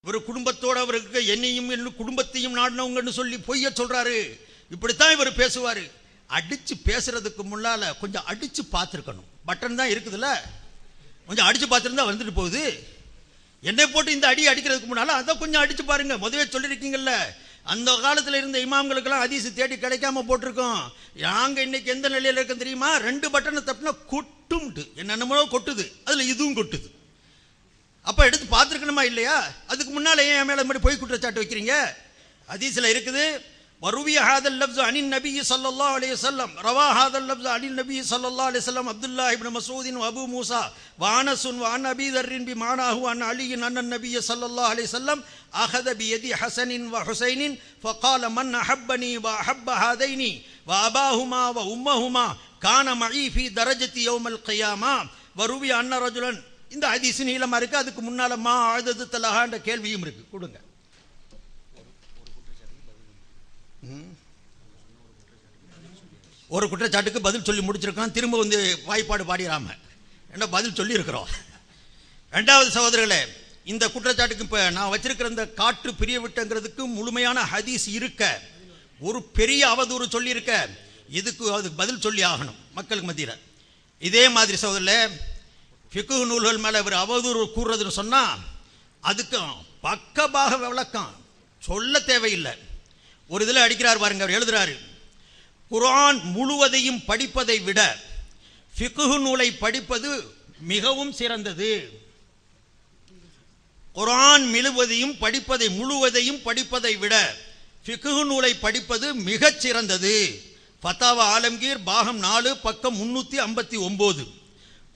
இவர் குடும்பத்தோடு அவருக்கு என்னையும் குடும்பத்தையும் நாடினவங்கன்னு சொல்லி பொய்ய சொல்றாரு. இப்படித்தான் இவர் பேசுவார். அடிச்சு பேசுறதுக்கு முன்னால கொஞ்சம் அடிச்சு பார்த்துருக்கணும். பட்டன் தான் இருக்குதுல்ல, கொஞ்சம் அடிச்சு பார்த்துருந்தா வந்துட்டு போகுது. என்னை போட்டு இந்த அடி அடிக்கிறதுக்கு முன்னால அதை கொஞ்சம் அடிச்சு பாருங்க. முதவே சொல்லியிருக்கீங்கல்ல, அந்த காலத்தில் இருந்த இமாம்களுக்கெல்லாம் ஹதீஸ் தேடி கிடைக்காம போட்டிருக்கோம். நாங்கள் இன்னைக்கு எந்த நிலையில் இருக்கோம் தெரியுமா? 2 பட்டனை தப்புனா கொட்டும்ட்டு என்னென்னமோ கொட்டுது, அதில் இதுவும் கொட்டுது. அப்போ எடுத்து பார்த்துருக்கணுமா இல்லையா? அதுக்கு முன்னால் ஏன் என் மேலே மாதிரி போய் குற்றச்சாட்டு வைக்கிறீங்க? ஹதீஸில் இருக்குது, وروي هذا اللفظ عن النبي صلى الله عليه وسلم روى هذا اللفظ عن النبي صلى الله عليه وسلم عبد الله بن مسعود وابو موسى وانس وعن ابي ذر بمعناه عن علي ان النبي صلى الله عليه وسلم اخذ بيد حسن وحسين فقال من احبني واحب هذين واباهما وامهما كان معي في درجه يوم القيامه وروي ان رجلا. இந்த ஹதீஸ் நீளமா இருக்கு. அதுக்கு முன்னால மா அழுது தலஹான்ற கேள்வியும் இருக்கு. கொடுங்க. ஒரு குற்றச்சாட்டுக்கு பதில் சொல்லி முடிச்சிருக்கோம். திரும்ப வந்து வாய்ப்பாடு பாடிடாம என்ன பதில் சொல்லி இருக்கிறோம். 2வது சகோதரர்களே, இந்த குற்றச்சாட்டுக்கு இப்போ நான் வச்சிருக்கிற இந்த காற்று பிரிய விட்டங்கிறதுக்கு முழுமையான ஹதீஸ் இருக்க, ஒரு பெரிய அவதூறு சொல்லியிருக்க, அதுக்கு பதில் சொல்லி ஆகணும் மக்களுக்கு மத்தியில். இதே மாதிரி சகோதரர்களே, ஃபிக்ஹ் நூல்கள் மேலே இவர் அவதூறு கூறுறதுன்னு சொன்னால் அதுக்கு பக்கபாக விளக்கம் சொல்ல தேவையில்லை. ஒரு இதில் அடிக்கிறார் பாருங்க, அவர் எழுதுறாரு, குர்ஆன் முழுவதையும் படிப்பதை விட ஃபிக்ஹ் நூலை படிப்பது மிகவும் சிறந்தது. குர்ஆன் முழுவதையும் படிப்பதை விட ஃபிக்ஹ் நூலை படிப்பது மிகச் சிறந்தது. ஃபத்தாவா ஆலம்கீர் பாகம் 4 பக்கம் 359.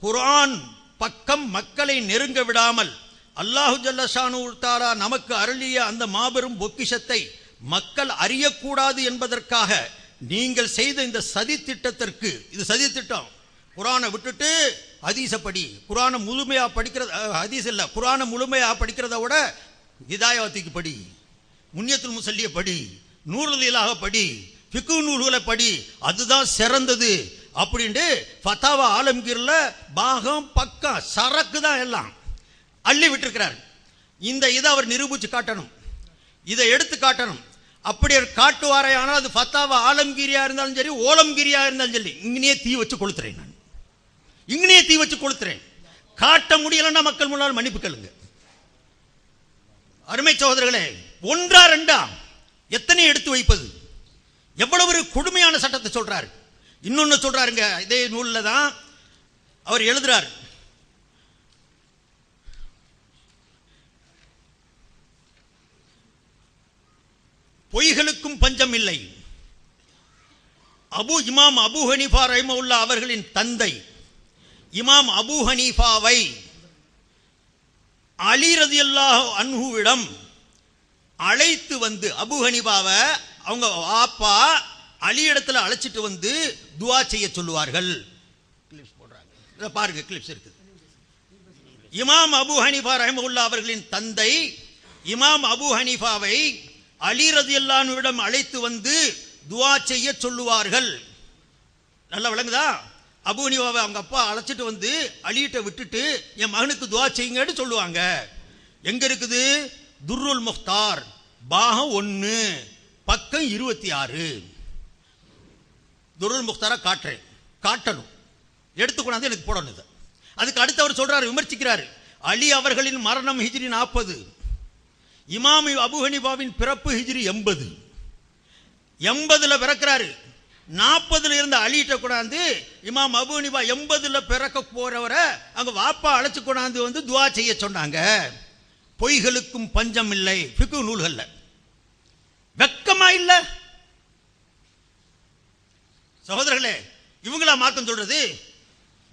குர்ஆன் பக்கம் மக்களை நெருங்க விடாமல் அல்லாஹு ஜல்ல ஷானு தஆலா நமக்கு அருளிய அந்த மாபெரும் பொக்கிஷத்தை மக்கள் அறியக்கூடாது என்பதற்காக நீங்கள் செய்த இந்த சதி திட்டத்திற்கு, இது சதி திட்டம். குர்ஆனை விட்டுட்டு ஹதீஸை படி, குர்ஆனை முழுமையாக படிக்கிறது, ஹதீஸ் இல்லை, குர்ஆனை முழுமையாக படிக்கிறத விட ஹிதாயத்துக்கு படி, முன்னியத்துல் முஸல்லியை படி, நூறுல் இலாஹ படி, ஃபிக்ஹ் நூல்களை படி, அதுதான் சிறந்தது அப்படின்ட்டு ஃபத்தாவா ஆலம்கீர்ல பாகம் பக்கம் சரக்கு தான் எல்லாம் அள்ளி விட்டுருக்கிறார். இந்த இதை அவர் நிரூபிச்சு காட்டணும், இதை எடுத்து காட்டணும். அப்படி காட்டுவாரே ஆனால் அது ஃபத்தாவா ஆலம்கீரியா இருந்தாலும் சரி, ஓலம்கீரியா இருந்தாலும் சரி, இங்கனே தீ வச்சு கொளுத்துறேன். நான் இங்கனே தீ வச்சு கொளுத்துறேன். காட்ட முடியலன்னா மக்கள் முன்னால் மன்னிப்பு கேளுங்க. அருமை சகோதரர்களே, 1 2 எத்தனை எடுத்து வைப்பது? எவ்வளவு ஒரு கொடுமையான சட்டத்தை சொல்றாரு. இன்னொன்னு சொல்றாருங்க, இதே நூல்ல தான் அவர் எழுதுறாரு, பொய்களுக்கும் பஞ்சம் இல்லை. இமாம் அபூ ஹனீஃபா ரஹிமஹுல்லாஹ் அவர்களின் தந்தை இமாம் அபூ ஹனீஃபாவை அலி ரலியல்லாஹு அன்ஹுவிடம் அழைத்து வந்து, அபூ ஹனீஃபாவை அவங்க அப்பா அலி இடத்துல அழைச்சிட்டு வந்து துஆ செய்ய சொல்லுவார்கள். கிளிப்ஸ் போடுறாங்க, இத பாருங்க, கிளிப்ஸ் இருக்குது. இமாம் அபூ ஹனீஃபா ரஹிமஹுல்லாஹ் அவர்களின் தந்தை இமாம் அபூ ஹனீஃபாவை அலி ரலியல்லாஹு அன்ஹுவிடம் அழைத்து வந்து துஆ செய்ய சொல்லுவார்கள். நல்லா விளங்குதா? அபூ ஹனீஃபாவை அவங்க அப்பா அழைச்சிட்டு வந்து அலிகிட்ட விட்டுட்டு என் மகனுக்கு துஆ செய்யுங்கன்னு சொல்லுவாங்க. எங்க இருக்குது? துர்ருல் முக்தார் பாகம் 1 பக்கம் 26. துர்ருல் முக்தாரா காட்டணும், எடுத்துக்கொண்டாந்து எனக்கு போடணும். அதுக்கு அடுத்து அவர் சொல்றாரு, விமர்சிக்கிறாரு, அலி அவர்களின் மரணம் ஹிஜ்ரி 40, இமாம் அபூ ஹனீஃபாவின் பிறப்பு ஹிஜ்ரி 80. 80ல பிறக்கிறாரு. 40ல இருந்த அலிட்ட கொண்டாந்து இமாம் அபூ ஹனீஃபா 80ல பிறக்க போறவரை அங்க வாப்பா அழைச்சு கொண்டாந்து வந்து துஆ செய்ய சொன்னாங்க. பொய்களுக்கும் பஞ்சம் இல்லை ஃபிக்ஹ் நூல்கள்ல. வெக்கமா இல்ல சகோதரர்களே? இவங்களா மார்க்கம் சொல்றது?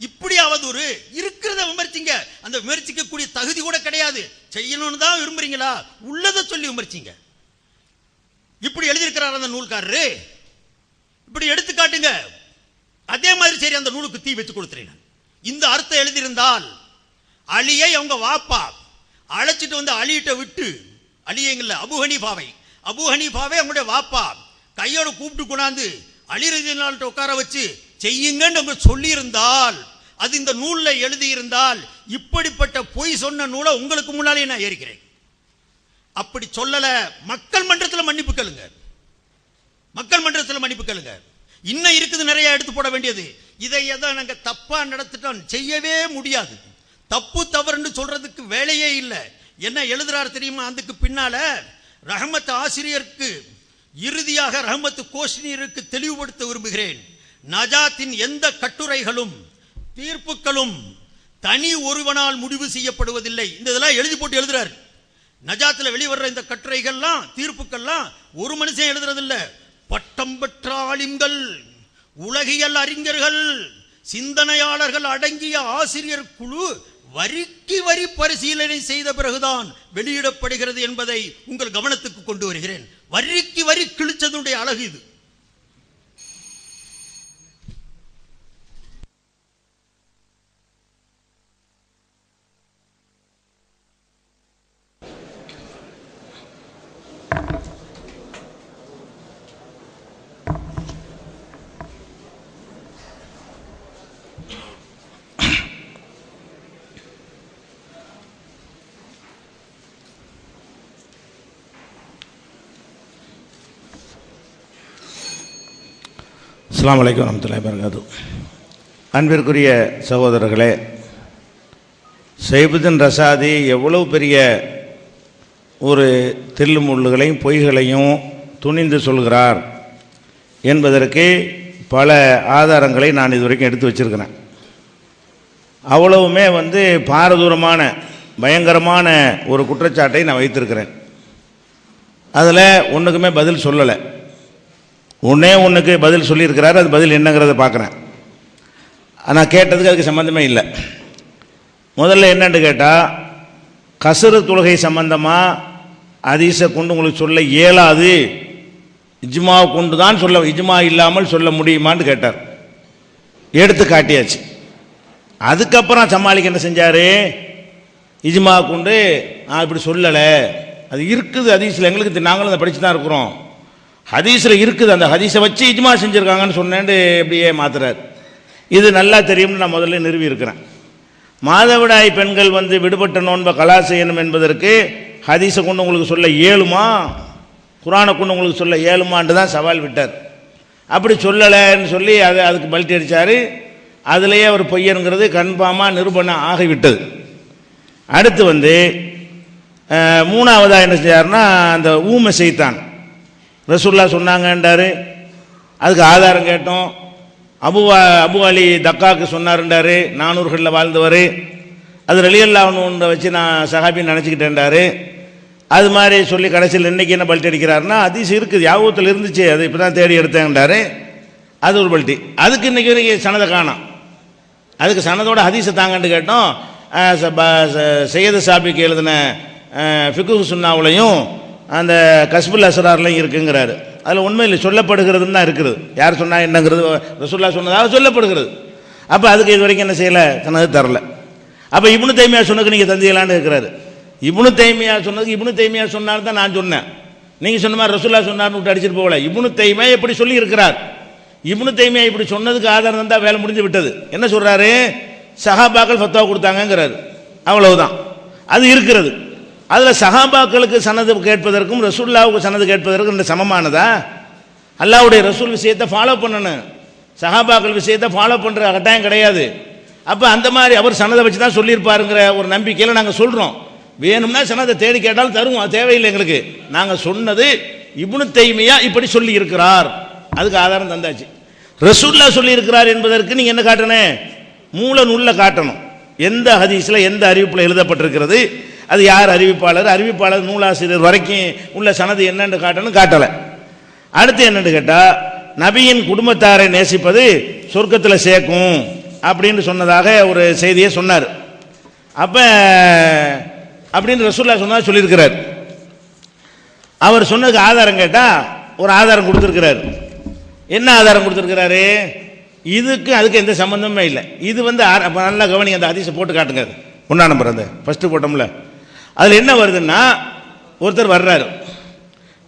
இப்படியாவது ஒரு இருக்கிறத விமர்சிங்க. அந்த விமர்சிக்க கூடிய தகுதி கூட கிடையாது. செய்யணும்னு தான் விரும்புறீங்களா? உள்ளதை சொல்லி விமர்சிங்க. இப்படி எழுதியிருக்கிறார் அந்த நூல்காரரு, இப்படி எடுத்து காட்டுங்க. அதே மாதிரி சரி, அந்த நூலுக்கு தீ வச்சு கொடுத்துறேன். இந்த அர்த்தம் எழுதியிருந்தால் அலியை அவங்க வாப்பா அழைச்சிட்டு வந்து அலியிட்ட விட்டு, அலியங்கள்ல அபூ ஹனீஃபாவை அவங்களுடைய வாப்பா கையோட கூப்பிட்டு கொண்டாந்து அலி ரலியல்லாஹு உட்கார வச்சு செய்யுங்கன்னு அவங்க சொல்லி இருந்தால், அது இந்த நூல்ல எழுதி இருந்தால், இப்படிப்பட்ட பொய் சொன்ன நூலை உங்களுக்கு முன்னாலே நான் ஏறிக்கிறேன். அப்படி சொல்லல. மக்கள் மன்றத்தில் மன்னிப்பு கேளுங்க, மக்கள் மன்றத்தில் மன்னிப்பு கேளுங்க. இன்னும் இருக்குது நிறைய எடுத்து போட வேண்டியது. இதை எதை நாங்க தப்பா நடத்திட்டோம், செய்யவே முடியாது. தப்பு தவறுன்னு சொல்றதுக்கு வேலையே இல்லை. என்ன எழுதுறாரு தெரியுமா? அதுக்கு பின்னால ரஹமத் ஆசிரியருக்கு இறுதியாக ரஹமத் கோஷ்னியருக்கு தெளிவுபடுத்த விரும்புகிறேன். நஜாத்தின் எந்த கட்டுரைகளும் தீர்ப்புகளும் தனி ஒருவனால் முடிவு செய்யப்படுவதில்லை. இந்த இதெல்லாம் எழுதி போட்டு எழுதுறாரு. நஜாத்தில் வெளிவர்ற இந்த கட்டுரைகள்லாம் தீர்ப்புகள்லாம் ஒரு மனுஷன் எழுதுறதில்ல. பட்டம் பெற்ற ஆலிம்கள், உலகியல் அறிஞர்கள், சிந்தனையாளர்கள் அடங்கிய ஆசிரியர் குழு வரிக்கு வரி பரிசீலனை செய்த பிறகுதான் வெளியிடப்படுகிறது என்பதை உங்கள் கவனத்துக்கு கொண்டு வருகிறேன். வரிக்கு வரி கிழிச்சதுடைய அழகு இது. அஸ்ஸலாமு அலைக்கும் வரஹ்மத்துல்லாஹி வபரகாத்துஹு. அன்பிற்குரிய சகோதரர்களே, சைபுதீன் ரசாதி எவ்வளவு பெரிய ஒரு தில்லுமுள்ளுகளையும் பொய்களையும் துணிந்து சொல்கிறார் என்பதற்கு பல ஆதாரங்களை நான் இதுவரைக்கும் எடுத்து வச்சிருக்கிறேன். அவ்வளவுமே பாரதூரமான பயங்கரமான ஒரு குற்றச்சாட்டை நான் வைத்திருக்கிறேன். அதில் ஒன்றுக்குமே பதில் சொல்லலை. ஒன்றுக்கு பதில் சொல்லியிருக்கிறாரு. அது பதில் என்னங்கிறத பார்க்குறேன். நான் கேட்டதுக்கு அதுக்கு சம்மந்தமே இல்லை. முதல்ல என்னன்னு கேட்டால், கஸ்ரு தொழுகை சம்பந்தமாக ஹதீஸை கொண்டு உங்களுக்கு சொல்ல இயலாது, இஜ்மாவை கொண்டு தான் சொல்ல, இஜ்மா இல்லாமல் சொல்ல முடியுமான்னு கேட்டார். எடுத்து காட்டியாச்சு. அதுக்கப்புறம் சமாளிக்க என்ன செஞ்சார்? இஜ்மா கொண்டு இப்படி சொல்லலை, அது இருக்குது ஹதீஸில், எங்களுக்கு நாங்களும் அதை படித்து தான் இருக்கிறோம், ஹதீஸில் இருக்குது, அந்த ஹதீஸை வச்சு இஜ்மா செஞ்சுருக்காங்கன்னு சொன்னேன்னு எப்படியே மாத்துறார். இது நல்லா தெரியும்னு நான் முதல்ல நிறுவி இருக்கிறேன். மாதவிடாய் பெண்கள் விடுபட்ட நோன்பை கலா செய்யணும் என்பதற்கு ஹதீஸை கொண்டு உங்களுக்கு சொல்ல இயலுமா, குரானை கொண்டு உங்களுக்கு சொல்ல இயலுமான்னு தான் சவால் விட்டார். அப்படி சொல்லலைன்னு சொல்லி அதுக்கு பல்ட்டி அடித்தார். அதுலேயே அவர் பொய்யனுங்கிறது கன்ஃபார்மாக நிரூபணம் ஆகிவிட்டது. அடுத்து மூணாவதாக என்ன செஞ்சார்னா, அந்த ஊமை செய்தான் ரசூல்லா சொன்னாங்கன்றாரு. அதுக்கு ஆதாரம் கேட்டோம். அபு அலி தக்காக்கு சொன்னாருன்றாரு, 400களில் வாழ்ந்தவர். அது ரலியல்லாஹு வச்சு நான் சஹாபின்னு நினச்சிக்கிட்டேன்டாரு. அது மாதிரி சொல்லி கடைசியில் இன்றைக்கி என்ன பல்ட்டி அடிக்கிறாருன்னா, ஹதீஸ் இருக்குது, யாபத்தில் இருந்துச்சு, அது இப்போ தான் தேடி எடுத்தேன்டாரு. அது ஒரு பல்ட்டி. அதுக்கு இன்றைக்கி வரைக்கும் சனதை காணோம். அதுக்கு சனதோட ஹதீஸை தாங்கன்னு கேட்டோம். சையது சாபிக்கு எழுதின ஃபிக்ஹு சுன்னாவுலையும் அந்த கஸ்புல் அஸ்ரார்லையும் இருக்குங்கிறாரு. அதில் உண்மையில் சொல்லப்படுகிறதுன்னு தான் இருக்குது. யார் சொன்னால் என்னங்கிறது ரசூலுல்லாஹ் சொன்னதாக சொல்லப்படுகிறது. அப்போ அதுக்கு இது வரைக்கும் என்ன செய்யலை, தனது தரல. அப்போ இப்னு தைமியா சொன்னதுக்கு நீங்கள் தந்தியலான்னு இருக்கிறாரு. இப்னு தைமியா சொன்னதுக்கு இப்னு தைமியா சொன்னாலும் தான் நான் சொன்னேன். நீங்கள் சொன்ன மாதிரி ரசூலுல்லாஹ் சொன்னார்னு விட்டு அடிச்சிட்டு போகல. இப்னு தைமியா எப்படி சொல்லி இருக்கிறார், இப்னு தைமியா இப்படி சொன்னதுக்கு ஆதாரம் இருந்தால் வேலை முடிஞ்சு விட்டது. என்ன சொல்கிறாரு, சஹாபாக்கள் ஃபத்வா கொடுத்தாங்கங்கிறாரு. அவ்வளவுதான். அது இருக்கிறது. அதில் சஹாபாக்களுக்கு சனது கேட்பதற்கும் ரசூலுல்லாஹ்வுக்கு சனது கேட்பதற்கும் இந்த சமமானதா? அல்லாஹ்வுடைய ரசூல் விஷயத்தை ஃபாலோ பண்ணணும், சஹாபாக்கள் விஷயத்தை ஃபாலோ பண்ணுற கட்டாயம் கிடையாது. அப்போ அந்த மாதிரி அவர் சனதை வச்சு தான் சொல்லியிருப்பாருங்கிற ஒரு நம்பிக்கையில் நாங்கள் சொல்கிறோம். வேணும்னா சனதை தேடி கேட்டாலும் தருவோம், அது தேவையில்லை எங்களுக்கு. நாங்கள் சொன்னது இப்னு தைமியா இப்படி சொல்லி இருக்கிறார், அதுக்கு ஆதாரம் தந்தாச்சு. ரசூலுல்லாஹ் சொல்லி இருக்கிறார் என்பதற்கு நீங்கள் என்ன காட்டணும், மூல நூலில் காட்டணும். எந்த ஹதீஸில் எந்த அறிவிப்பில் எழுதப்பட்டிருக்கிறது, அது யார் அறிவிப்பாளர் நூலாசிரியர் வரைக்கும் உள்ள சனது என்னன்னு காட்டணும், காட்டலை. அடுத்து என்னன்னு கேட்டால், நபியின் குடும்பத்தாரை நேசிப்பது சொர்க்கத்தில் சேர்க்கும் அப்படின்னு சொன்னதாக ஒரு செய்தியை சொன்னார். அப்போ அப்படின்னு ரசூலுல்லாஹ் சொன்னதாக சொல்லியிருக்கிறார். அவர் சொன்னதுக்கு ஆதாரம் கேட்டால் ஒரு ஆதாரம் கொடுத்துருக்கிறார். என்ன ஆதாரம் கொடுத்துருக்கிறாரு? இதுக்கு அதுக்கு எந்த சம்பந்தமே இல்லை. இது நல்லா கவனி, அந்த ஹதீஸை போட்டு காட்டுங்க. 1ஆம் நம்பர் அந்த ஃபஸ்ட்டு போட்டோம்ல, அதில் என்ன வருதுன்னா, ஒருத்தர் வர்றாரு,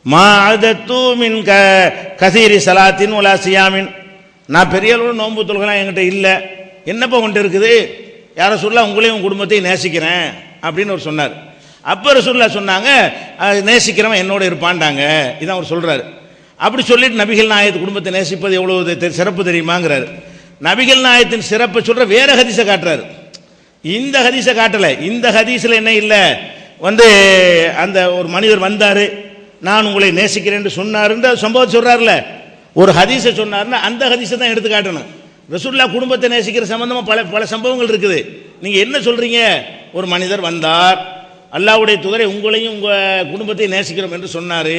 மா அதத்து மின் கசீரி சலாத்தின் உலா சியாமின், நான் பெரிய அளவு நோன்பு தொழுகலாம் என்கிட்ட இல்லை, என்னப்போ கொண்டு இருக்குது, யாரை சொல்ல உங்களையும் குடும்பத்தையும் நேசிக்கிறேன் அப்படின்னு அவர் சொன்னார். அப்போ ரசூலுல்லாஹ் சொன்னாங்க நேசிக்கிறவன் என்னோட இருப்பான்டாங்க. இதான் அவர் சொல்கிறாரு. அப்படி சொல்லிட்டு நபிகள் நாயகத்து குடும்பத்தை நேசிப்பது எவ்வளோ சிறப்பு தெரியுமாங்கிறாரு. நபிகள் நாயகத்தின் சிறப்பை சொல்கிற வேற ஹதீஸை காட்டுறாரு, இந்த ஹதீஸை காட்டலை. இந்த ஹதீஸில் என்ன இல்லை, வந்து அந்த ஒரு மனிதர் வந்தார், நான் உங்களை நேசிக்கிறேன் சொன்னாருன்ற சம்பவத்தை சொல்கிறார்ல, ஒரு ஹதீஸை சொன்னார்னா அந்த ஹதீஸை தான் எடுத்து காட்டணும். ரசூலுல்லாஹ் குடும்பத்தை நேசிக்கிற சம்பந்தமாக பல சம்பவங்கள் இருக்குது. நீங்கள் என்ன சொல்கிறீங்க, ஒரு மனிதர் வந்தார், அல்லாஹ்வுடைய தூதரை உங்களையும் உங்கள் குடும்பத்தையும் நேசிக்கிறோம் என்று சொன்னார்.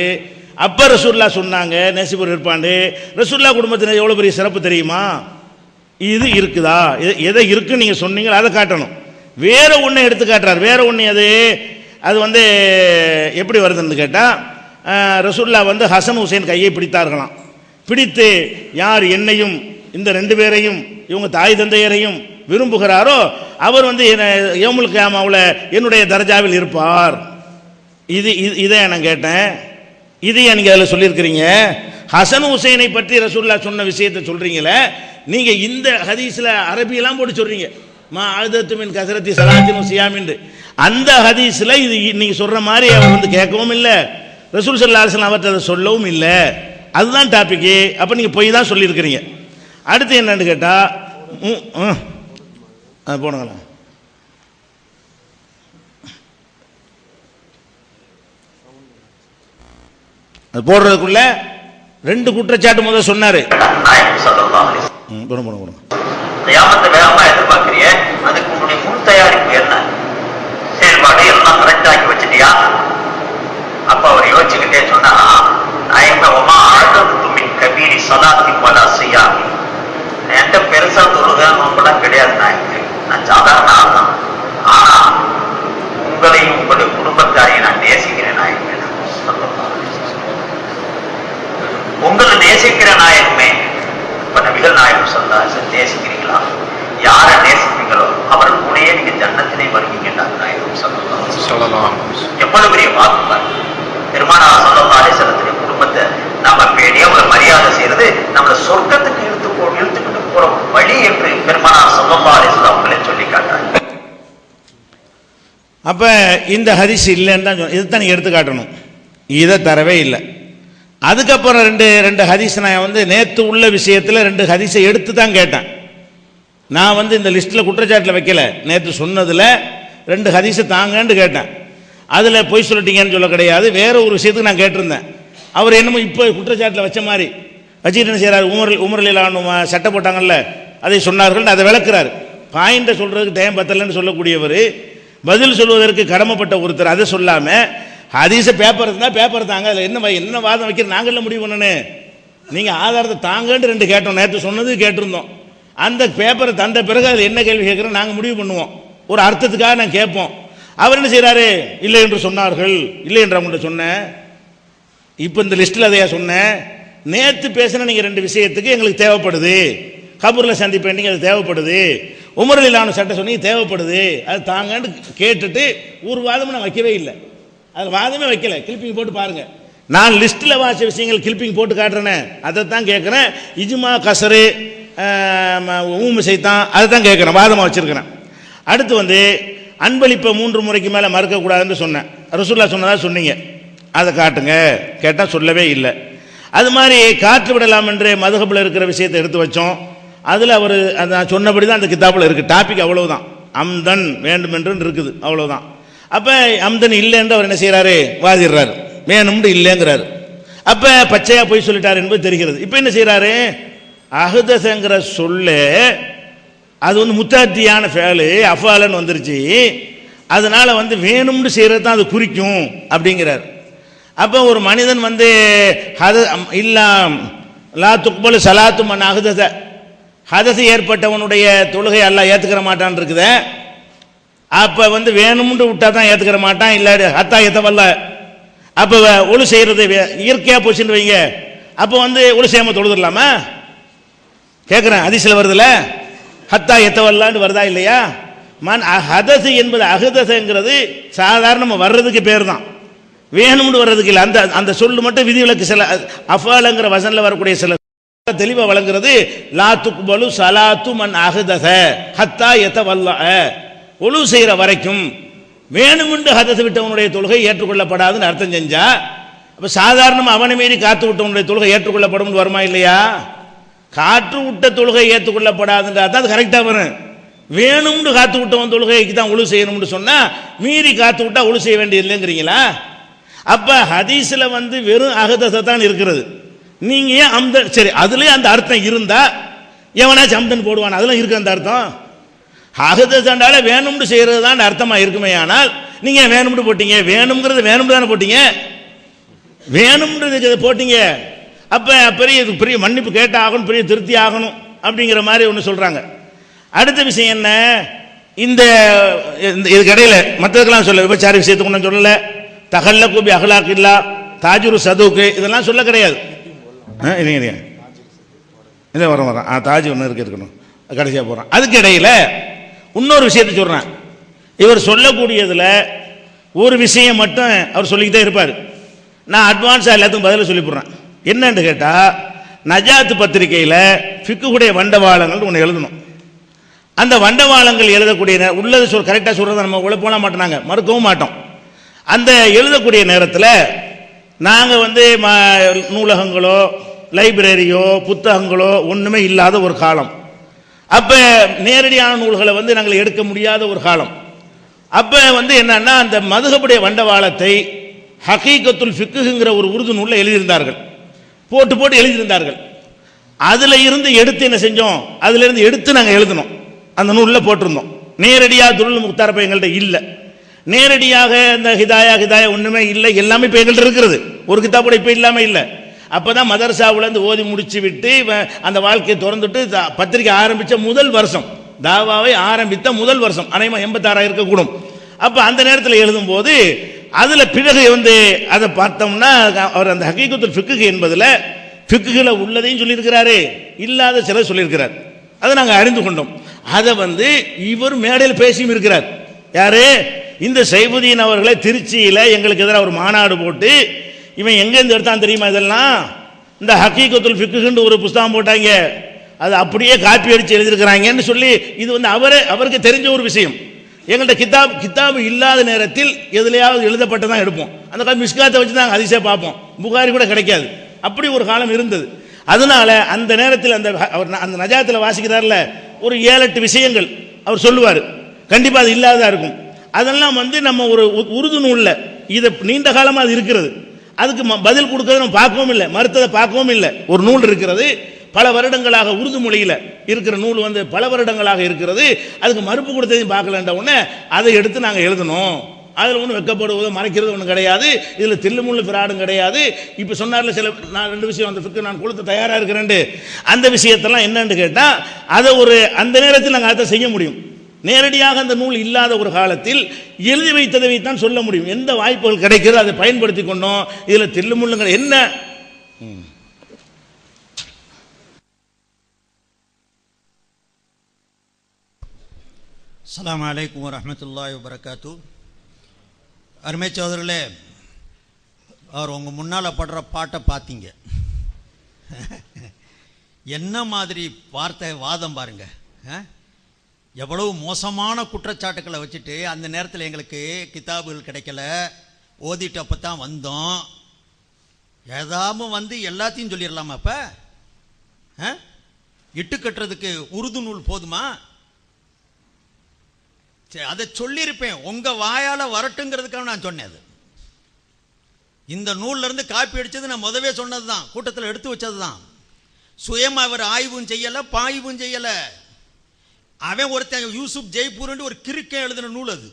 அப்போ ரசூலுல்லாஹ் சொன்னாங்க நேசிப்பவர் இருப்பாண்டு. ரசூலுல்லாஹ் குடும்பத்தில் எவ்வளோ பெரிய சிறப்பு தெரியுமா? இது இருக்குதா, எதை இருக்குன்னு நீங்கள் சொன்னீங்களோ அதை காட்டணும். வேற ஒன்றை எடுத்து காட்டுறார். வேற ஒன்று அது வந்து எப்படி வருதுன்னு கேட்டால், ரசூலுல்லாஹ் வந்து ஹசன் ஹுசைன் கையை பிடித்தார்களாம். பிடித்து யார் என்னையும் இந்த ரெண்டு பேரையும் இவங்க தாய் தந்தையரையும் விரும்புகிறாரோ அவர் வந்து யௌமுல் கியாமாவில் என்னுடைய தர்ஜாவில் இருப்பார். இதை நான் கேட்டேன். இதையே நீங்கள் அதில் சொல்லியிருக்கிறீங்க. ஹசன் ஹுசைனை பற்றி ரசூலுல்லாஹ் சொன்ன விஷயத்தை சொல்கிறீங்களே, நீங்கள் இந்த ஹதீஸில் அரபியெல்லாம் போட்டு சொல்கிறீங்க, மா அழுதத்துமின் கசரத்தி சலாத்தின் சியாமின்று. அந்த ஹதீஸில் இது நீங்கள் சொல்கிற மாதிரி அவர் வந்து கேட்கவும் இல்லை, ரசூல் ஸல்லல்லாஹு அலைஹி வஸல்லம் அவர்கிட்ட அதை சொல்லவும் இல்லை. அதுதான் டாபிக்கு. அப்போ நீங்கள் போய் தான் சொல்லியிருக்கிறீங்க. அடுத்து என்னன்னு கேட்டால், போனங்களா அது போடுறதுக்குள்ள ரெண்டு குற்றச்சாட்டு முதல் சொன்னாரு. எதிர்பார்க்கிறிய அதுக்கு உன்னுடைய முன் தயாரிப்பு என்ன, செயல்பாடு எல்லாம் கரெக்ட் ஆக்கி வச்சுட்டியா? அப்ப அவர் யோசிச்சுக்கிட்டே சொன்னா, நாயகமா அழுதத்துமின் கபீரி சலாத்தி பல செய்யாமி, என்கிட்ட பெருசா தொழுதான் கிடையாது நாயக்கு, நான் சாதாரண ஆள் தான். ஆனா உங்களையும் உங்களுடைய குடும்பத்தாரையும் நான் நேசிக்கிறேன் நாயக்கு. உங்களை நேசிக்கிற நாயகமே. இப்ப நபிகள் நாயகம் ஸல்லல்லாஹு நேசிக்கிறீங்களா? யாரை நேசிப்பீங்களோ அவர் கூடயே நீங்க ஜன்னத்திலே வருவீங்கன்றாங்க நாயகம் ஸல்லல்லாஹு அலைஹி வஸல்லம். எவ்வளவு பெரிய வாக்கு! பெருமானார் ஸல்லல்லாஹு அலைஹி வஸல்லம் குடும்பத்தை நம்ம பேணி அவங்களை மரியாதை செய்யறது நம்மளை சொர்க்கத்துக்கு இழுத்துக்கிட்டு போற வழி என்று பெருமானார் ஸல்லல்லாஹு அலைஹி வஸல்லம் அவங்களே சொல்லி காட்டாங்க. அப்ப இந்த ஹதீஸ் இல்லைன்னு தான் இதுதான் நீங்க எடுத்து காட்டணும். இதை தரவே இல்லை. அதுக்கப்புறம் ரெண்டு ஹதீஸ் நான் வந்து நேற்று உள்ள விஷயத்தில் ரெண்டு ஹதீஸை எடுத்து தான் கேட்டேன். நான் வந்து இந்த லிஸ்ட்டில் குற்றச்சாட்டில் வைக்கல, நேற்று சொன்னதில் ரெண்டு ஹதீஸை தாங்கன்னு கேட்டேன். அதில் பொய் சொல்லிட்டீங்கன்னு சொல்ல கிடையாது, வேற ஒரு விஷயத்துக்கு நான் கேட்டிருந்தேன். அவர் என்னமோ இப்போ குற்றச்சாட்டில் வச்ச மாதிரி வச்சுட்டு என்ன செய்கிறார், உமர்லிலான சட்டை போட்டாங்கல்ல அதை சொன்னார்கள், அதை விளக்குறாரு. பாயிண்டை சொல்கிறதுக்கு டைம் பத்தலைன்னு சொல்லக்கூடியவர், பதில் சொல்வதற்கு கடமைப்பட்ட ஒருத்தர் அதை சொல்லாமல் ஹதீஸை பேப்பர் இருந்தால் பேப்பர் தாங்க, அதில் என்ன வாதம் வைக்கிற நாங்களில் முடிவு பண்ணணும். நீங்கள் ஆதாரத்தை தாங்கன்னு ரெண்டு கேட்டோம், நேற்று சொன்னது கேட்டிருந்தோம். அந்த பேப்பரை தந்த பிறகு அதில் என்ன கேள்வி கேட்குறோம் நாங்கள் முடிவு பண்ணுவோம், ஒரு அர்த்தத்துக்காக நான் கேட்போம். அவர் என்ன செய்கிறாரு, இல்லை என்று சொன்னார்கள், இல்லை என்று அவங்கள்ட்ட சொன்னேன். இப்போ இந்த லிஸ்ட்டில் அதையா சொன்னேன், நேற்று பேசின நீங்கள் ரெண்டு விஷயத்துக்கு எங்களுக்கு தேவைப்படுது, கபூரில் சந்திப்பேன் நீங்கள் அது தேவைப்படுது, உமர்லிலான சட்டை சொன்னீங்க தேவைப்படுது, அது தாங்கன்னு கேட்டுட்டு ஒரு வாதமும் நான் வைக்கவே இல்லை. அதில் வாதமே வைக்கல, கிளிப்பிங் போட்டு பாருங்கள். நான் லிஸ்ட்டில் வாசிச்ச விஷயங்கள் கிளிப்பிங் போட்டு காட்டுறேனே அதை தான் கேட்குறேன். இஜ்மா கசரு ஊமிசைத்தான் அதை தான் கேட்குறேன், வாதமாக வச்சுருக்கிறேன். அடுத்து வந்து அன்பளிப்பை 3 முறைக்கு மேலே மறக்கக்கூடாதுன்னு சொன்னேன். ரசூலுல்லாஹ் சொன்னதாக சொன்னீங்க, அதை காட்டுங்க. கேட்டால் சொல்லவே இல்லை. அது மாதிரி காற்று விடலாம் என்று மதுஹபில் இருக்கிற விஷயத்தை எடுத்து வச்சோம். அதில் அவர் நான் சொன்னபடி தான் அந்த கிதாபில் இருக்குது. டாபிக் அவ்வளவுதான், அம்தன் வேண்டும் என்று இருக்குது, அவ்வளோதான். அப்போ அம்தன் இல்லைன்னு அவர் என்ன செய்கிறாரு, வாதிடுறாரு, வேணும்னு இல்லைங்கிறாரு. அப்போ பச்சையாக போய் சொல்லிட்டார் என்பது தெரிகிறது. இப்போ என்ன செய்கிறாரு, அஹ்தஸங்கிற சொல்லு அது வந்து முத்தாத்தியான ஃபேலு அஃபாலன்னு வந்துருச்சு, அதனால வந்து வேணும்னு செய்கிறது தான் அது குறிக்கும் அப்படிங்கிறார். அப்போ ஒரு மனிதன் வந்து இல்லா லா துக்பலு சலாத்து மன் அஹ்தஸ, ஹதஸ் ஏற்பட்டவனுடைய தொழுகை அல்லாஹ் ஏற்றுக்கிற மாட்டான் இருக்குத. அப்போ வந்து வேணும்னு விட்டா தான் ஏற்றுக்கிற மாட்டான், இல்லை ஹத்தா எத்தவல்ல. அப்போ ஒழு செய்கிறது இயற்கையாக போச்சுன்னு வைங்க, அப்போ வந்து ஒழு செய்யாமல் தொழுதுடலாமா கேட்குறேன். ஹதீஸில் வருதுல்ல, ஹத்தா எத்தவல்லான்னு வருதா இல்லையா? ஹதஸ் என்பது அஹ்தஸங்கிறது சாதாரண வர்றதுக்கு பேர் தான், வேணும்னு வர்றதுக்கு இல்லை. அந்த அந்த சொல்லு மட்டும் விதிவிலக்கு சில அஃபாலங்கிற வசனில் வரக்கூடிய சில தெளிவாக வழங்குறது. லா துக்பலு சலாத்து மன் அஹ்தஸ ஹத்தா எத்தவல்ல, ஒழு செய்கிற வரைக்கும் வேணுமென்று ஹதஸ் விட்டவனுடைய தொழுகை ஏற்றுக்கொள்ளப்படாதுன்னு அர்த்தம் செஞ்சா, அப்போ சாதாரணமாக அவனை மீறி காத்து விட்டவனுடைய தொழுகை ஏற்றுக்கொள்ளப்படும் வருமா இல்லையா? காற்று விட்ட தொழுகை ஏற்றுக்கொள்ளப்படாதுன்றா தான் அது கரெக்டாக வரும். வேணும்னு காத்து விட்டவன் தொழுகைக்கு தான் ஒழு செய்யணும்னு சொன்னால் மீறி காத்து விட்டா ஒழு செய்ய வேண்டியது இல்லைங்கிறீங்களா? அப்போ ஹதீஸில் வெறும் அகதசை தான் இருக்கிறது. நீங்கள் ஏன் அம்தன், சரி அதுலேயே அந்த அர்த்தம் இருந்தால் எவனாச்சும் அம்தன் போடுவான், அதெல்லாம் இருக்கு அந்த அர்த்தம். அகதசாண்டால வேணும்னு செய்கிறது தான் அர்த்தமாக இருக்குமே. ஆனால் நீங்கள் வேணும்னு போட்டீங்க, வேணுங்கிறது வேணும்னு தானே போட்டீங்க, வேணும்ன்றது போட்டீங்க. அப்போ பெரிய பெரிய மன்னிப்பு கேட்ட ஆகணும், பெரிய திருப்தி ஆகணும் அப்படிங்கிற மாதிரி ஒன்று சொல்கிறாங்க. அடுத்த விஷயம் என்ன, இந்த இதுக்கு இடையில மற்றதுக்கெல்லாம் சொல்ல, விபச்சார விஷயத்துக்கு ஒன்றும் சொல்லலை, தகல்ல கூபி அகலாக்கு இல்லா, தாஜுரு சதுவுக்கு இதெல்லாம் சொல்ல கிடையாது. இல்லை வரோம் தாஜ் ஒன்று இருக்கணும் கடைசியாக போகிறான். அதுக்கு இடையில இன்னொரு விஷயத்தை சொல்கிறான். இவர் சொல்லக்கூடியதில் ஒரு விஷயம் மட்டும் அவர் சொல்லிக்கிட்டே இருப்பார். நான் அட்வான்ஸாக எல்லாத்துக்கும் பதில் சொல்லி போடுறேன். என்னன்னு கேட்டால், நஜாத் பத்திரிகையில் ஃபிக்குடைய வண்டவாளங்கள் ஒன்று எழுதணும். அந்த வண்டவாளங்கள் எழுதக்கூடிய உள்ளது கரெக்டாக சொல்கிறத நம்ம உள்ள போன மாட்டோம், மறுக்கவும் மாட்டோம். அந்த எழுதக்கூடிய நேரத்தில் நாங்கள் நூலகங்களோ லைப்ரரியோ புத்தகங்களோ ஒன்றுமே இல்லாத ஒரு காலம். அப்போ நேரடியான நூல்களை நாங்கள் எடுக்க முடியாத ஒரு காலம். அப்போ என்னன்னா, அந்த மதுஹபுடைய வண்டவாளத்தை ஹகீகத்துல் ஃபிக்குங்கிற ஒரு உருது நூலில் எழுதியிருந்தார்கள், போட்டு போட்டு எழுதியிருந்தார்கள். அதில் இருந்து எடுத்து என்ன செஞ்சோம், அதிலிருந்து எடுத்து நாங்கள் எழுதணும், அந்த நூலில் போட்டிருந்தோம். நேரடியாக துருள் முக்தாரப்ப எங்கள்கிட்ட இல்லை. நேரடியாக இந்த ஹிதாயா ஒன்றுமே இல்லை, எல்லாமே இப்போ எங்கள்கிட்ட இருக்கிறது. ஒரு கிதாபோட இப்போ இல்லாமல் இல்லை. அப்போ தான் மதரசாவிலேருந்து ஓதி முடிச்சு விட்டு அந்த வாழ்க்கையை திறந்துட்டு பத்திரிகை ஆரம்பித்த முதல் வருஷம், தாவாவை ஆரம்பித்த முதல் வருஷம், அநேகமாக 86 இருக்கக்கூடும். அப்போ அந்த நேரத்தில் எழுதும்போது அதில் பிறகு அதை பார்த்தோம்னா, அவர் அந்த ஹகீகத்துல் ஃபிக்கு என்பதில் ஃபிக்குகளை உள்ளதையும் சொல்லியிருக்கிறாரு, இல்லாத சிலர் சொல்லியிருக்கிறார். அதை நாங்கள் அறிந்து கொண்டோம். அதை இவர் மேடையில் பேசியும் இருக்கிறார். யாரு? இந்த சைபுதீன் அவர்களை திருச்சியில் எங்களுக்கு எதிராக ஒரு மாநாடு போட்டு, இவன் எங்கேருந்து எடுத்தான் தெரியுமா, இதெல்லாம் இந்த ஹகீகத்துல் ஃபிக்குன்னு ஒரு புஸ்தகம் போட்டாங்க, அது அப்படியே காப்பி அடித்து எழுதியிருக்கிறாங்கன்னு சொல்லி, இது அவருக்கு தெரிஞ்ச ஒரு விஷயம். எங்கள்கிட்ட கிதாபு இல்லாத நேரத்தில் எதுலையாவது எழுதப்பட்டதான் எடுப்போம். அந்த மிஸ்காத்தை வச்சு தான் அதிசய பார்ப்போம், புகாரி கூட கிடைக்காது. அப்படி ஒரு காலம் இருந்தது. அதனால அந்த நேரத்தில் அந்த நஜாத்தில் வாசிக்கிறார்ல, ஒரு 7-8 விஷயங்கள் அவர் சொல்லுவார், கண்டிப்பாக அது இல்லாததாக இருக்கும். அதெல்லாம் நம்ம ஒரு உருது நூலில் இதை நீண்ட காலமாக அது இருக்கிறது, அதுக்கு பதில் கொடுக்கறது நம்ம பார்க்கவும் இல்லை, மறுத்ததை பார்க்கவும் இல்லை. ஒரு நூல் இருக்கிறது, பல வருடங்களாக உருது மொழியில் இருக்கிற நூல் பல வருடங்களாக இருக்கிறது, அதுக்கு மறுப்பு கொடுத்ததையும் பார்க்கலன்ற உடனே அதை எடுத்து நாங்கள் எழுதணும். அதில் ஒன்றும் வெக்கப்படுவதோ மறைக்கிறது ஒன்றும் கிடையாது, இதில் தில்லுமுள்ளு பிராடும் கிடையாது. இப்போ சொன்னார்ல சில, நான் 2 விஷயம் அந்த ஃபிக்கு நான் கொடுத்து தயாராக இருக்கிறேன், அந்த விஷயத்தெல்லாம் என்னன்னு கேட்டால், அதை அந்த நேரத்தில் நாங்கள் அதை செய்ய முடியும். நேரடியாக அந்த நூல் இல்லாத ஒரு காலத்தில் எழுதி வைத்ததை தான் சொல்ல முடியும். எந்த வாய்ப்புகள் கிடைக்கிறது அதை பயன்படுத்தி கொண்டோம். இதில் தில்லுமுள்ளுங்க என்ன. அஸ்ஸலாமு அலைக்கும் வரஹ்மத்துல்லாஹி வபரகாத்து. அருமை சோதரர்களே, அவர் உங்கள் முன்னால் படுற பாட்டை பார்த்தீங்க, என்ன மாதிரி வார்த்தை வாதம் பாருங்க. எவ்வளவு மோசமான குற்றச்சாட்டுக்களை வச்சுட்டு, அந்த நேரத்தில் எங்களுக்கு கிதாபுகள் கிடைக்கல, ஓதிட்டு அப்போ தான் வந்தோம். ஏதாவது எல்லாத்தையும் சொல்லிடலாமா? அப்போ இட்டு கட்டுறதுக்கு உருது நூல் போதுமா? அதை சொல்லியிருப்பேன், உங்கள் வாயால் வரட்டுங்கிறதுக்காக நான் சொன்னேன். அது இந்த நூல்லேருந்து காப்பி அடித்தது நான் முதவே சொன்னது தான், கூட்டத்தில் எடுத்து வச்சது தான். சுயமாக அவர் ஆய்வும் செய்யலை, பாய்வும் செய்யலை. அவன் ஒருத்தன் யூசுப் ஜெய்ப்பூர்னு ஒரு கிறுக்கன் எழுதின நூல் அது.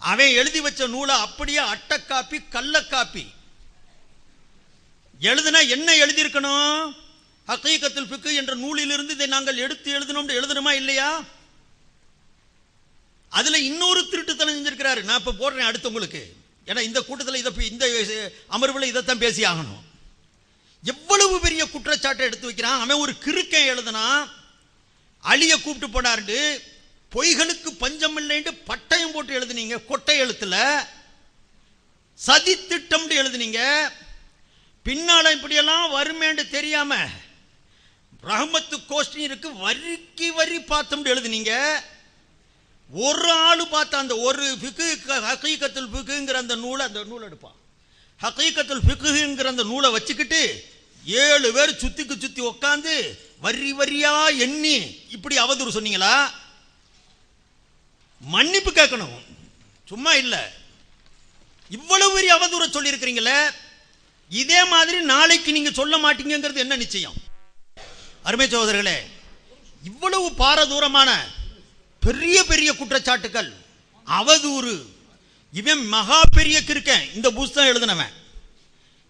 அவன் எழுதி வச்ச நூலை அப்படியே அட்டை காப்பி கள்ள காப்பி எழுதுனா என்ன எழுதியிருக்கணும்? ஹகீகத்துல் ஃபிக்கு என்ற நூலிலிருந்து இதை நாங்கள் எடுத்து எழுதணும் எழுதணுமா இல்லையா? அதுல இன்னொரு திருட்டுத்தனம் செஞ்சிருக்கிறாரு. நான் இப்ப போடுறேன் அடுத்தவங்களுக்கு, ஏன்னா இந்த கூட்டத்தில் இந்த அமர்வில் இதைத்தான் பேசி ஆகணும். எவ்வளவு பெரிய குற்றச்சாட்டை எடுத்து வைக்கிறான் அவன். ஒரு கிறுக்கன் எழுதுனா, அலியை கூப்பிட்டு போனாரு, பொய்களுக்கு பஞ்சம் இல்லைன்னு பட்டயம் போட்டு எழுதுனீங்க, கொட்டை எழுத்துல சதி திட்டம் எழுதுனீங்க. பின்னால இப்படியெல்லாம் வருமேன்னு தெரியாம ரஹமத்து கோஷ்டி இருக்கு, வரிக்கு வரி பார்த்தோம் எழுதுனீங்க. ஒரு ஆளு பார்த்தா அந்த ஒரு ஃபிக்கு ஹகீகத்துல் ஃபிக்குங்கிற அந்த நூலை எடுப்பான். ஹகீகத்துல் ஃபிக்குங்கிற அந்த நூலை வச்சுக்கிட்டு 7 பேர் சுத்தி உட்காந்து வரி வரியா எண்ணி இப்படி அவதூறு சொன்னீங்களா? மன்னிப்பு கேட்கணும், சும்மா இல்ல. இவ்வளவு பெரிய அவதூற சொல்லி இருக்கிறீங்களே, இதே மாதிரி நாளைக்கு நீங்க சொல்ல மாட்டீங்கிறது என்ன நிச்சயம்? அருமை சகோதரர்களே, இவ்வளவு பாரதூரமான பெரிய பெரிய குற்றச்சாட்டுகள், அவதூறு. இவன் மகா பெரிய கிறுக்கன், இந்த புஸ்தகம் எழுதினவன்.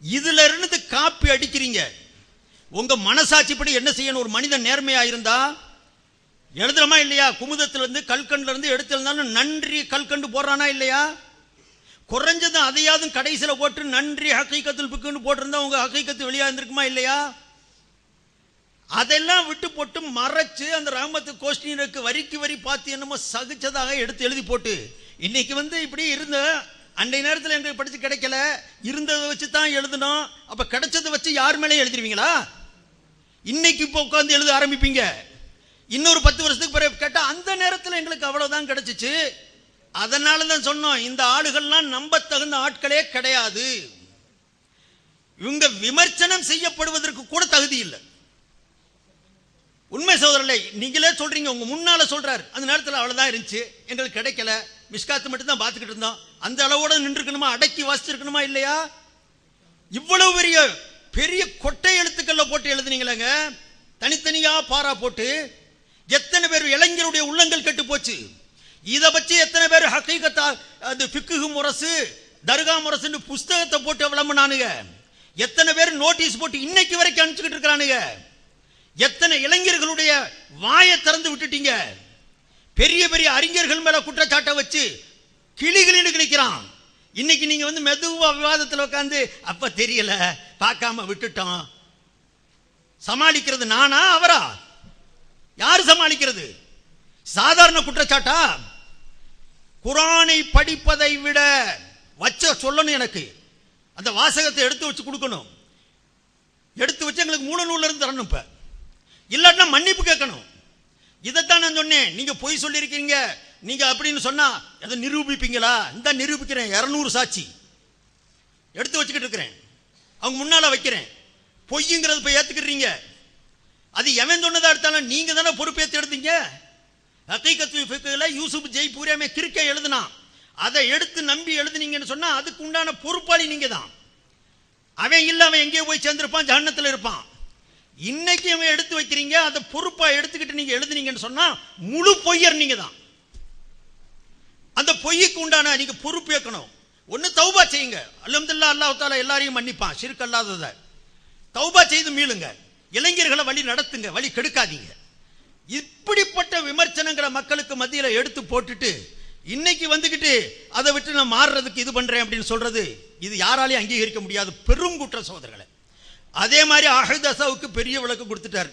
இதுல இருந்து காப்பி அடிக்கிறீங்க. உங்க மனசாட்சிப்படி என்ன செய்யணும்? ஒரு மனிதன் நேர்மையா இருந்தா எழுதுறமா இல்லையா? குமுதத்திலிருந்து கல்கண்டுல இருந்து எடுத்து எழுந்தாலும் நன்றி கல்கண்டு போடுறானா இல்லையா? குறைஞ்சது அதையாவது கடைசியில் போட்டு நன்றி ஹகீகத்துல் ஃபிக்குன்னு போட்டிருந்தா உங்க ஹகீகத்து வெளியா இருந்திருக்குமா இல்லையா? அதெல்லாம் விட்டு போட்டு மறைச்சு அந்த ரஹ்மத்து கோஷ்டினருக்கு வரிக்கு வரி பார்த்து என்னமோ சகிச்சதாக எடுத்து எழுதி போட்டு இன்னைக்கு இப்படி இருந்த அன்றைய நேரத்தில் எனக்கு படிச்சு கிடைக்கல, இருந்ததை வச்சு தான் எழுதணும். அப்ப கிடைச்சதை வச்சு யார் மேலே எழுதிருவீங்களா? இன்னைக்கு இப்போ உட்காந்து எழுத ஆரம்பிப்பீங்க. இன்னொரு 10 வருஷத்துக்கு பிறகு கேட்டா அந்த நேரத்தில் எங்களுக்கு அவ்வளவுதான் கிடைச்சிச்சு. அதனால தான் சொன்னோம், இந்த ஆளுகள்லாம் நம்ப தகுந்த ஆட்களே கிடையாது. இவங்க விமர்சனம் செய்யப்படுவதற்கு கூட தகுதி இல்லை. உண்மை சகோதரர்களே, நீங்களே சொல்றீங்க, உங்க முன்னால சொல்றாரு, அந்த நேரத்தில் அவ்வளவுதான் இருந்துச்சு, எங்களுக்கு கிடைக்கல, மிஸ்காத்து மட்டும் தான் பார்த்துக்கிட்டு இருந்தோம். அந்த அளவோட நின்றுக்கணுமா? அடக்கி வாசிச்சிருக்கணுமா இல்லையா? இவ்வளவு பெரிய பெரிய கொட்டை எழுத்துக்கள்ல போட்டு எழுதுனீங்களேங்க, தனித்தனியா பாரா போட்டு. எத்தனை பேர் இளைஞருடைய உள்ளங்கள் கெட்டு போச்சு. இதை வச்சு எத்தனை பேர் ஹகீகத்தா அது ஃபிக்கு முரசு தர்கா முரசுன்னு புஸ்தகத்தை போட்டு விளம்புனானுங்க. எத்தனை பேர் நோட்டீஸ் போட்டு இன்னைக்கு வரைக்கும் அனுப்பிச்சுக்கிட்டு இருக்கிறானுங்க. எத்தனை இளைஞர்களுடைய வாயை திறந்து விட்டுட்டீங்க. பெரிய பெரிய அறிஞர்கள் மேல குற்றச்சாட்டை வச்சு கிளிகளின்னு கிழிக்கிறான். இன்னைக்கு நீங்க மெதுவா விவாதத்தில் உட்காந்து அப்ப தெரியல பார்க்காம விட்டுட்டோம். சமாளிக்கிறது நானா அவரா? யாரு சமாளிக்கிறது? சாதாரண குற்றச்சாட்டா? குர்ஆனை படிப்பதை விட வச்ச சொல்லணும், எனக்கு அந்த வாசகத்தை எடுத்து வச்சு கொடுக்கணும். எடுத்து வச்சு எங்களுக்கு மூல நூல்ல இருந்து தரணும். இப்ப இல்லாட்டினா மன்னிப்பு கேட்கணும். இதைத்தான் நான் சொன்னேன். நீங்க பொய் சொல்லியிருக்கீங்க நீங்க அப்படின்னு சொன்னா அதை நிரூபிப்பீங்களா? இந்த நிரூபிக்கிறேன். 200 சாட்சி எடுத்து வச்சுக்கிட்டு இருக்கிறேன், அவங்க முன்னால வைக்கிறேன். பொய்ங்கிறது போய் ஏத்துக்கிறீங்க. அது எவன் சொன்னதா எடுத்தாலும் நீங்க தானே பொறுப்பேற்று எடுத்தீங்க. ஹகீகத்துல் ஃபிக்ல யூசுப் ஜெய்பூரியாமே கிறுக்கை எழுதுனா, அதை எடுத்து நம்பி எழுதுனீங்கன்னு சொன்னா அதுக்கு உண்டான பொறுப்பாளி நீங்க தான். அவன் இல்ல, அவன் எங்கேயோ போய் சேர்ந்திருப்பான், ஜஹன்னத்துல இருப்பான். இன்னைக்கு அவன் எடுத்து வைக்கிறீங்க, அதை பொறுப்பா எடுத்துக்கிட்டு நீங்க எழுதுனீங்கன்னு சொன்னா முழு பொய்யர் நீங்க தான். அந்த பொய்க்கு உண்டான நீங்க பொறுப்பேற்கணும். ஒன்னு தௌபா செய்யுங்க. அல்ஹம்துலில்லாஹ், அல்லாஹ் தஆலா எல்லாரையும் மன்னிப்பான், ஷிர்க் அல்லாதத. தௌபா செய்து மீளுங்க. இளைஞர்களை வழி நடத்துங்க, வழி கெடுக்காதீங்க. இப்படிப்பட்ட விமர்சனங்களை மக்களுக்கு மத்தியில் எடுத்து போட்டுட்டு இன்னைக்கு வந்துகிட்டு அதை விட்டு நான் மாறுறதுக்கு இது பண்றேன் அப்படின்னு சொல்றது, இது யாராலையும் அங்கீகரிக்க முடியாது. பெரும் குற்ற சகோதரர்களே. அதே மாதிரி அஹ்தஸவுக்கு பெரிய விளக்கு கொடுத்துட்டார்.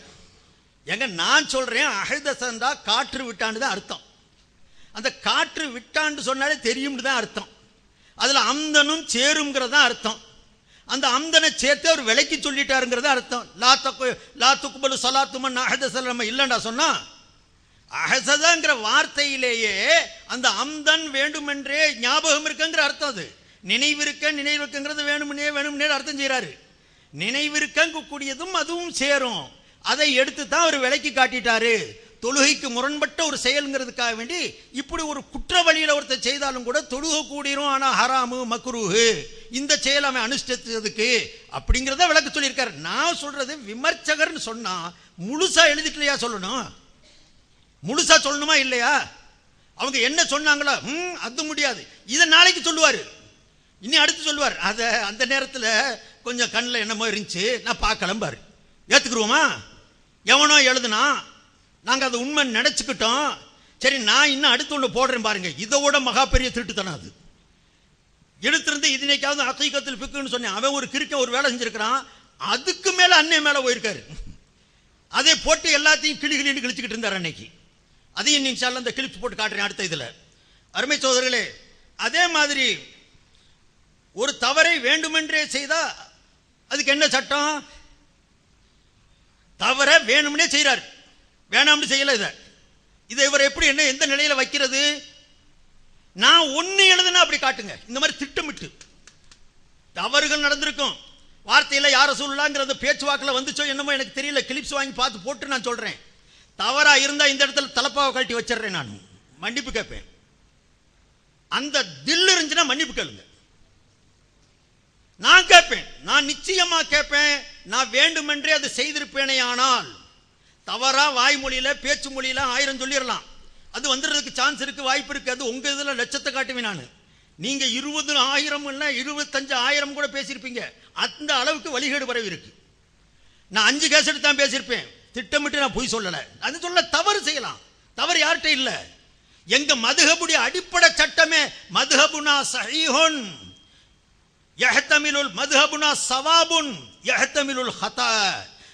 எங்க நான் சொல்றேன், அஹ்தஸண்டா காற்று விட்டான்னு தான் அர்த்தம். அந்த காற்று விட்டான்னு சொன்னாலே தெரியும்னு தான் அர்த்தம். அதுல அம்தனும் சேரும்ங்கிறதா அர்த்தம். அந்த அம்தனை சேர்த்து அவர் விலைக்கு சொல்லிட்டாருங்கிறத அர்த்தம். லா துக்பலு ஸலாத்து மன் அஹ்தஸ நம்ம இல்லைண்டா சொன்னா, அஹ்தஸங்கிற வார்த்தையிலேயே அந்த அம்தன் வேண்டுமென்றே ஞாபகம் இருக்குங்கிற அர்த்தம். அது நினைவிருக்கங்கிறது வேணும்னே அர்த்தம் செய்யறாரு. நினைவிருக்கக்கூடியதும் அதுவும் சேரும். அதை எடுத்து தான் அவர் விலைக்கு காட்டிட்டாரு. தொழுகைக்கு முரண்பட்ட ஒரு செயல்ங்கிறதுக்காக வேண்டி இப்படி ஒரு குற்ற வழியில் ஒருத்தர் செய்தாலும் கூட தொழுகை கூடிரும், ஆனா ஹராமு மக்ரூஹு இந்த செயல் அவன் அனுஷ்டித்ததுக்கு அப்படிங்கிறத விளக்க சொல்லியிருக்காரு. நான் சொல்றது, விமர்சகர்னு சொன்னா முழுசா எழுதிட்டுலையா சொல்லணும்? முழுசா சொல்லணுமா இல்லையா? அவங்க என்ன சொன்னாங்களோ அது முடியாது, இதை நாளைக்கு சொல்லுவாரு, இனி அடுத்து சொல்லுவார். அதை அந்த நேரத்தில் கொஞ்சம் கண்ணில் என்னமோ இருந்துச்சு, நான் பார்க்கலாம் பாரு, ஏத்துக்குருவோமா? எவனோ எழுதுனா நாங்க அதை உண்மை நினைச்சுக்கிட்டோம், சரி நான் இன்னும் அடுத்து ஒன்று போடுறேன் பாருங்க. இதோட மகா பெரிய திருட்டுத்தனம் அது. எடுத்திருந்து இதனைக்காவது ஹகீகத்துல் ஃபிக்னு சொன்னேன். அவன் ஒரு கிறுக்க ஒரு வேலை செஞ்சிருக்கிறான், அதுக்கு மேல அன்னை மேல போயிருக்காரு. அதை போட்டு எல்லாத்தையும் கிளிகளின்னு கிழிச்சுக்கிட்டு இருந்தார் அன்னைக்கு. அதையும் இன்ஷா அல்லாஹ் அந்த கிளிப்ஸ் போட்டு காட்டுறேன் அடுத்த இதுல. அருமை சகோதரர்களே, அதே மாதிரி ஒரு தவறை வேண்டுமென்றே செய்தா அதுக்கு என்ன சட்டம்? தவற வேணும்னே செய்யறாரு, வேணாம்னு செய்யல. இதை இதை இவர் எப்படி என்ன எந்த நிலையில வைக்கிறது? நான் ஒன்னு எழுதுனா அப்படி காட்டுங்க. இந்த மாதிரி திட்டமிட்டு தவறுகள் நடந்திருக்கும். வார்த்தையில யார சொல்லலாங்கிறது பேச்சுவாக்கில் வந்துச்சோ என்னமோ எனக்கு தெரியல. கிளிப்ஸ் வாங்கி பார்த்து போட்டு நான் சொல்றேன். தவறா இருந்தா இந்த இடத்துல தலப்பாவை கழட்டி வச்சிடறேன். நான் மன்னிப்பு கேட்பேன். அந்த தில் இருந்துச்சுன்னா மன்னிப்பு கேளுங்க. நான் கேட்பேன், நான் நிச்சயமா கேட்பேன். நான் வேண்டுமென்றே அதை செய்திருப்பேனே. ஆனால் தவறா வாய்மொழியில பேச்சு மொழியில 1000 சொல்லிடலாம். அது வந்துடுறதுக்கு சான்ஸ் இருக்கு, வாய்ப்பு இருக்கு. அது உங்க இதுல லட்சத்தை காட்டுவேன் நான். நீங்க 20,000 இல்ல 25,000 கூட பேசியிருப்பீங்க. அந்த அளவுக்கு வழிகேடு பரவி இருக்கு. நான் 5 கேஸ் எடுத்து தான் பேசியிருப்பேன். திட்டமிட்டு நான் பொய் சொல்லல. அது சொல்ல தவறு செய்யலாம். தவறு யார்கிட்ட இல்ல. எங்க மதுஹபுடைய அடிப்படை சட்டமே மதுஹபுனா சஹீஹுன் யஹ்தமிலுல் மதுஹபுனா ஸவாபுன் யஹ்தமிலுல் ஹதா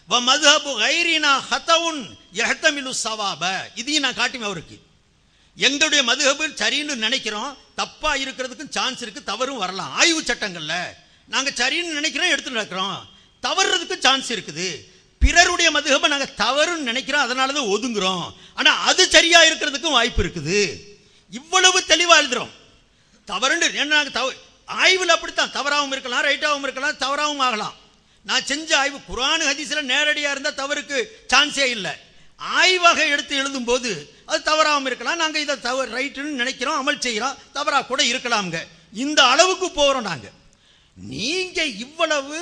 வ மதுஹபு கைரினா ஹதவுன் யஹ்தமிலு ஸவாப. இதையும் நான் காட்டுவேன் அவருக்கு. எங்களுடைய மதுஹபு சரின்னு நினைக்கிறோம், தப்பா இருக்கிறதுக்கும் சான்ஸ் இருக்கு, தவறும் வரலாம். ஆய்வு சட்டங்கள்ல நாங்க சரின்னு நினைக்கிறோம், எடுத்து நடக்கிறோம், தவறுறதுக்கு சான்ஸ் இருக்குது. பிறருடைய மதுஹபை நாங்க தவறுன்னு நினைக்கிறோம், அதனாலதான் ஒதுங்குறோம். ஆனா அது சரியா இருக்கிறதுக்கும் வாய்ப்பு இருக்குது. இவ்வளவு தெளிவா எழுதுறோம். தவறுன்னு ஆய்வுல அப்படித்தான் தவறாகவும் இருக்கலாம், ரைட்டாகவும் இருக்கலாம், தவறாகவும் ஆகலாம். நான் செஞ்ச ஆய்வு குர்ஆன் ஹதீஸ்ல நேரடியா இருந்தா தவறுக்கு சான்ஸே இல்லை. ஆய்வாக எடுத்து எழுதும் போது அது தவறாகவும் இருக்கலாம். நாங்க இதை தவறு ரைட்டுன்னு நினைக்கிறோம், அமல் செய்கிறோம், தவறா கூட இருக்கலாம்ங்க. இந்த அளவுக்கு போறோம் நாங்க. நீங்க இவ்வளவு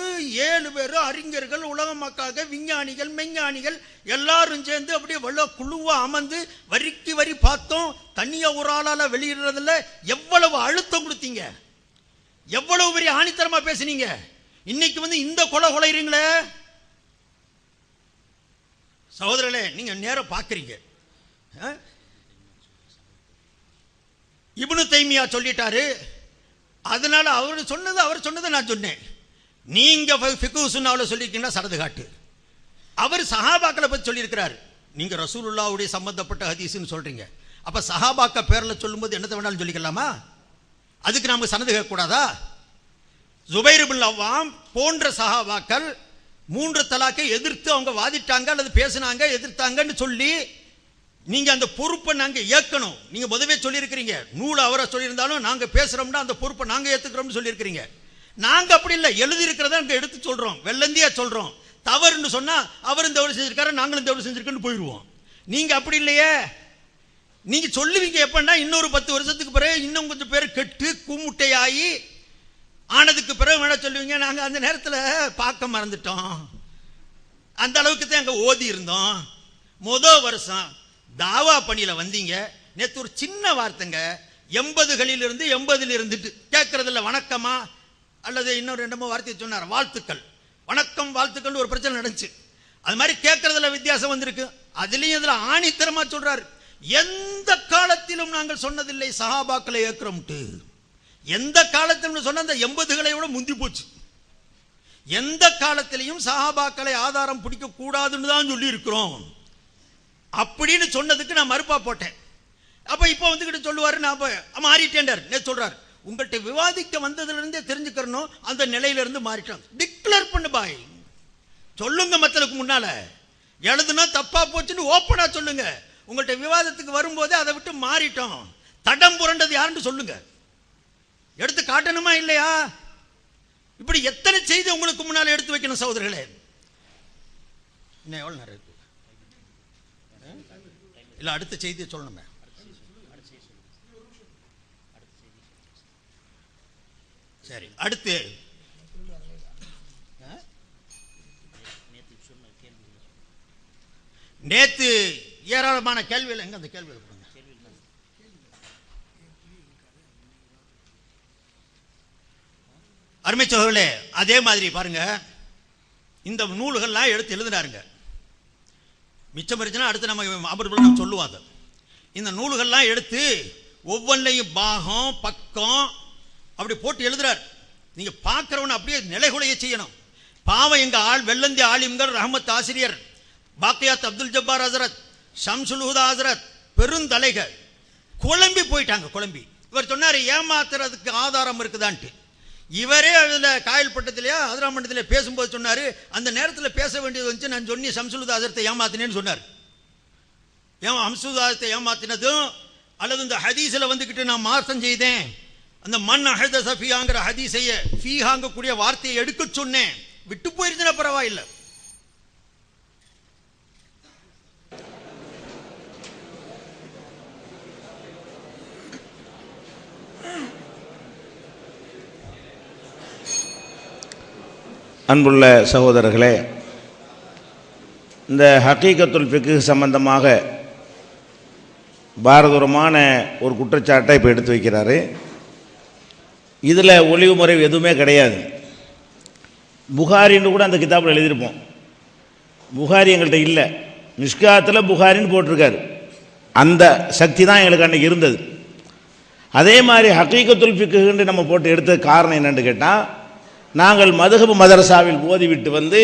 7 பேர் அறிஞர்கள், உலக மக்களாக விஞ்ஞானிகள், மெஞ்ஞானிகள் எல்லாரும் சேர்ந்து அப்படியே வெள்ள குழுவா அமர்ந்து வரிக்கு வரி பார்த்தோம். தனியா ஒரு ஆளால வெளியிடுறதுல எவ்வளவு அழுத்தம் கொடுத்தீங்க, எவ்வளவு பெரிய ஆணித்தரமா பேசுனீங்க. இன்னைக்கு இந்த கொலை கொலைறீங்களே சகோதரர்களே, நீங்க நேரம் பார்க்கறீங்க. இப்னு தைமியா சொல்லிட்டாரு, அதனால அவர் சொன்னதை நான் சொன்னேன். நீங்க ஃபிக்ஹ் சுன்னாவுல சொல்லிருக்கீங்கன்னா சரது காட்டு. அவர் சஹாபாக்களை பத்தி சொல்லியிருக்கிறார். நீங்க ரசூலுல்லாஹ்வுடைய சம்பந்தப்பட்ட ஹதீஸ்னு சொல்றீங்க. அப்ப சஹாபாக்க பேர்ல சொல்லும்போது என்னத்தை வேணாலும் சொல்லிக்கலாமா? அதுக்கு நாம சனது கேட்க கூடாதா? ஜுபைர் இப்னு அவ்வாம் போன்ற சஹாபாக்கள் 3 தலாக்கை எதிர்த்து அவங்க வாதிட்டாங்க அல்லது பேசினாங்க, எதிர்த்தாங்கன்னு சொல்லி நீங்க அந்த பொறுப்பை நாங்க ஏற்கணும். நீங்க முதவே சொல்லியிருக்கிறீங்க, நூல் அவரை சொல்லியிருந்தாலும் நாங்க பேசுறோம்னா அந்த பொறுப்பை நாங்க ஏத்துக்கிறோம்னு சொல்லியிருக்கிறீங்க. நாங்க அப்படி இல்லை, எழுதி இருக்கிறத நாங்க எடுத்து சொல்றோம், வெள்ளந்தியா சொல்றோம். தவறுன்னு சொன்னா அவரும் தவறு செஞ்சிருக்காரு, நாங்களும் தவறு செஞ்சிருக்கோன்னு போயிடுவோம். நீங்க அப்படி இல்லையே. நீங்க சொல்லுவீங்க எப்பன்னா இன்னொரு 10 வருஷத்துக்கு பிறகு இன்னும் கொஞ்சம் பேர் கெட்டு கும்முட்டையாகி ஆனதுக்கு பிறகு வேணா சொல்லுவீங்க, நாங்க அந்த நேரத்தில் பார்க்க மறந்துட்டோம், அந்த அளவுக்கு தான் அங்க ஓதி இருந்தோம். முதல் வருஷம் தாவா பணியில வந்தீங்க. நேற்று ஒரு சின்ன வார்த்தைங்க, 80களிலிருந்து 80ல் இருந்துட்டு கேட்கறதில்ல வணக்கமா அல்லது இன்னொரு 2 வார்த்தையை சொன்னார், வாழ்த்துக்கள், வணக்கம் வாழ்த்துக்கள் ஒரு பிரச்சனை நடந்துச்சு. அது மாதிரி கேட்கறதுல வித்தியாசம் வந்திருக்கு. அதுலயும் இதுல ஆணித்தரமா சொல்றாரு, எந்த காலத்திலும் நாங்கள் சொன்னதில்லை சஹாபாக்களை ஏற்கிறோம்ட்டு. எந்த காலத்திலும் சொன்ன அந்த 80களை விட முந்தி போச்சு. எந்த காலத்திலையும் சஹாபாக்களை ஆதாரம் பிடிக்க கூடாதுன்னு தான் சொல்லி இருக்கிறோம் அப்படின்னு சொன்னதுக்கு நான் மறுப்பா போட்டேன். அப்ப இப்ப வந்துகிட்டு சொல்லுவாரு, நான் மாறிட்டேன்டார். நேத்து சொல்றாரு, உங்கள்கிட்ட விவாதிக்க வந்ததுல இருந்தே தெரிஞ்சுக்கணும் அந்த நிலையில இருந்து மாறிட்டோம். டிக்ளேர் பண்ணு பாய், சொல்லுங்க. மக்களுக்கு முன்னால எழுதுனா தப்பா போச்சுன்னு ஓப்பனா சொல்லுங்க. உங்கள்கிட்ட விவாதத்துக்கு வரும்போதே அதை விட்டு மாறிட்டோம், தடம் புரண்டது யாருன்னு சொல்லுங்க, எடுத்து காட்டணுமா இல்லையா? இப்படி எத்தனை செய்தி உங்களுக்கு முன்னால எடுத்து வைக்கணும் சகோதரர்களே. இன்னும் எவ்வளவு நேரம் இருக்கு? இல்ல அடுத்த செய்தியை சொல்லணுமே. சரி, அடுத்து நேத்து ஏராளமான கேள்விகள். எங்க அந்த கேள்விகள்? அருமை சகோதரர்களே, அதே மாதிரி பாருங்க, இந்த நூல்கள்லாம் எடுத்து எழுதினாருங்க. மிச்சம் இருந்துச்சுன்னா அடுத்து நம்ம அமர்வுகள் சொல்லுவாங்க. இந்த நூல்கள்லாம் எடுத்து ஒவ்வொன்றையும் பாகம் பக்கம் அப்படி போட்டு எழுதுறார். நீங்க பார்க்கிறவன அப்படியே நிலைகுலைய செய்யணும். பாவம் எங்க வெள்ளந்தி ஆலிம்கள், ரஹமத் ஆசிரியர், பாக்கியாத் அப்துல் ஜப்பார் ஹசரத், ஷம்சுல் ஹுதா ஹசரத், பெருந்தலைகள் குழம்பி போயிட்டாங்க. குழம்பி இவர் சொன்னார், ஏமாத்துறதுக்கு ஆதாரம் இருக்குதான்ட்டு. இவரே அதில் காயல் பட்டத்திலேயே அதிராமண்டத்திலே பேசும்போது சொன்னார், அந்த நேரத்தில் பேச வேண்டியது வந்துச்சு, நான் சொன்னி ஷம்சுல் ஹுதா ஹசரத்தை ஏமாத்தினேன்னு சொன்னார். அம்சுதாரத்தை ஏமாத்தினதும், அல்லது இந்த ஹதீஸில் வந்துக்கிட்டு நான் மார்க்கம் செய்தேன், அந்த மண் அஹத சஃபியாங்கிற ஹதீஸைய ஃபீஹாங்கக்கூடிய வார்த்தையை எடுக்க சொன்னேன், விட்டு போயிருந்துன்னா பரவாயில்லை. அன்புள்ள சகோதரர்களே, இந்த ஹகீகத்துல் ஃபிக்ஹ் சம்பந்தமாக பாரதூரமான ஒரு குற்றச்சாட்டை இப்போ எடுத்து வைக்கிறாரு. இதில் ஒளிவு முறை எதுவுமே கிடையாது. புகாரின்னு கூட அந்த கிதாபில் எழுதியிருப்போம். புகாரி எங்கள்கிட்ட இல்லை, மிஷ்காத்தில் புகாரின்னு போட்டிருக்காரு. அந்த சக்தி தான் எங்களுக்கு அன்றைக்கி இருந்தது. அதே மாதிரி ஹகீகத்துல் ஃபிக்ஹ்ன்னு நம்ம போட்டு எடுத்த காரணம் என்னென்னு கேட்டால், நாங்கள் மதுஹப் மதரசாவில் ஓதிவிட்டு வந்து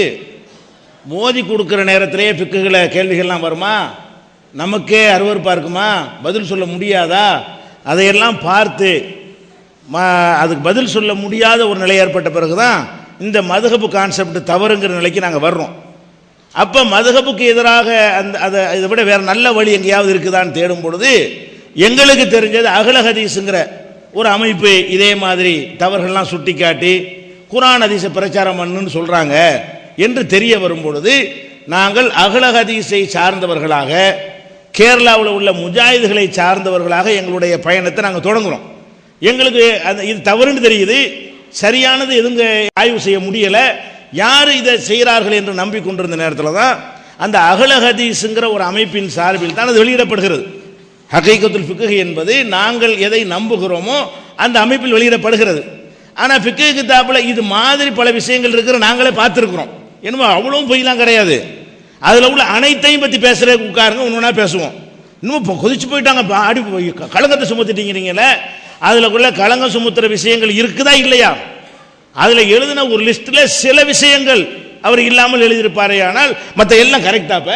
மோதி கொடுக்குற நேரத்திலே ஃபிக்குகளை கேள்விகள்லாம் வருமா, நமக்கே அருவருப்பாக இருக்குமா, பதில் சொல்ல முடியாதா, அதையெல்லாம் பார்த்து அதுக்கு பதில் சொல்ல முடியாத ஒரு நிலை ஏற்பட்ட பிறகு தான் இந்த மதுஹப் கான்செப்ட் தவறுங்கிற நிலைக்கு நாங்கள் வர்றோம். அப்போ மதுஹப்புக்கு எதிராக இதை விட வேறு நல்ல வழி எங்கேயாவது இருக்குதான்னு தேடும் பொழுது எங்களுக்கு தெரிஞ்சது அஹ்ல ஹதீஸுங்கிற ஒரு அமைப்பு இதே மாதிரி தவறுகள்லாம் சுட்டி காட்டி குர்ஆன் ஹதீஸை பிரச்சாரம் பண்ணுன்னு சொல்கிறாங்க என்று தெரிய வரும் பொழுது நாங்கள் அஹ்ல ஹதீஸை சார்ந்தவர்களாக, கேரளாவில் உள்ள முஜாஹிதுகளை சார்ந்தவர்களாக எங்களுடைய பயணத்தை நாங்கள் தொடங்குகிறோம். எங்களுக்கு இது தவறுன்னு தெரியுது, சரியானது எதுங்க ஆய்வு செய்ய முடியலை, யார் இதை செய்கிறார்கள் என்று நம்பிக்கொண்டிருந்த நேரத்தில் தான் அந்த அஹ்ல ஹதீஸுங்கிற ஒரு அமைப்பின் சார்பில் தான் அது வெளியிடப்படுகிறது. ஹகீகத்துல் ஃபிக்ஹ் என்பது நாங்கள் எதை நம்புகிறோமோ அந்த அமைப்பில் வெளியிடப்படுகிறது. ஆனால் ஃபிக்ஹ் கிதாபில் இது மாதிரி பல விஷயங்கள் இருக்கிற நாங்களே பார்த்துருக்குறோம். என்னமோ அவ்வளவும் பொய்லாம் கிடையாது. அதில் உள்ள அனைத்தையும் பற்றி பேசுகிற உட்காருங்க, ஒன்று பேசுவோம். இன்னும் இப்போ கொதிச்சு போயிட்டாங்க, அடி களங்கத்தை சுமத்திட்டீங்கிறீங்களே, அதில் உள்ள களங்கம் சுமத்துற விஷயங்கள் இருக்குதா இல்லையா? அதில் எழுதின ஒரு லிஸ்ட்டில் சில விஷயங்கள் அவர் இல்லாமல் எழுதியிருப்பாரே, ஆனால் மற்ற எல்லாம் கரெக்டாப்ப.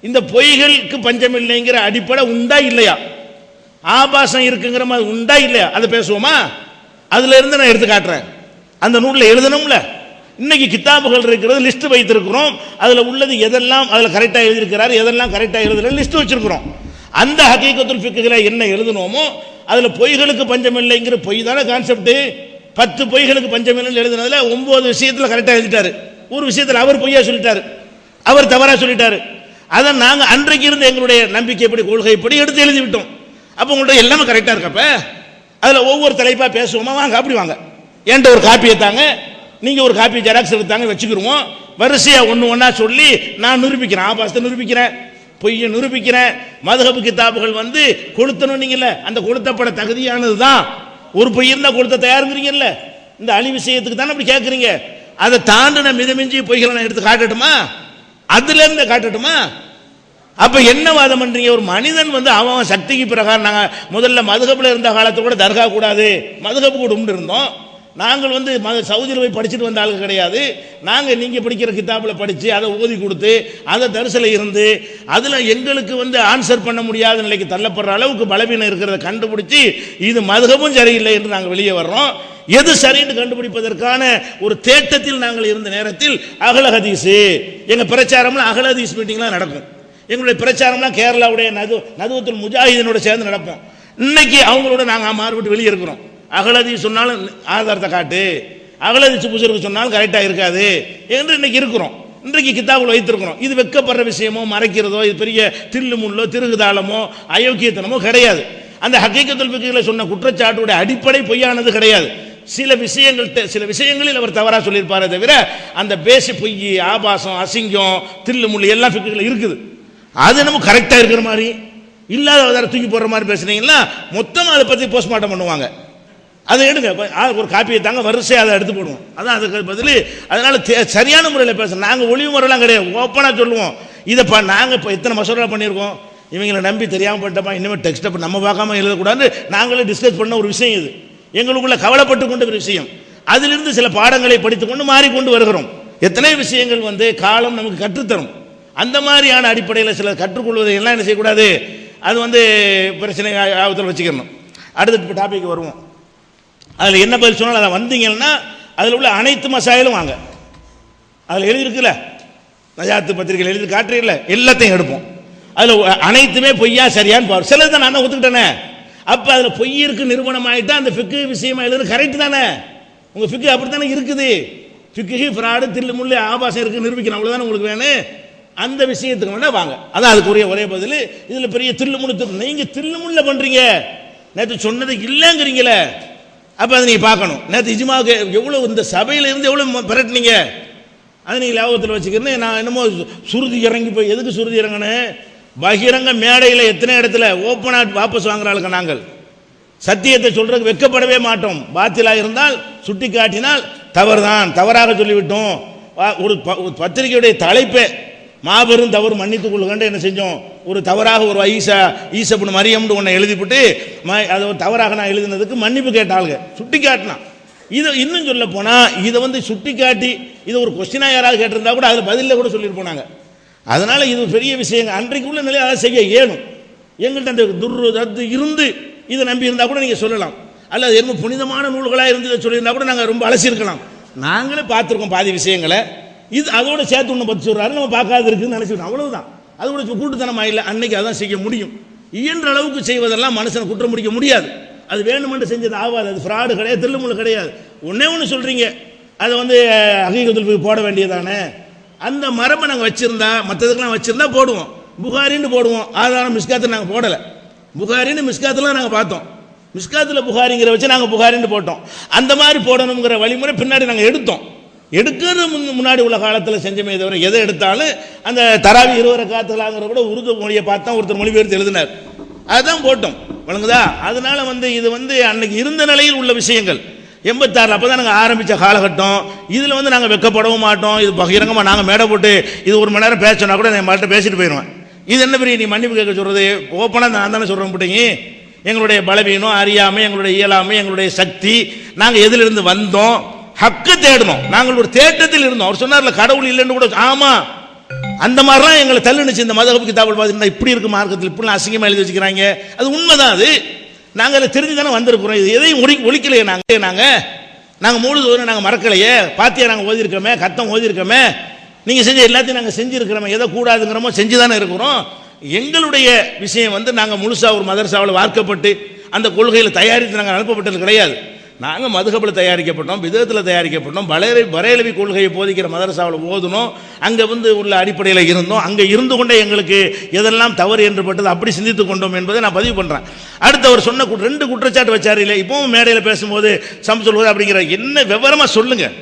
இந்த பொய்களுக்கு பஞ்சம் இல்லைங்கிற அடிப்படை உண்டா இல்லையா? ஆபாசம் இருக்குங்கிற மாதிரி உண்டா இல்லையா? அதை பேசுவோமா? அதுல இருந்து நான் எடுத்து காட்டுறேன். அந்த நூலில் எழுதணும்ல, இன்னைக்கு கிதாபுகள் இருக்கிறது, லிஸ்ட் வைத்திருக்கிறோம். அதில் உள்ளது எதெல்லாம் அதில் கரெக்டாக எழுதியிருக்கிறார், எதெல்லாம் கரெக்டாக எழுதல லிஸ்ட் வச்சிருக்கிறோம். அந்த ஹகீகத்துல் ஃபிக்ஹ்ல என்ன எழுதணுமோ அதில் பொய்களுக்கு பஞ்சம் இல்லைங்கிற பொய் தானே கான்செப்ட். 10 பொய்களுக்கு பஞ்சம் இல்லைன்னு எழுதுனதுல 9 விஷயத்தில் கரெக்டாக எழுதிட்டாரு, ஒரு விஷயத்தில் அவர் பொய்யா சொல்லிட்டாரு, அவர் தவறாக சொல்லிட்டாரு. அதை நாங்கள் அன்றைக்கு இருந்து எங்களுடைய நம்பிக்கைப்படி கொள்கைப்படி எடுத்து எழுதிவிட்டோம். அப்போ உங்கள்ட்ட எல்லாமே கரெக்டாக இருக்கப்ப அதில் ஒவ்வொரு தலைப்பாக பேசுவோமா? வாங்க அப்படி வாங்க, என்கிட்ட ஒரு காப்பியை தாங்க, நீங்கள் ஒரு காப்பி ஜெராக்ஸ் எடுத்தாங்க வச்சுக்கிடுவோம். வரிசையாக ஒன்று ஒன்றா சொல்லி நான் நிரூபிக்கிறேன், ஆபாசத்தை நிரூபிக்கிறேன், பொய்யை நிரூபிக்கிறேன். மதுஹப் கிதாபுகள் கொளுத்தணும், நீங்கள்ல அந்த கொளுத்தப்பட தகுதியானது தான். ஒரு பொய் இருந்தால் கொளுத்த தயாருங்கிறீங்கல்ல, இந்த அழி விஷயத்துக்கு தானே அப்படி கேட்குறீங்க. அதை தாண்டின மிதமிஞ்சி பொய்களை நான் எடுத்து காட்டட்டுமா? அதுலேருந்து காட்டட்டுமா? அப்போ என்ன வாதம் பண்ணுறீங்க? ஒரு மனிதன் அவன் சக்திக்கு பிரகாரம், நாங்கள் முதல்ல மதுஹப்ல இருந்த காலத்தை கூட தர்கா கூடாது, மதுஹப் கூட இருந்தோம். நாங்கள் சவுதியில் போய் படிச்சுட்டு வந்த ஆளுங்க கிடையாது. நாங்கள் நீங்கள் படிக்கிற கிதாபில் படித்து அதை ஓதி கொடுத்து அதை தரிசில் இருந்து அதில் எங்களுக்கு ஆன்சர் பண்ண முடியாத நிலைக்கு தள்ளப்படுற அளவுக்கு பலவீனம் இருக்கிறத கண்டுபிடிச்சி இது மதுஹபும் சரியில்லை என்று நாங்கள் வெளியே வர்றோம். எது சரின்னு கண்டுபிடிப்பதற்கான ஒரு தேட்டத்தில் நாங்கள் இருந்த நேரத்தில் அஹ்ல ஹதீஸ் எங்கள் பிரச்சாரம்லாம் அஹ்ல ஹதீஸ் மீட்டிங்லாம் நடக்கும். எங்களுடைய பிரச்சாரம்லாம் கேரளாவுடைய நதுவத்துல் முஜாஹிதீனோட சேர்ந்து நடப்போம். இன்னைக்கு அவங்களோட நாங்கள் மாறுபட்டு வெளியே இருக்கிறோம். அஹ்ல ஹதீஸ் சொன்னாலும் ஆதாரத்தை காட்டு, அஹ்ல ஹதீஸ் புஸ்தகம் சொன்னாலும் கரெக்டாக இருக்காது என்று இன்னைக்கு இருக்கிறோம். இன்றைக்கு கிதாபுல் வைத்திருக்கிறோம். இது வெக்கப்படுற விஷயமோ மறைக்கிறதோ இது பெரிய தில்லு முள்ளோ திருகுதாளமோ அயோக்கியத்தனமோ கிடையாது. அந்த ஹகீகத்துல் ஃபிக்ஹ்ல சொன்ன குற்றச்சாட்டுடைய அடிப்படை பொய்யானது கிடையாது. சில விஷயங்களில் அவர் தவறாக சொல்லியிருப்பாரே தவிர அந்த பேசி பொய், ஆபாசம், அசிங்கம், தில்லு முள்ளு எல்லாம் ஃபிக்ஹ்ல இருக்குது. அது நம்ம கரெக்டாக இருக்கிற மாதிரி இல்லாத தூக்கி போடுற மாதிரி பேசுனீங்கன்னா மொத்தமாக அதை பற்றி போஸ்ட்மார்ட்டம் பண்ணுவாங்க. அதை எடுங்க, ஒரு காப்பியை தாங்க, வரிசையாக அதை எடுத்து போடுவோம். அதான் அதுக்கு பதில். அதனால சரியான முறையில் பேசணும். நாங்கள் ஒளிவு முறையெல்லாம் கிடையாது, ஓப்பனாக சொல்லுவோம். இதை நாங்கள் இப்போ எத்தனை மசோரா பண்ணியிருக்கோம், இவங்களை நம்பி தெரியாமல் போயிட்டப்பா, இனிமேல் டெக்ஸ்ட்டை நம்ம பார்க்காம எழுதக்கூடாது நாங்களே டிஸ்கஸ் பண்ண ஒரு விஷயம். இது எங்களுக்குள்ள கவலைப்பட்டு கொண்ட ஒரு விஷயம். அதிலிருந்து சில பாடங்களை படித்துக்கொண்டு மாறிக்கொண்டு வருகிறோம். எத்தனை விஷயங்கள் காலம் நமக்கு கற்றுத்தரும். அந்த மாதிரியான அடிப்படையில் சில கற்றுக்கொள்வதை எல்லாம் என்ன செய்யக்கூடாது, அது பிரச்சனை ஆபத்தில் வச்சுக்கணும். அடுத்த டாபிக் வருவோம். அதில் என்ன பதில் சொன்னாலும் அதை வந்தீங்கன்னா அதில் உள்ள அனைத்து மசாயிலும் வாங்க. அதில் எழுதியிருக்குல்ல, நஜாத்து பத்திரிகையில் எழுதி காட்டுறீங்கள, எல்லாத்தையும் எடுப்போம். அதில் அனைத்துமே பொய்யா சரியான்னு பாரு. சிலது தான் நான் ஒத்துக்கிட்டேனே. அப்போ அதில் பொய் இருக்கு நிரூபணம் ஆகிட்டா அந்த ஃபிக்கு விஷயமா எழுதுறது கரெக்டு தானே? உங்கள் ஃபிக்கு அப்படி தானே இருக்குது. ஃபிக்கு ஃப்ராடு தில்லு முள்ளு ஆபாசம் இருக்குது நிரூபிக்கணும், அவ்வளோதானே உங்களுக்கு வேணும். அந்த விஷயத்துக்கு வேணா வாங்க. அதான் அதுக்குரிய ஒரே பதில். இதில் பெரிய தில்லு முள்ளு நீங்கள் தில்லு முள்ள பண்ணுறீங்க. நேற்று சொன்னது இல்லைங்கிறீங்களே, அப்போ அதை நீங்கள் பார்க்கணும். நேற்று இஜ்மாவுக்கு எவ்வளோ இந்த சபையில் இருந்து எவ்வளோ பிரட்டினீங்க, அதை நீங்கள் லாபத்தில் வச்சுக்கிறேன்னு. நான் என்னமோ சுருதி இறங்கி போய் எதுக்கு சுருதி இறங்கணும்? பகிரங்க மேடையில் எத்தனை இடத்துல ஓப்பனாக வாபஸ் வாங்குறாளுங்க. நாங்கள் சத்தியத்தை சொல்றதுக்கு வெட்கப்படவே மாட்டோம். பாத்திலாக இருந்தால் சுட்டி காட்டினால் தவறுதான், தவறாக சொல்லிவிட்டோம். ஒரு பத்திரிகையுடைய தலைப்பே மாபெரும் தவறு மன்னித்துக் கொள்ளுங்கன்னு என்ன செஞ்சோம்? ஒரு தவறாக ஒரு ஈசப்புன்னு மரியம்னு ஒன்றை எழுதிவிட்டு அதை ஒரு தவறாக நான் எழுதினதுக்கு மன்னிப்பு கேட்டாளுங்க, சுட்டி காட்டினா. இதை இன்னும் சொல்ல போனால் இதை வந்து சுட்டி காட்டி இதை ஒரு கொஸ்டினாக யாராவது கேட்டிருந்தா கூட அதில் பதிலில் கூட சொல்லிட்டு போனாங்க. அதனால் இது பெரிய விஷயங்க. அன்றைக்கு உள்ள நிலையை அதை செய்ய இயலும். எங்கள்கிட்ட அந்த துர்ரு இருந்து இதை நம்பி இருந்தால் கூட நீங்கள் சொல்லலாம். அல்லது என்ன புனிதமான நூல்களாக இருந்து சொல்லியிருந்தா கூட நாங்கள் ரொம்ப அலசியிருக்கலாம். நாங்களே பார்த்துருக்கோம் பாதி விஷயங்களை. இது அதோட சேர்த்து ஒன்று பற்றி சொல்கிறாரு, நம்ம பார்க்காது இருக்குதுன்னு நினச்சிக்கிட்டோம், அவ்வளவுதான். அதோட கூட்டுத்தனமாக இல்லை. அன்னைக்கு அதான் செய்ய முடியும். இயன்ற அளவுக்கு செய்வதெல்லாம் மனுஷனை குற்றம் முடிக்க முடியாது. அது வேணுமென்று செஞ்சது ஆகாது. அது ஃப்ராடு கிடையாது, தில்லுமுள்ளு கிடையாது. ஒன்றே ஒன்று சொல்கிறீங்க, அதை வந்து ஹகீகத்துல் போட வேண்டியதானே. அந்த மரபை நாங்கள் வச்சுருந்தா மற்றதுக்கெல்லாம் வச்சுருந்தா போடுவோம். புகாரின்னு போடுவோம். ஆதாரம் மிஸ்காத்தில் நாங்கள் போடலை. புகாரின்னு மிஸ்காத்தில் நாங்கள் பார்த்தோம். மிஸ்காத்தில் புகாரிங்கிற வச்சு நாங்கள் புகாரின்னு போட்டோம். அந்த மாதிரி போடணுங்கிற வழிமுறை பின்னாடி நாங்கள் எடுத்தோம். எடுக்கிறது முன்னாடி உள்ள காலத்தில் செஞ்சமே தவிர எதை எடுத்தாலும் அந்த தராவி 20 ரக்காத்துலாங்கிற கூட உருது மொழியை பார்த்தா ஒருத்தர் மொழிபெயர்த்து எழுதினார், அதுதான் போட்டோம். வழங்குதா? அதனால வந்து இது வந்து அன்னைக்கு இருந்த நிலையில் உள்ள விஷயங்கள். 86 அப்போ தான் நாங்கள் ஆரம்பித்த காலகட்டம். இதில் வந்து நாங்கள் வெக்கப்படவும் மாட்டோம். இது பகிரங்கமாக நாங்கள் மேடை போட்டு இது 1 மணி நேரம் பேசணும்னா கூட நான் மாட்ட பேசிட்டு போயிடுவேன். இது என்ன பெரிய நீ மன்னிப்பு கேட்க சொல்கிறது? ஓப்பனாக நான் தானே சொல்கிறேன் போட்டீங்க. எங்களுடைய பலவீனம், அறியாமை, எங்களுடைய இயலாமை, எங்களுடைய சக்தி, நாங்கள் எதிலிருந்து வந்தோம், ஹக்கு தேடணும். நாங்கள் ஒரு தேட்டத்தில் இருந்தோம். அவர் சொன்னார்ல கடவுள் இல்லைன்னு கூட, ஆமாம் அந்த மாதிரிலாம் எங்களை தள்ளுனுச்சு. இந்த மதகபு கிதாபுல் பார்த்தீங்கன்னா இப்படி இருக்கு மார்க்கத்தில், இப்படிலாம் அசிங்கமாக எழுதி வச்சுக்கிறாங்க. அது உண்மைதான். அது நாங்கள் அதை தெரிஞ்சு தானே வந்திருக்கிறோம். இது எதையும் ஒழிக்கலையே. நாங்கள் மூழுது நாங்கள் மறக்கலையே. பாத்தியா நாங்கள் ஓதிருக்கோமே, கத்தம் ஓதிருக்கோமே, நீங்கள் செஞ்ச எல்லாத்தையும் நாங்கள் செஞ்சுருக்கிறோமே. எதை கூடாதுங்கிறோமோ செஞ்சு தானே இருக்கிறோம். எங்களுடைய விஷயம் வந்து நாங்கள் முழுசாக ஒரு மதரசாவில் வார்க்கப்பட்டு அந்த கொள்கையில் தயாரித்து நாங்கள் அனுப்பப்பட்டது கிடையாது. நாங்கள் மதுகபில் தயாரிக்கப்பட்டோம், விதத்தில் தயாரிக்கப்பட்டோம், பரேலவி கொள்கையை போதிக்கிற மதரசாவில் ஓதுனோம். அங்கே வந்து உள்ள அடிப்படையில் இருந்தோம். அங்கே இருந்து கொண்டே எங்களுக்கு எதெல்லாம் தவறு என்று பட்டது அப்படி சிந்தித்து கொண்டோம் என்பதை நான் பதிவு பண்ணுறேன். அடுத்து அவர் சொன்ன 2 குற்றச்சாட்டு வச்சார் இல்லை, இப்போவும் மேடையில் பேசும்போது சொல்வது அப்படிங்கிற என்ன விவரமாக சொல்லுங்கள்.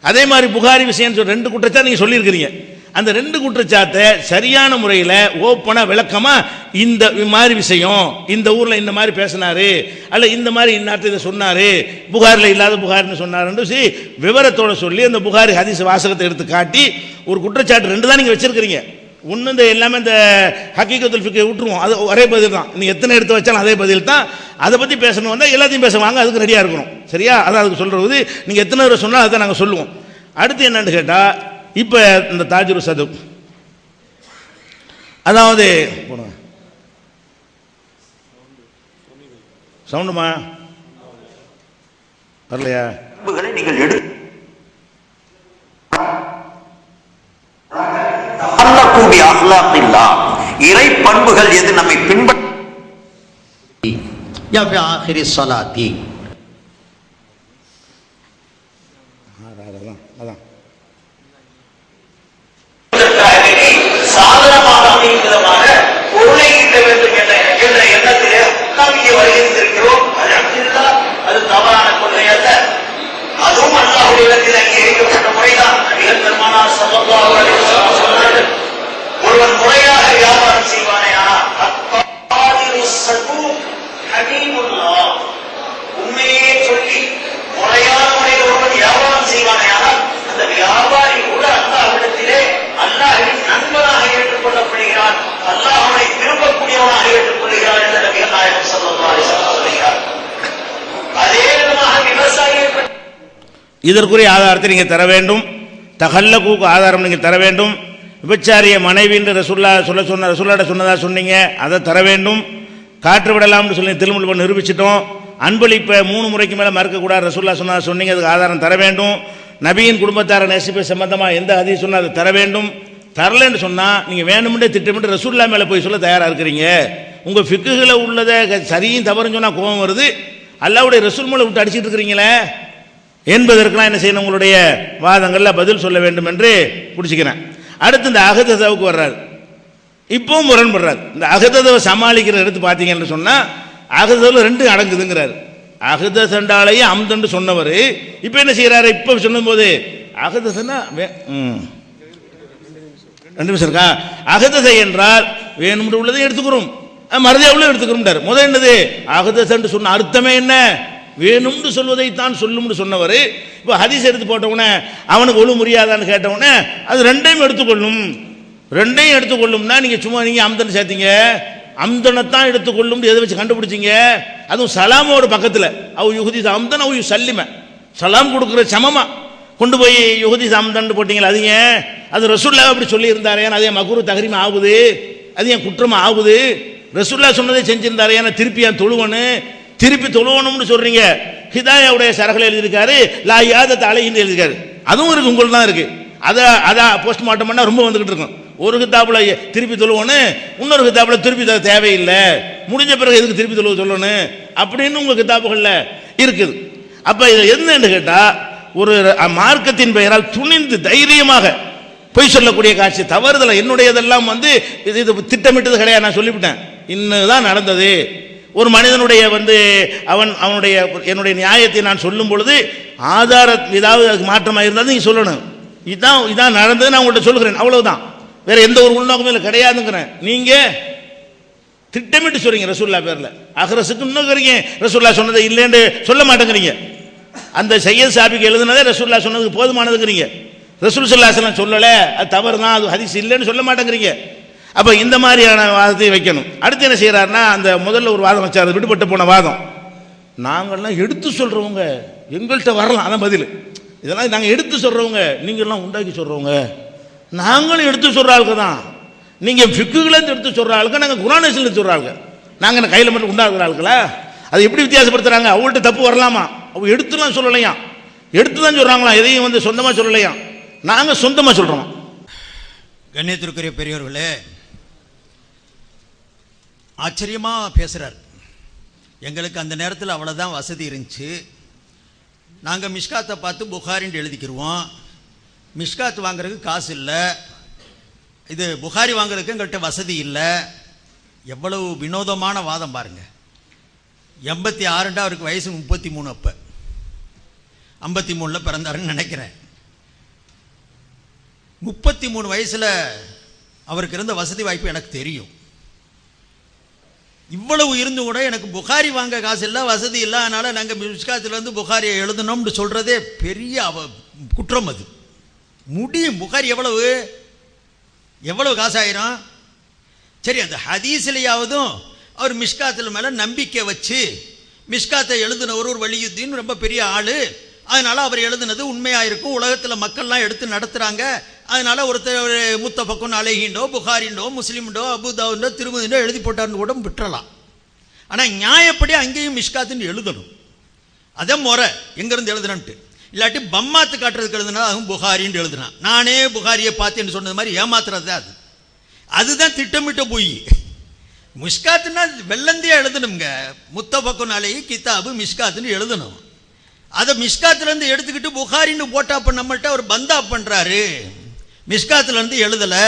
அதே மாதிரி புகாரி விஷயம் 2 குற்றச்சாட்டு நீங்கள் சொல்லியிருக்கிறீங்க. அந்த 2 குற்றச்சாட்டை சரியான முறையில் ஓப்பனாக விளக்கமாக இந்த மாதிரி விஷயம், இந்த ஊரில் இந்த மாதிரி பேசினாரு, அல்ல இந்த மாதிரி இந்நாட்டு இதை சொன்னார், புகாரில் இல்லாத புகார்னு சொன்னார்ன்னு விவரத்தோடு சொல்லி அந்த புகாரி ஹதீஸ் வாசகத்தை எடுத்து காட்டி ஒரு குற்றச்சாட்டு 2 தான் நீங்கள் வச்சிருக்கிறீங்க. ஒன்று இந்த எல்லாமே இந்த ஹக்கீகத்துல் ஃபிக்கை விட்டுருவோம், அது ஒரே பதில் தான். நீங்கள் எத்தனை எடுத்து வச்சாலும் அதே பதில் தான். அதை பற்றி பேசணும் வந்தால் எல்லாத்தையும் பேசுவாங்க, அதுக்கு ரெடியாக இருக்கணும். சரியா? அதான் அதுக்கு சொல்கிறது. நீங்கள் எத்தனை தடவை சொன்னால் அதை நாங்கள் சொல்லுவோம். அடுத்து என்னன்னு கேட்டால், இப்போ இந்த தாஜுரு சதுப், அதாவது சவுண்டுமா வரலையா? நீங்கள் இறை பண்புகள் எது நம்மை பின்பற்ற சாதனமாக அமையும் விதமாக பொருளை ஈட்ட வேண்டும் என்ற எண்ணத்திலே நாம் இங்கே வருகிறோம். அது தவறான கொள்கை அல்ல. அதுவும் அல்லாஹ்வுடைய இடத்தில் அங்கீகரிக்கப்பட்ட முறைதான். நபிகள் பெருமானார் ஸல்லல்லாஹு அலைஹி வஸல்லம் சொன்னார்கள், ஒருவன் முறையாக வியாபாரம் செய்வானேயானால் உண்மையே சொல்லி முறையான முறையில் ஒருவன் வியாபாரம் செய்வானேயானால் அந்த வியாபாரி கூட அல்லாஹ்விடத்திலே அல்லாஹ்வின் நண்பனாக ஏற்றுக்கொள்ளப்படுகிறான், அல்லாஹ்வை விரும்பக்கூடியவனாக ஏற்றுக்கொள்கிறான் என்று நபிகள் நாயகம் ஸல்லல்லாஹு அலைஹி வஸல்லம் சொல்கிறார். அதே விதமாக விவசாயிகள் இதற்குரிய ஆதாரத்தை நீங்கள் தர வேண்டும். தகல்லக்கூக்கு ஆதாரம் நீங்கள் தர வேண்டும். விபச்சாரிய மனைவி என்று ரசூலுல்லாஹ் சொன்னதா சொன்னீங்க, அதை தர வேண்டும். காற்று விடலாம்னு சொல்லி திருமுறை நிரூபிச்சிட்டோம். அன்பளிப்பை 3 முறைக்கு மேலே மறுக்கக்கூடாது ரசூலுல்லாஹ் சொன்னதா சொன்னீங்க, அதுக்கு ஆதாரம் தர வேண்டும். நபியின் குடும்பத்தார நேசிப்பை சம்பந்தமாக எந்த ஹதீஸ் சொன்னால் அதை தர வேண்டும். தரலன்னு சொன்னால் நீங்கள் வேணும்னே திட்டமிட்டு ரசூல்லா மேலே போய் சொல்ல தயாராக இருக்கிறீங்க. உங்கள் ஃபிக்குகளை உள்ளதை சரியும் தவறுன்னு சொன்னால் கோபம் வருது, அல்லாஹ்வுடைய ரசூல் மேலே விட்டு அடிச்சுட்டு இருக்கிறீங்களே என்பதற்கெல்லாம் என்ன செய்யணும், உங்களுடைய வாதங்களில் பதில் சொல்ல வேண்டும் என்று பிடிச்சிக்கிறேன். அடுத்து இந்த அகததாவுக்கு வர்றாரு, இப்போவும் முரண்படுறாரு. இந்த அகததாவை சமாளிக்கிற எடுத்து பார்த்தீங்கன்னு சொன்னால் அகததாவில் 2 அடங்குதுங்கிறாரு. அகதண்டாலேயே அம்தண்டு சொன்னவர் இப்போ என்ன செய்கிறாரு, இப்போ சொல்லும்போது அகதசன்னா 2 நிமிஷம் இருக்கா, அகதசை என்றால் வேணும்னு உள்ளதை எடுத்துக்கிறோம், மறதியாக உள்ள எடுத்துக்கிறோம். முதல் என்னது அகதசன்று சொன்ன அர்த்தமே என்ன, வேணும்னு சொல்வதைத்தான் சொல்லும்னு சொன்னவர். இப்போ ஹதீஸ் எடுத்து போட்டவுடனே அவனுக்கு ஒழு முடியாதான்னு கேட்டவுடனே அது 2ஐயும் எடுத்துக்கொள்ளும். 2ஐயும் எடுத்துக்கொள்ளும்னா நீங்கள் சும்மா நீங்கள் அம்தன் சேர்த்தீங்க, அம்தனைத்தான் எடுத்துக்கொள்ளும் எதை வச்சு கண்டுபிடிச்சிங்க? அதுவும் சலாமோட பக்கத்தில் அவ யுகுதி அம்தன் அவ சல்லிம சலாம் கொடுக்குற சமமா கொண்டு போய் யுகுதி அம்தன் போட்டீங்களா? அது ஏன் அது ரசூல்லா அப்படி சொல்லியிருந்தாரு, அது ஏன் மக்ரூ தஹ்ரீம் ஆகுது, அது ஏன் குற்றம் ஆகுது? ரசூல்லா சொன்னதை செஞ்சிருந்தாரு, ஏன்னா திருப்பி ஏன் திருப்பி தொழுவணும்னு சொல்றீங்க. ஹிதாயாவுடைய சரகளை எழுதியிருக்காரு, லா யாதத் அலைஹின்னு எழுதியிருக்காரு, அதுவும் இருக்கு, உங்களுக்கு தான் இருக்கு. அதான் போஸ்ட்மார்ட்டம் பண்ணால் ரொம்ப வந்துகிட்டு இருக்கும். ஒரு கிதாபுல திருப்பி தொழுவோன்னு, இன்னொரு கிதாபுல திருப்பி தேவையில்லை, முடிஞ்ச பிறகு எதுக்கு திருப்பி தொழுவ சொல்லணும் அப்படின்னு உங்கள் கிதாபுகளில் இருக்குது. அப்போ இது என்னன்னு கேட்டால், ஒரு மார்க்கத்தின் பெயரால் துணிந்து தைரியமாக பொய் சொல்லக்கூடிய காட்சி தவறுதலை, என்னுடையதெல்லாம் இது திட்டமிட்டது கிடையாது, நான் சொல்லிவிட்டேன், இன்னுதான் நடந்தது. ஒரு மனிதனுடைய அவனுடைய என்னுடைய நியாயத்தை நான் சொல்லும் பொழுது ஆதாரம் ஏதாவது அதுக்கு மாற்றமாக இருந்தால் நீங்கள் சொல்லணும், இதான் நடந்தது, நான் உங்கள்கிட்ட சொல்லுகிறேன், அவ்வளவுதான், வேற எந்த ஒரு உள்நோக்கமும் இல்லை, கிடையாதுங்கிறேன். நீங்கள் திட்டமிட்டு சொல்றீங்க ரசூல்லா பேரில், அஹ்ரஸுக்கு இன்னும் ரசூல்லா சொன்னதை இல்லைன்னு சொல்ல மாட்டேங்கிறீங்க. அந்த சையத் சாபிக்கு எழுதுனதே ரசூல்லா சொன்னதுக்கு போதுமானதுங்கிறீங்க. ரசூல் ஸல்லல்லாஹு அலைஹி வஸல்லம் சொல்லலை, அது தவறு தான், அது ஹதீஸ் இல்லைன்னு சொல்ல மாட்டேங்கிறீங்க. அப்போ இந்த மாதிரியான வாதத்தை வைக்கணும். அடுத்து என்ன செய்கிறாருன்னா, அந்த முதல்ல ஒரு வாதம் வச்சார், விடுபட்டு போன வாதம், நாங்கள்லாம் எடுத்து சொல்கிறவங்க எங்கள்கிட்ட வரலாம், அதான் பதில். இதெல்லாம் நாங்கள் எடுத்து சொல்கிறவங்க, நீங்கள்லாம் உண்டாக்கி சொல்கிறவங்க, நாங்களும் எடுத்து சொல்கிற ஆளுக்கு தான். நீங்கள் ஃபிக்குலேருந்து எடுத்து சொல்கிற ஆளுக்கு, நாங்கள் குரானேசிலேருந்து சொல்கிற ஆளுங்க, நாங்கள் கையில் மட்டும் உண்டாக்குற ஆளுங்களா? அது எப்படி வித்தியாசப்படுத்துகிறாங்க? அவங்கள்ட்ட தப்பு வரலாமா? அவங்க எடுத்துலாம் சொல்லலையா, எடுத்து தான் சொல்கிறாங்களா, எதையும் சொந்தமாக சொல்லலையா, நாங்கள் சொந்தமாக சொல்கிறோம். கண்ணியத்திற்குரிய பெரியவர்களே, ஆச்சரியமாக பேசுகிறார். எங்களுக்கு அந்த நேரத்தில் அவ்வளோதான் வசதி இருந்துச்சு. நாங்கள் மிஷ்காத்தை பார்த்து புகாரின்னு எழுதிக்கிடுவோம். மிஷ்காத் வாங்குறதுக்கு காசு இல்லை, இது புகாரி வாங்குறதுக்கு எங்கள்கிட்ட வசதி இல்லை. எவ்வளவு வினோதமான வாதம் பாருங்கள். 86 அவருக்கு வயசு 33, அப்போ 53 பிறந்தாருன்னு நினைக்கிறேன். 33 வயசில் அவருக்கு இருந்த வசதி வாய்ப்பு எனக்கு தெரியும். இவ்வளவு இருந்தும் கூட எனக்கு புகாரி வாங்க காசு இல்லை, வசதி இல்லை, அதனால் நாங்கள் மிஷ்காத்திலேருந்து புகாரியை எழுதணும்னு சொல்கிறதே பெரிய குற்றம். அது முடியும். புகாரி எவ்வளவு காசாயிரும்? சரி, அந்த ஹதீஸ்லையாவதும் அவர் மிஷ்காத்தில் மேலே நம்பிக்கை வச்சு மிஷ்காத்தை எழுதினவர் ஒரு வலியுத்தீன் ரொம்ப பெரிய ஆள், அதனால் அவர் எழுதுனது உண்மையாக இருக்கும், உலகத்தில் மக்கள்லாம் எடுத்து நடத்துகிறாங்க, அதனால் ஒருத்தர் முத்தஃபக்குன் அலைஹிண்டோ புகாரிண்டோ முஸ்லீம்டோ அபுதாவுண்டோ திருமதிண்டோ எழுதி போட்டார்னு கூட விட்டுறலாம். ஆனால் நியாயப்படி அங்கேயும் மிஷ்காத்துன்னு எழுதணும். அதே முறை எங்கேருந்து எழுதுனன்ட்டு, இல்லாட்டி பம்மாத்து காட்டுறதுக்கு எழுதுனா அதுவும் புகாரின்னு எழுதுனான். நானே புகாரியை பார்த்தேன்னு சொன்னது மாதிரி ஏமாத்துறது தான் அது. அதுதான் திட்டமிட்ட போய். மிஷ்காத்துன்னா வெள்ளந்தியா எழுதணுங்க. முத்தஃபக்குன் அலைஹி கிதாபு மிஷ்காத்துன்னு எழுதணும். அதை மிஷ்காத்துலேருந்து எடுத்துக்கிட்டு புகாரின்னு போட்டா அப்போ நம்மள்கிட்ட அவர் பந்தா பண்ணுறாரு. மிஷ்காத்துலேருந்து எழுதலை,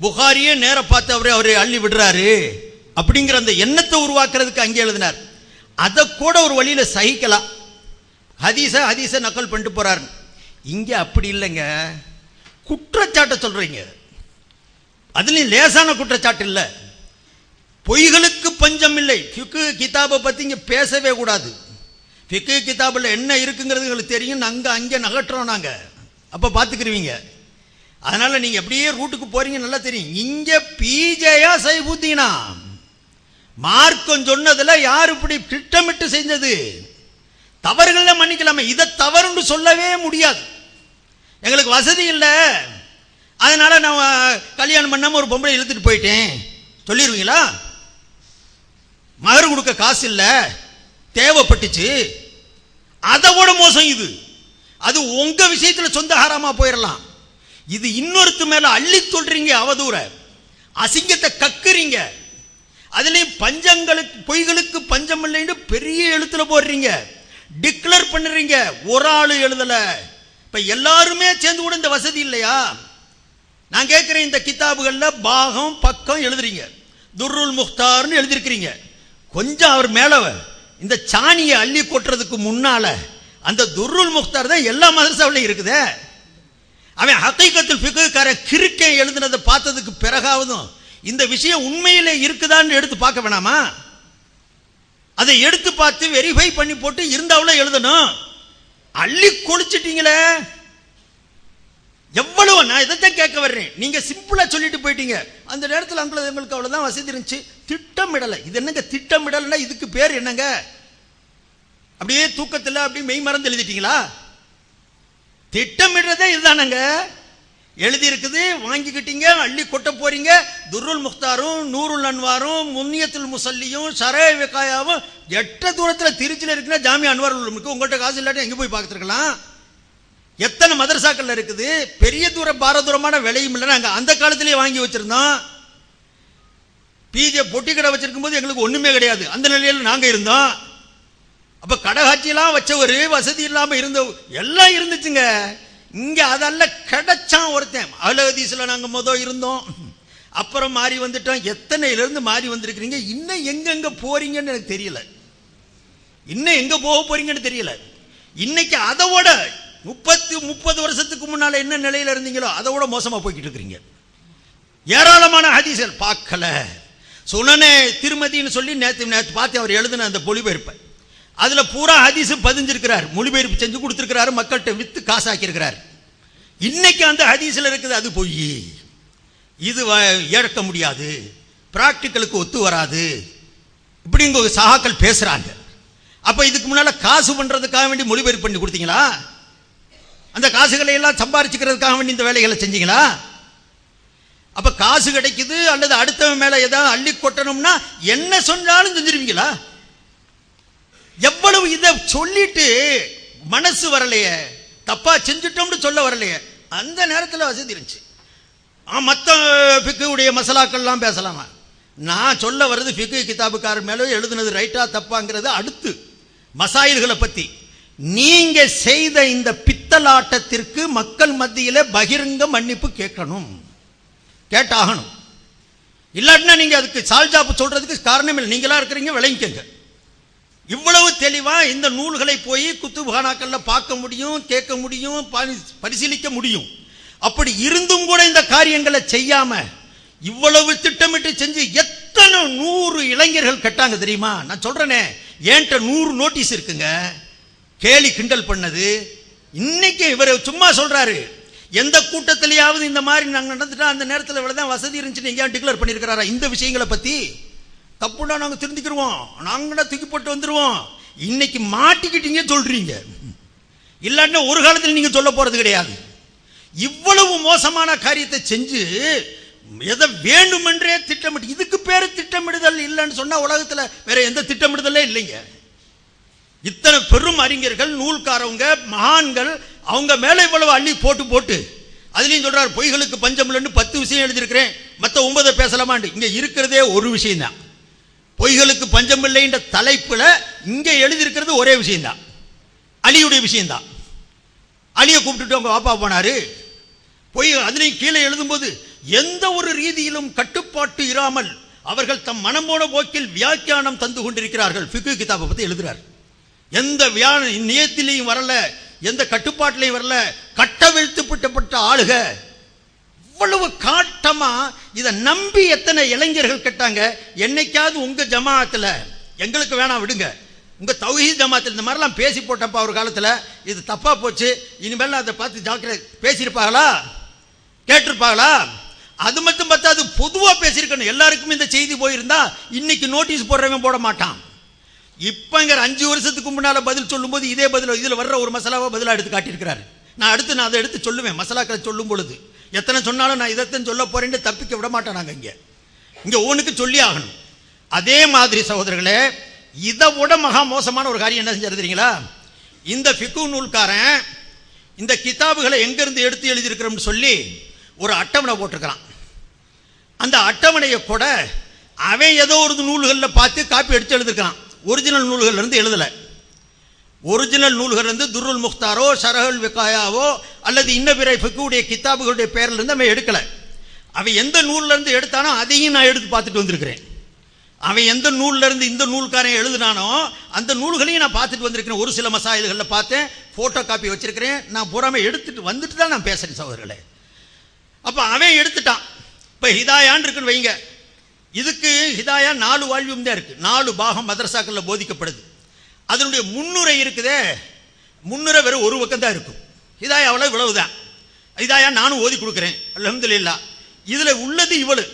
புகாரியே நேர பார்த்து அவரை அள்ளி விடுறாரு அப்படிங்கிற அந்த எண்ணத்தை உருவாக்குறதுக்கு அங்கே எழுதினார். அதை கூட ஒரு வழியில் சகிக்கலாம், ஹதீஸை நக்கல் பண்ணிட்டு போறாரு. இங்கே அப்படி இல்லைங்க, குற்றச்சாட்டை சொல்றீங்க, அதுலேயும் லேசான குற்றச்சாட்டு இல்லை, பொய்களுக்கு பஞ்சம் இல்லை. ஃபிக்கு கிதாபை பற்றி இங்கே பேசவே கூடாது. ஃபிக்கு கிதாபில் என்ன இருக்குங்கிறது எங்களுக்கு தெரியும், அங்கே நகட்டுறோம் நாங்கள், அப்போ பார்த்துக்கிருவீங்க. அதனால் நீங்கள் அப்படியே ரூட்டுக்கு போகிறீங்க, நல்லா தெரியும். இங்கே பிஜேயா சைபுத்தீனா மார்க்கம் சொன்னதில் யார் இப்படி திட்டமிட்டு செஞ்சது? தவறுகளை மன்னிக்கலாமே, இதை தவறுன்னு சொல்லவே முடியாது. எங்களுக்கு வசதி இல்லை, அதனால் நான் கல்யாணம் பண்ணாமல் ஒரு பொம்பளை இழுத்துட்டு போயிட்டேன் சொல்லிடுவீங்களா? மகர் கொடுக்க காசு இல்லை, தேவைப்பட்டுச்சு, அதை விட மோசம் இது. அது உங்க விஷயத்தில் சொந்த ஹராமா போயிடலாம். இது இன்னொருத்து மேல அள்ளி சொல்றீங்க, அவதூற அசிங்கத்தை கக்குறீங்க. அதுலயும் பஞ்சங்களுக்கு பொய்களுக்கு பஞ்சம் இல்லைன்னு பெரிய எழுத்துல போடுறீங்க, டிக்ளேர் பண்ணுறீங்க. ஒரு ஆளு எழுதல, இப்ப எல்லாருமே சேர்ந்து கூட இந்த வசதி இல்லையா? நான் கேட்கிறேன், இந்த கிதாபுகள்ல பாகம் பக்கம் எழுதுறீங்க, துர்ருல் முக்தார்னு எழுதிருக்கிறீங்க. கொஞ்சம் அவர் மேல இந்த சாணியை அள்ளி கொட்டுறதுக்கு முன்னால அந்த துர்ருல் முக்தார் தான் எல்லா மதரசாவிலையும் இருக்குதே. அவன் ஹகீகத்துல் ஃபிக்ஹ்கார கிறுக்கே எழுதுனதை பார்த்ததுக்கு பிறகாவதும் இந்த விஷயம் உண்மையிலே இருக்குதான்னு எடுத்து பார்க்க வேணாமா? அதை எடுத்து பார்த்து வெரிஃபை பண்ணி போட்டு இருந்தாவுல எழுதணும். அள்ளி கொளிச்சிட்டீங்களே எவ்வளவு. நான் இதைத்தான் கேட்க வர்றேன். நீங்க சிம்பிளா சொல்லிட்டு போயிட்டீங்க. அந்த நேரத்தில் எங்களுக்கு அவ்வளவுதான் வசதி இருந்துச்சு. திட்டமிடலை. இது என்னங்க திட்டமிடல்னா? இதுக்கு பேர் என்னங்க? அப்படியே தூக்கத்தில் அப்படியே மெய் மறந்து எழுதிட்டீங்களா? திட்டமிடுறதே இதுதானங்க. எழுதி இருக்குது, வாங்கிக்கிட்டீங்க, அள்ளி கொட்ட போறீங்க. துர்ருல் முக்தாரும் நூருல் அன்வாரும் முன்னியத்துல் முசல்லியும் ஷரே விகாயாவும் எட்ட தூரத்தில் திருச்சியில் இருக்குன்னா ஜாமியா அன்வார் இருக்கு. உங்கள்கிட்ட காசு இல்லாட்டி எங்கே போய் பார்த்துருக்கலாம்? எத்தனை மதரசாக்கள் இருக்குது. பெரிய தூர பாரதூரமான விலையும் இல்லை. நாங்கள் அந்த காலத்திலேயே வாங்கி வச்சிருந்தோம். பிஜே பொட்டி கடை வச்சிருக்கும் போது எங்களுக்கு ஒண்ணுமே கிடையாது. அந்த நிலையில் நாங்கள் இருந்தோம். அப்ப கடகாட்சியெல்லாம் வச்சவர், வசதி இல்லாம இருந்த எல்லாம் இருந்துச்சுங்க. இங்க அதெல்லாம் கிடைச்சான் ஒருத்தன். அலஹதீஸ்ல நாங்க இருந்தோம், அப்புறம் மாறி வந்துட்டோம். எத்தனையில இருந்து மாறி வந்திருக்கிறீங்க? இன்னும் எங்கெங்க போறீங்கன்னு எனக்கு தெரியல. இன்னும் எங்க போக போறீங்கன்னு தெரியல. இன்னைக்கு அதோட 30 வருஷத்துக்கு முன்னால என்ன நிலையில இருந்தீங்களோ அதோட மோசமா போய்கிட்டு இருக்கிறீங்க. ஏராளமான ஹதீஸ்கள் பார்க்கல. சுனனே திருமதின்னு சொல்லி நேற்று பார்த்து அவர் எழுதின அந்த மொழிபெயர்ப்பை, அதுல பூரா ஹதீஸ் பதிஞ்சிருக்கிறார், மொழிபெயர்ப்பு செஞ்சு கொடுத்திருக்கிறாரு, மக்கள்கிட்ட வித்து காசாக்கி இருக்கிறார். இன்னைக்கு அந்த ஹதீஸ்ல இருக்குது அது பொய், இது ஏற்க முடியாது, பிராக்டிக்கலுக்கு ஒத்து வராது, இப்படி உங்க சகாக்கள் பேசுறாங்க. அப்ப இதுக்கு முன்னால காசு பண்றதுக்காக வேண்டி மொழிபெயர்ப்பு பண்ணி கொடுத்தீங்களா? அந்த காசுகளை எல்லாம் சம்பாரிச்சுக்கிறதுக்காக வேண்டி இந்த வேலைகளை செஞ்சீங்களா? அப்ப காசு கிடைக்குது அல்லது அடுத்தவன் மேல ஏதாவது அள்ளி கொட்டணும்னா என்ன சொன்னாலும் செஞ்சிருவீங்களா? எவ்வளவு இதை சொல்லிட்டு மனசு வரலையே, தப்பா செஞ்சுட்டோம்னு சொல்ல வரலையே. அந்த நேரத்தில் வசதி இருந்துச்சு. மற்ற ஃபிக்ஹுடைய மசாலாக்கள்லாம் பேசலாமா? நான் சொல்ல வர்றது ஃபிக்ஹ் கிதாபுக்காரர் மேலே எழுதுனது ரைட்டா தப்பாங்கிறது அடுத்து மசாயில்களை பத்தி. நீங்க செய்த இந்த பித்தலாட்டத்திற்கு மக்கள் மத்தியில பகிரங்க மன்னிப்பு கேட்கணும், கேட்டாகணும். இல்லாட்டினா நீங்க அதுக்கு சால்ஜாப்பு சொல்றதுக்கு காரணம் இல்லை. நீங்களா இருக்கிறீங்க, விளங்கிக்கங்க. இவ்வளவு தெளிவா இந்த நூல்களை போய் குத்துபகானாக்கள்ல பார்க்க முடியும், கேட்க முடியும், பரிசீலிக்க முடியும். அப்படி இருந்தும் கூட இந்த காரியங்களை செய்யாம இவ்வளவு திட்டமிட்டு செஞ்சு எத்தனை 100 இளைஞர்கள் கட்டாங்க தெரியுமா? நான் சொல்றேனே, ஏன்ட்ட 100 நோட்டீஸ் இருக்குங்க, கேலி கிண்டல் பண்ணது. இன்னைக்கு இவர் சும்மா சொல்றாரு, எந்த கூட்டத்திலேயாவது இந்த மாதிரி நாங்கள் நடந்துட்டா அந்த நேரத்தில் இவ்வளவுதான் வசதி இருந்துச்சுன்னு எங்கேயாவது டிக்ளேர் பண்ணியிருக்கிறாரா? இந்த விஷயங்களை பத்தி தப்புனா நாங்கள் திருந்திக்கிடுவோம், நாங்களா தூக்கி போட்டு வந்துடுவோம். இன்னைக்கு மாட்டிக்கிட்டீங்க சொல்றீங்க, இல்லாட்டினா ஒரு காலத்தில் நீங்க சொல்ல போறது கிடையாது. இவ்வளவு மோசமான காரியத்தை செஞ்சு எதை வேண்டுமென்றே திட்டமிட்டு, இதுக்கு பேரு திட்டமிடுதல் இல்லைன்னு சொன்னா உலகத்துல வேற எந்த திட்டமிடுதலே இல்லைங்க. இத்தனை பெரும் அறிஞர்கள், நூல்காரவங்க, மகான்கள், அவங்க மேல இவ்வளவு அள்ளி போட்டு போட்டு அதுலயும் சொல்றாரு பொய்களுக்கு பஞ்சம் இல்லைன்னு 10 விஷயம் எழுதியிருக்கிறேன், மற்ற 9 பேசலாமான்னு. இங்க இருக்கிறதே ஒரு விஷயம் தான், பொய்களுக்கு பஞ்சம் இல்லைன்ற தலைப்புல இங்க எழுதியிருக்கிறது ஒரே விஷயம்தான், அலியுடைய விஷயம்தான். அலியை கூப்பிட்டுட்டு அவங்க வாப்பா போனாரு. பொய் அதுலயும் கீழே எழுதும்போது எந்த ஒரு ரீதியிலும் கட்டுப்பாட்டு இராமல் அவர்கள் தம் மனம் போன போக்கில் வியாக்கியானம் தந்து கொண்டிருக்கிறார்கள். ஃபிக்ஹ் கிதாபை பத்தி எழுதுறார். எந்த நியத்திலையும் வரல, எந்த கட்டுப்பாட்டிலையும் வரல, கட்டவிழ்த்துப்பட்ட ஆளுக. இவ்வளவு காட்டமா இதை நம்பி எத்தனை இளைஞர்கள் கேட்டாங்க. என்னைக்காவது உங்க ஜமாத்துல, எங்களுக்கு வேணாம் விடுங்க, உங்க தௌஹீத் ஜமாத்தில் இந்த மாதிரிலாம் பேசி போட்டப்பா ஒரு காலத்துல, இது தப்பா போச்சு, இனிமேல் அதை பார்த்து ஜாக்கிரதை பேசியிருப்பாங்களா? கேட்டிருப்பாங்களா? அது மட்டும் பார்த்தா அது பொதுவா பேசியிருக்கணும். எல்லாருக்கும் இந்த செய்தி போயிருந்தா இன்னைக்கு நோட்டீஸ் போடுறவன் போட மாட்டான். இப்பங்க 5 வருஷத்துக்கு முன்னால பதில் சொல்லும் போது இதே பதில் இதுல வர்ற ஒரு மசாலாவை பதிலா எடுத்து காட்டியிருக்கிறாரு. நான் அதை எடுத்து சொல்லுவேன். மசாலாக்களை சொல்லும் பொழுது எத்தனை சொன்னாலும் நான் இதைத்தான் சொல்ல போறேன்னு தப்பிக்க விட மாட்டேன். நாங்க இங்க ஒண்ணுக்கு சொல்லி ஆகணும். அதே மாதிரி சகோதரர்களே, இதை விட மகா மோசமான ஒரு காரியம் என்ன செஞ்சு தெரியுங்களா? இந்த ஃபிக்ஹ் நூல்காரன் இந்த கிதாபுகளை எங்கிருந்து எடுத்து எழுதியிருக்கிறோம்னு சொல்லி ஒரு அட்டவணை போட்டிருக்கிறான். அந்த அட்டவணையை கூட அவன் ஏதோ ஒரு நூல்களில் பார்த்து காப்பி அடித்து எழுதிருக்கிறான். ஒரிஜினல் நூல்கள் இருந்து எழுதலை. ஒரிஜினல் நூல்கள் இருந்து துருல் முக்தாரோ ஷரஹுல் விகாயாவோ அல்லது இன்ன பிற ஃபிக்ஹுடைய கிதாபுகளுடைய பேரில் இருந்து அவன் எடுக்கலை. அவன் எந்த நூல்ல இருந்து எடுத்தானோ அதையும் நான் எடுத்து பார்த்துட்டு வந்திருக்கிறேன். அவன் எந்த நூல்ல இருந்து இந்த நூல்காரன் எழுதுனானோ அந்த நூல்களையும் நான் பார்த்துட்டு வந்திருக்கிறேன். ஒரு சில மசாயில்களில் பார்த்தேன், ஃபோட்டோ காப்பி வச்சிருக்கிறேன். நான் பூராமே எடுத்துட்டு வந்துட்டு தான் நான் பேசுகிறேன் சகோதரர்களே. அப்போ அவன் எடுத்துட்டான். இப்போ ஹிதாயான்னு இருக்குன்னு வைங்க. இதுக்கு ஹிதாயா 4 வால்யூம் தான் இருக்குது. 4 பாகம் மதரசாக்களில் போதிக்கப்படுது. அதனுடைய முன்னுரை இருக்குதே, முன்னுரை வெறும் ஒரு பக்கம் தான் இருக்கும். ஹிதாயாவில் இவ்வளவு தான். ஹிதாயா நானும் ஓதி கொடுக்குறேன் அல்ஹம்துலில்லாஹ். இதில் உள்ளது இவ்வளவு.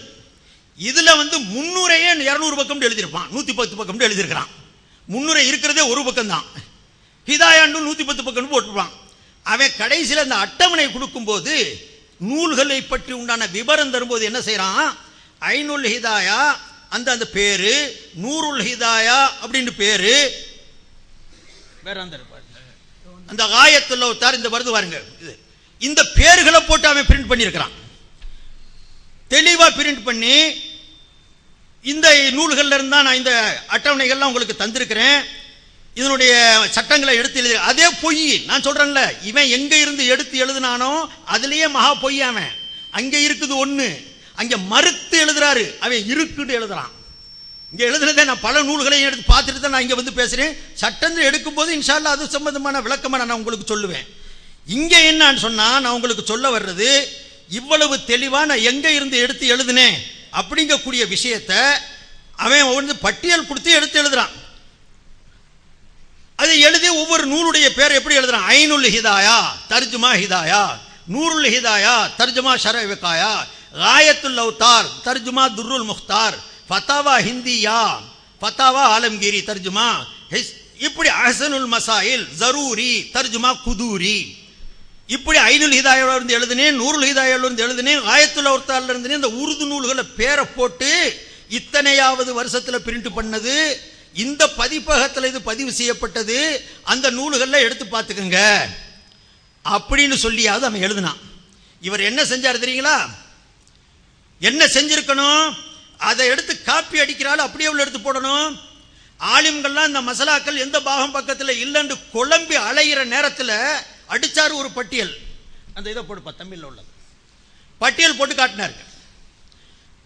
இதில் முன்னுரையே 200 பக்கம் எழுதியிருப்பான், 110 பக்கம் எழுதியிருக்கிறான். முன்னுரை இருக்கிறதே ஒரு பக்கம் தான். ஹிதாயாண்டு 110 பக்கம் போட்டிருப்பான். அவன் கடைசியில் அந்த அட்டவணை கொடுக்கும்போது நூல்களை பற்றி உண்டான விவரம் தரும்போது என்ன செய்யறான், ஐனுல் ஹிதாயா அந்த பேரு, நூருல் ஹிதாயா அப்படின்னு பேரு, வேற அந்த ஆயத்துல இந்த வருது பாருங்க, இந்த பேர்களை போட்டு அவன் பிரிண்ட் பண்ணியிருக்கிறான். தெளிவா பிரிண்ட் பண்ணி இந்த நூல்கள்ல இருந்தா நான் இந்த அட்டவணைகள்லாம் உங்களுக்கு தந்திருக்கிறேன், இதனுடைய சட்டங்களை எடுத்து எழுதி. அதே பொய் நான் சொல்றேன்ல, இவன் எங்க இருந்து எடுத்து எழுதினானோ அதுலயே மகா பொய். அவன் அங்க இருக்குது ஒண்ணு, அங்க மறுத்து எழுதுறாரு, அவன் இருக்குன்னு எழுதுறான். இங்க எழுதுனதே நான் பல நூல்களையும் எடுத்து பார்த்துட்டு தான் நான் இங்க பேசுறேன். சட்டங்கள் எடுக்கும் போது இன்ஷா அல்லாஹ் அது சம்பந்தமான விளக்கமா நான் உங்களுக்கு சொல்லுவேன். இங்க என்னன்னு சொன்னா நான் உங்களுக்கு சொல்ல வர்றது, இவ்வளவு தெளிவா நான் எங்க இருந்து எடுத்து எழுதுனேன் அப்படிங்கக்கூடிய விஷயத்தை அவன் பட்டியல் கொடுத்து எடுத்து எழுதுறான். அதை எழுதி ஒவ்வொரு நூலுடைய பேர் எப்படி எழுதுறான், ஐனுல் ஹிதாயா தர்ஜுமா ஹிதாயா, நூருல் ஹிதாயா தர்ஜுமா ஷரஹ் விகாயா, காயத்துல் அவ்தார் தர்ஜுமா துர்ருல் முக்தார், ஃபத்தாவா ஹிந்தியா ஃபத்தாவா ஆலம்கீரி தர்ஜுமா, இப்படி அஹ்சனுல் மசாயில் ஜரூரி தர்ஜுமா குதூரி, இப்படி ஐனுல் ஹிதாயாவில இருந்து எழுதினேன், நூருல் ஹிதாயாவில இருந்து எழுதினேன், காயத்துல் அவ்தார்ல இருந்து இந்த உருது நூல்களை பேரை போட்டு இத்தனையாவது வருஷத்தில் பிரிண்ட் பண்ணது, இந்த பதிப்பகத்தில் இது பதிவு செய்யப்பட்டது, அந்த நூல்களில் எடுத்து பார்த்துக்கங்க அப்படின்னு சொல்லியாவது அவன் எழுதினான். இவர் என்ன செஞ்சார் தெரியுங்களா, என்ன செஞ்சிருக்கணும், அதை எடுத்து காப்பி அடிக்கிறாள் அப்படியே உள்ள எடுத்து போடணும். ஆலிம்கள்லாம் இந்த மசலாக்கள் எந்த பாகம் பக்கத்தில் இல்லைன்னு குழம்பி அலைகிற நேரத்தில் அடிச்சாரு ஒரு பட்டியல். அந்த இதை போடுப்பா தமிழில் உள்ளது பட்டியல் போட்டு காட்டினார்.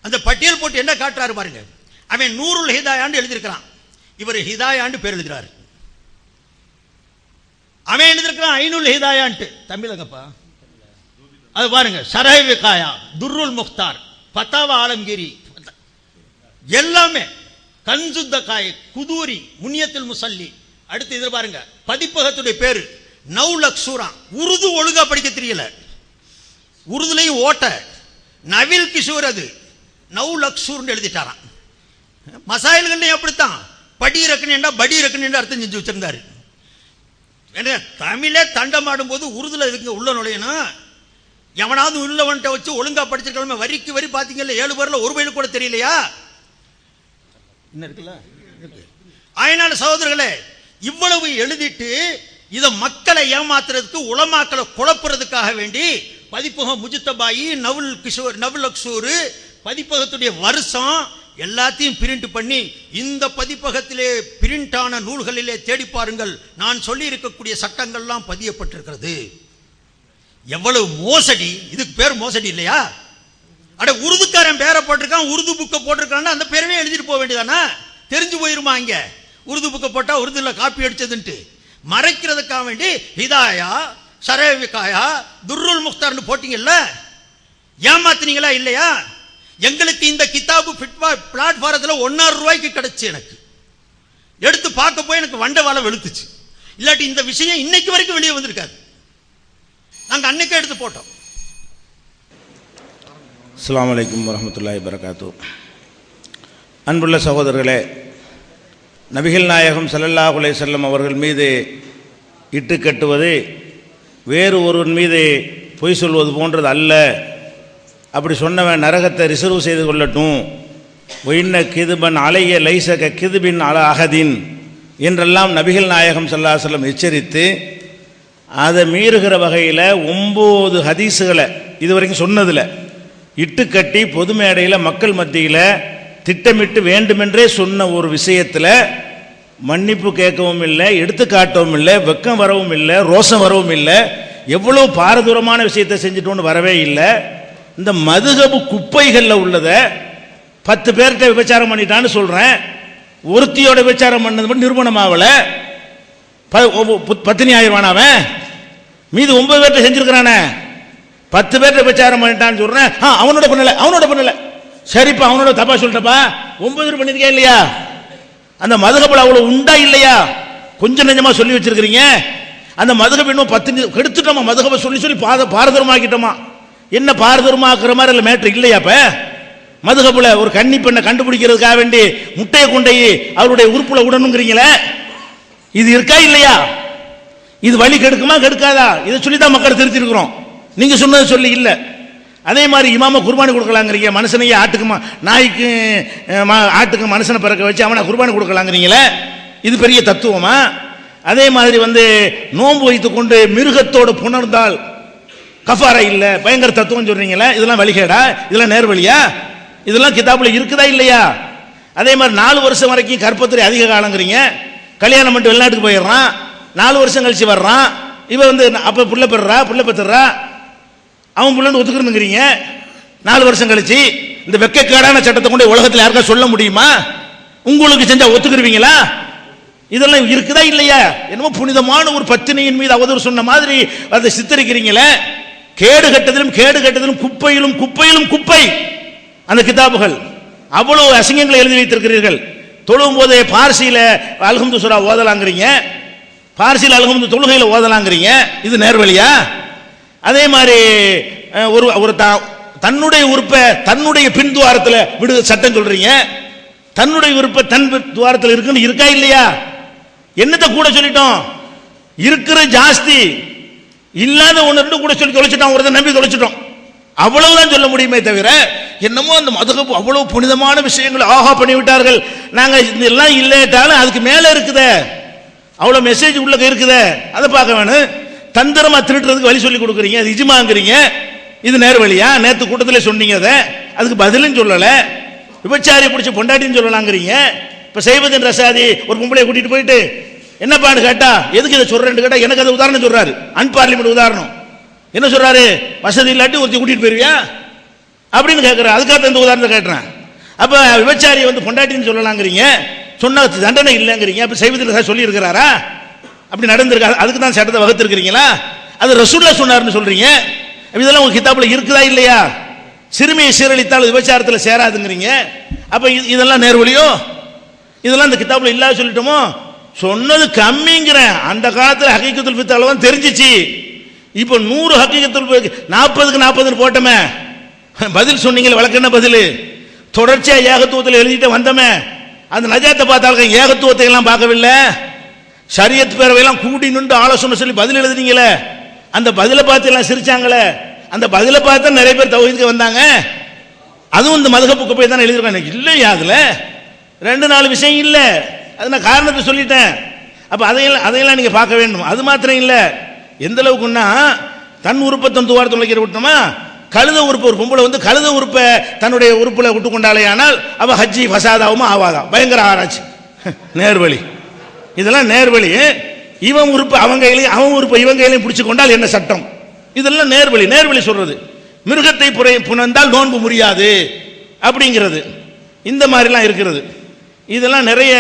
அந்த பட்டியல் போட்டு என்ன காட்டுறாரு பாருங்க, அவன் நூருல் ஹிதாயான்னு எழுதியிருக்கிறான், இவர் ஹிதாயான்னு பேர் எழுதுறாரு. அவன் எழுதியிருக்கிறான் ஐனுல் ஹிதாயான்ட்டு தமிழங்கப்பா. அது பாருங்க, ஷரஹ் விகாயா, துர்ருல் முக்தார், ஃபத்தாவா ஆலம்கீரி, எல்லாமே கன்சுத்தகாய், குதூரி, முனியத்துல் முசல்லி. அடுத்து இது பாருங்க, பதிப்பகத்துடைய பேரு நவுலக்சூரா. உருது ஒழுங்கா படிக்க தெரியல, உருதுலையும் ஓட்ட, நவில் கிஷோர் அது நவுலக்சூர்னு எழுதிட்டாராம். மசாயில்கள் அப்படித்தான், படி ரக்கணுண்டா படி ரக்கணுண்டா அர்த்தம் செஞ்சு வச்சிருந்தாரு. தமிழே தண்டமாடும் போது உருதுல இதுக்கு உள்ள நுழையணும். எவனாவது உள்ளவன்ட்ட வச்சு ஒழுங்கா படிச்சிருக்கலாமே, வரிக்கு வரி பாத்தீங்கல்ல, 7 பேர்ல ஒரு பையனு கூட தெரியலையா என்ன இருக்குல்ல. அதனால சகோதரர்களே, இவ்வளவு எழுதிட்டு இதை மக்களை ஏமாத்துறதுக்கு, உலமாக்களை குழப்புறதுக்காக வேண்டி பதிப்பகம் முஜித்தபாயி, நவுல் கிஷோர், நவுல் அக்ஷூர் பதிப்பகத்துடைய வருஷம் எல்லாத்தையும் பிரிண்ட் பண்ணி இந்த பதிப்பகத்திலே பிரிண்ட் ஆன நூல்களிலே தேடி பாருங்கள், நான் சொல்லி இருக்கக்கூடிய சட்டங்கள்லாம் பதியப்பட்டிருக்கிறது. எவ்வளவு மோசடி, இதுக்கு பேர் மோசடி இல்லையா? அட உருதுக்காரன் பேரை போட்டிருக்கான், உருது புக்கை போட்டிருக்கான்னு அந்த பேரவே எழுதிட்டு போக வேண்டியதானே, தெரிஞ்சு போயிருமா? இங்க உருது புக்கை போட்டா உருதுல காப்பி அடிச்சதுன்ட்டு மறைக்கிறதுக்காக வேண்டி ஹிதாயா, ஷரஹ் விகாயா, துர்ருல் முக்தார்னு போட்டீங்கல்ல, ஏமாத்தினீங்களா இல்லையா? எங்களுக்கு இந்த கிதாபு ஃபிட்வா பிளாட்ஃபாரத்தில் 1.5 ரூபாய்க்கு கிடைச்சு, எனக்கு எடுத்து பார்க்க போய் எனக்கு வண்டவாளம் வெளுத்துச்சு. இல்லாட்டி இந்த விஷயம் இன்னைக்கு வரைக்கும் வெளியே வந்திருக்காது. நாங்கள் அன்னைக்கே எடுத்து போட்டோம். அஸ்ஸலாமு அலைக்கும் வரஹ்மத்துல்லாஹி வபரகாத்துஹு. அன்புள்ள சகோதரர்களே, நபிகள் நாயகம் ஸல்லல்லாஹு அலைஹி வஸல்லம் அவர்கள் மீது இட்டு கட்டுவது வேறு ஒருவன் மீது பொய் சொல்வது போன்றது அல்ல. அப்படி சொன்னவன் நரகத்தை ரிசர்வ் செய்து கொள்ளட்டும். ஒயின்ன கிதுபன் அலைய லைசக கிதுபின் அல அகதின் என்றெல்லாம் நபிகள் நாயகம் ஸல்லல்லாஹு அலைஹி வஸல்லம் எச்சரித்து, அதை மீறுகிற வகையில் 9 ஹதீஸுகளை இதுவரைக்கும் சொன்னதில் இட்டுக்கட்டி பொது மேடையில் மக்கள் மத்தியில் திட்டமிட்டு வேண்டுமென்றே சொன்ன ஒரு விஷயத்தில் மன்னிப்பு கேட்கவும் இல்லை, எடுத்துக்காட்டவும் இல்லை, வெக்கம் வரவும் இல்லை, ரோசம் வரவும் இல்லை, எவ்வளோ பாரதூரமான விஷயத்தை செஞ்சுட்டோன்னு வரவே இல்லை. இந்த மதுஹபு குப்பைகளில் உள்ளதை 10 பேர்கிட்ட விபச்சாரம் பண்ணிட்டான்னு சொல்கிறேன், ஒருத்தியோட விபச்சாரம் பண்ணது மட்டும் நிரூபணம் ஆகலை, பத்தினி ஆயிடுவான் அவன். மீது 9 பேர்கிட்ட செஞ்சுருக்கிறானே, 10 பேர்கிட்ட விபச்சாரம் பண்ணிட்டான்னு சொல்கிறேன். அவனோட பண்ணல சரிப்பா, அவனோட தப்பா சொல்லிட்டப்பா, 9 பேர் பண்ணியிருக்கே இல்லையா? அந்த மதுஹபுல அவ்வளோ உண்டா இல்லையா? கொஞ்சம் நெஞ்சமா சொல்லி வச்சிருக்கிறீங்க. அந்த மதுஹப் இன்னும் 10 கெடுத்துட்டோமா, மதுஹபை சொல்லி சொல்லி பாரதூரமாக்கிட்டோமா? என்ன பாரதூரமாக்குற மாதிரி இல்லை மேட்ரு இல்லையா? இப்ப மதுஹபுல ஒரு கன்னி பெண்ணை கண்டுபிடிக்கிறதுக்காக வேண்டி முட்டையை கொண்டு அவருடைய உறுப்புல விடணுங்கிறீங்களே, இது இருக்கா இல்லையா? இது வழி கெடுக்குமா கெடுக்காதா? இதை சொல்லி தான் மக்களை திருத்திருக்கிறோம். நீங்க சொன்னது சொல்லி இல்லை. அதே மாதிரி இமாம குர்பானி கொடுக்கலாங்கிறீங்க, மனுஷனையே ஆட்டுக்கு நாய்க்கு ஆட்டுக்கு மனுஷனை பிறக்க வச்சு அவனை குர்பானி கொடுக்கலாங்கிறீங்களே, இது பெரிய தத்துவமா? அதே மாதிரி நோன்பு வைத்து கொண்டு மிருகத்தோடு புணர்ந்தால் கஃபாரா இல்லை, பயங்கர தத்துவம் சொல்றீங்களே, இதெல்லாம் வழிகேடா? இதெல்லாம் நேர்வழியா? இதெல்லாம் கிதாபுல இருக்குதா இல்லையா? அதே மாதிரி 4 வருஷம் வரைக்கும் கற்பத்திலே அதிக காலங்கிறீங்க, கல்யாணம் பண்ணிட்டு வெளிநாட்டுக்கு போயிடுறான், 4 வருஷம் கழிச்சு வர்றான், இவன் அப்ப புள்ள பெற்றுறா, அவன் புள்ளன்னு ஒத்துக்கிறீங்க. 4 வருஷம் கழிச்சு இந்த வெக்கக்கேடான சட்டத்தை கொண்டு உலகத்தில் யாருக்கா சொல்ல முடியுமா? உங்களுக்கு செஞ்சா ஒத்துக்குருவீங்களா? இதெல்லாம் இருக்குதா இல்லையா? என்னமோ புனிதமான ஒரு பத்தினியின் மீது அவதூறு சொன்ன மாதிரி அதை சித்தரிக்கிறீங்களே. கேடு கட்டதிலும் குப்பையிலும் குப்பை அந்த கிதாபுகள். அவ்வளவு அசிங்கங்களை எழுதி வைத்திருக்கிறீர்கள். தொழும் போதே பார்சியில அல்ஹம்து சூரா ஓதலாங்கிறீங்க, பார்சியில் அல்ஹம்து தொழுகையில் ஓதலாங்கிறீங்க, இது நேர்வழியா? அதே மாதிரி ஒரு தன்னுடைய உறுப்பை தன்னுடைய பின் துவாரத்தில் விடு சட்டம் சொல்றீங்க, தன்னுடைய உறுப்பை தன் துவாரத்தில் இருக்குன்னு இருக்கா இல்லையா? என்னத்தை கூட சொல்லிட்டோம்? இருக்கிற ஜாஸ்தி, இல்லாத ஒன்று கூட சொல்லி தொலைச்சிட்டோம், ஒருத்தர் நம்பி தொலைச்சிட்டோம், அவ்வளவுதான் சொல்ல முடியுமே தவிர என்னமோ அந்த மதுஹப் அவ்வளவு புனிதமான விஷயங்களை ஆஹா பண்ணிவிட்டார்கள், நாங்க இதெல்லாம் இல்லட்டாலும் அதுக்கு மேல இருக்குதே, அவ்வளவு மெசேஜ் உள்ள இருக்குதே, அதை பார்க்க வேணும். தந்திரமா திருட்டுறதுக்கு வழி சொல்லி கொடுக்குறீங்க, அது இஜ்மாங்கிறீங்க, இது நேர்வழியா? நேற்று கூட்டத்திலே சொன்னீங்க, அதுக்கு பதிலும் சொல்லல. விபச்சாரி பிடிச்ச பொண்டாட்டின்னு சொல்லலாங்கிறீங்க. இப்ப செய்வதன் ரசாதி ஒரு பொம்பளையை கூட்டிட்டு போயிட்டு என்னப்பான்னு கேட்டா, எதுக்கு இதை சொல்றேன்னு கேட்டா எனக்கு அதை உதாரணம் சொல்றாரு, அன்பார்லிமெண்ட் உதாரணம். என்ன சொல்றாரு? வசதி இல்லாட்டி ஒருத்தி கூட்டிட்டு போயிருவியா அப்படின்னு கேட்கிறாரு. அதுக்காக இந்த உதாரணத்தை கேட்டுறேன். அப்ப விபச்சாரி பொண்டாட்டின்னு சொல்லலாங்கிறீங்க, சொன்ன தண்டனை இல்லைங்கிறீங்க. அப்ப செய்வதில் சொல்லி இருக்கிறாரா? அப்படி நடந்திருக்கா? அதுக்கு தான் சட்டத்தை வகுத்திருக்கிறீங்களா? அது ரசூலுல்லாஹ் சொன்னார்னு சொல்றீங்க. இதெல்லாம் உங்க கிதாபுல இருக்குதா இல்லையா? சிறுமியை சீரழித்தால் விபச்சாரத்தில் சேராதுங்கிறீங்க. அப்ப இதெல்லாம் நேர்வழியோ? இதெல்லாம் இந்த கிதாபுல இல்லாத சொல்லிட்டோமோ? சொன்னது கம்மிங்கிறேன். அந்த காலத்தில் ஹகீகத்துல் ஃபித் அளவு தெரிஞ்சிச்சு. இப்போ 100 ஹகீகத்துல் 40க்கு 40 போட்டோமே, பதில் சொன்னீங்க. வழக்கு என்ன பதில்? தொடர்ச்சியா ஏகத்துவத்தில் எழுதிட்டு வந்தோமே, அந்த நஜாத்தை பார்த்தாலும் ஏகத்துவத்தை எல்லாம் பார்க்கவில்லை. ஷரியத் பேரவையெல்லாம் கூடி நின்று ஆலோசனை சொல்லி பதில் எழுதுனீங்களே, அந்த பதிலை பார்த்து எல்லாம் சிரிச்சாங்களே, அந்த பதிலை பார்த்து நிறைய பேர் தௌஹீதுக்கு வந்தாங்க. அதுவும் இந்த மதுஹப் போய் தான் எழுதிருக்காங்க. இல்லையா அதுல 2-4 விஷயம் இல்லை, அது நான் காரணத்தை சொல்லிட்டேன். அப்ப அதையெல்லாம் நீங்க பார்க்க வேண்டும். அது மாத்திரம் இல்லை, எந்த அளவுக்குன்னா தன் உறுப்பை தன் துவாரத்தில் வைக்கிற விட்டோமா, கழுத உறுப்பு ஒரு பொம்பளை கழுத உறுப்பை தன்னுடைய உறுப்புல விட்டு கொண்டாலே ஆனால் அவ ஹஜ்ஜி ஃபசாதாவுமா ஆவாதா? பயங்கர ஆராய்ச்சி. நேர்வழி, இதெல்லாம் நேர்வழி. இவன் உறுப்பு அவங்க கையிலையும் அவன் உறுப்பு இவங்க கையிலையும் பிடிச்சு கொண்டால் என்ன சட்டம்? இதெல்லாம் நேர்வழி. நேர்வழி சொல்றது மிருகத்தை புணர்ந்தால் நோன்பு முடியாது அப்படிங்கிறது. இந்த மாதிரிலாம் இருக்கிறது. இதெல்லாம் நிறைய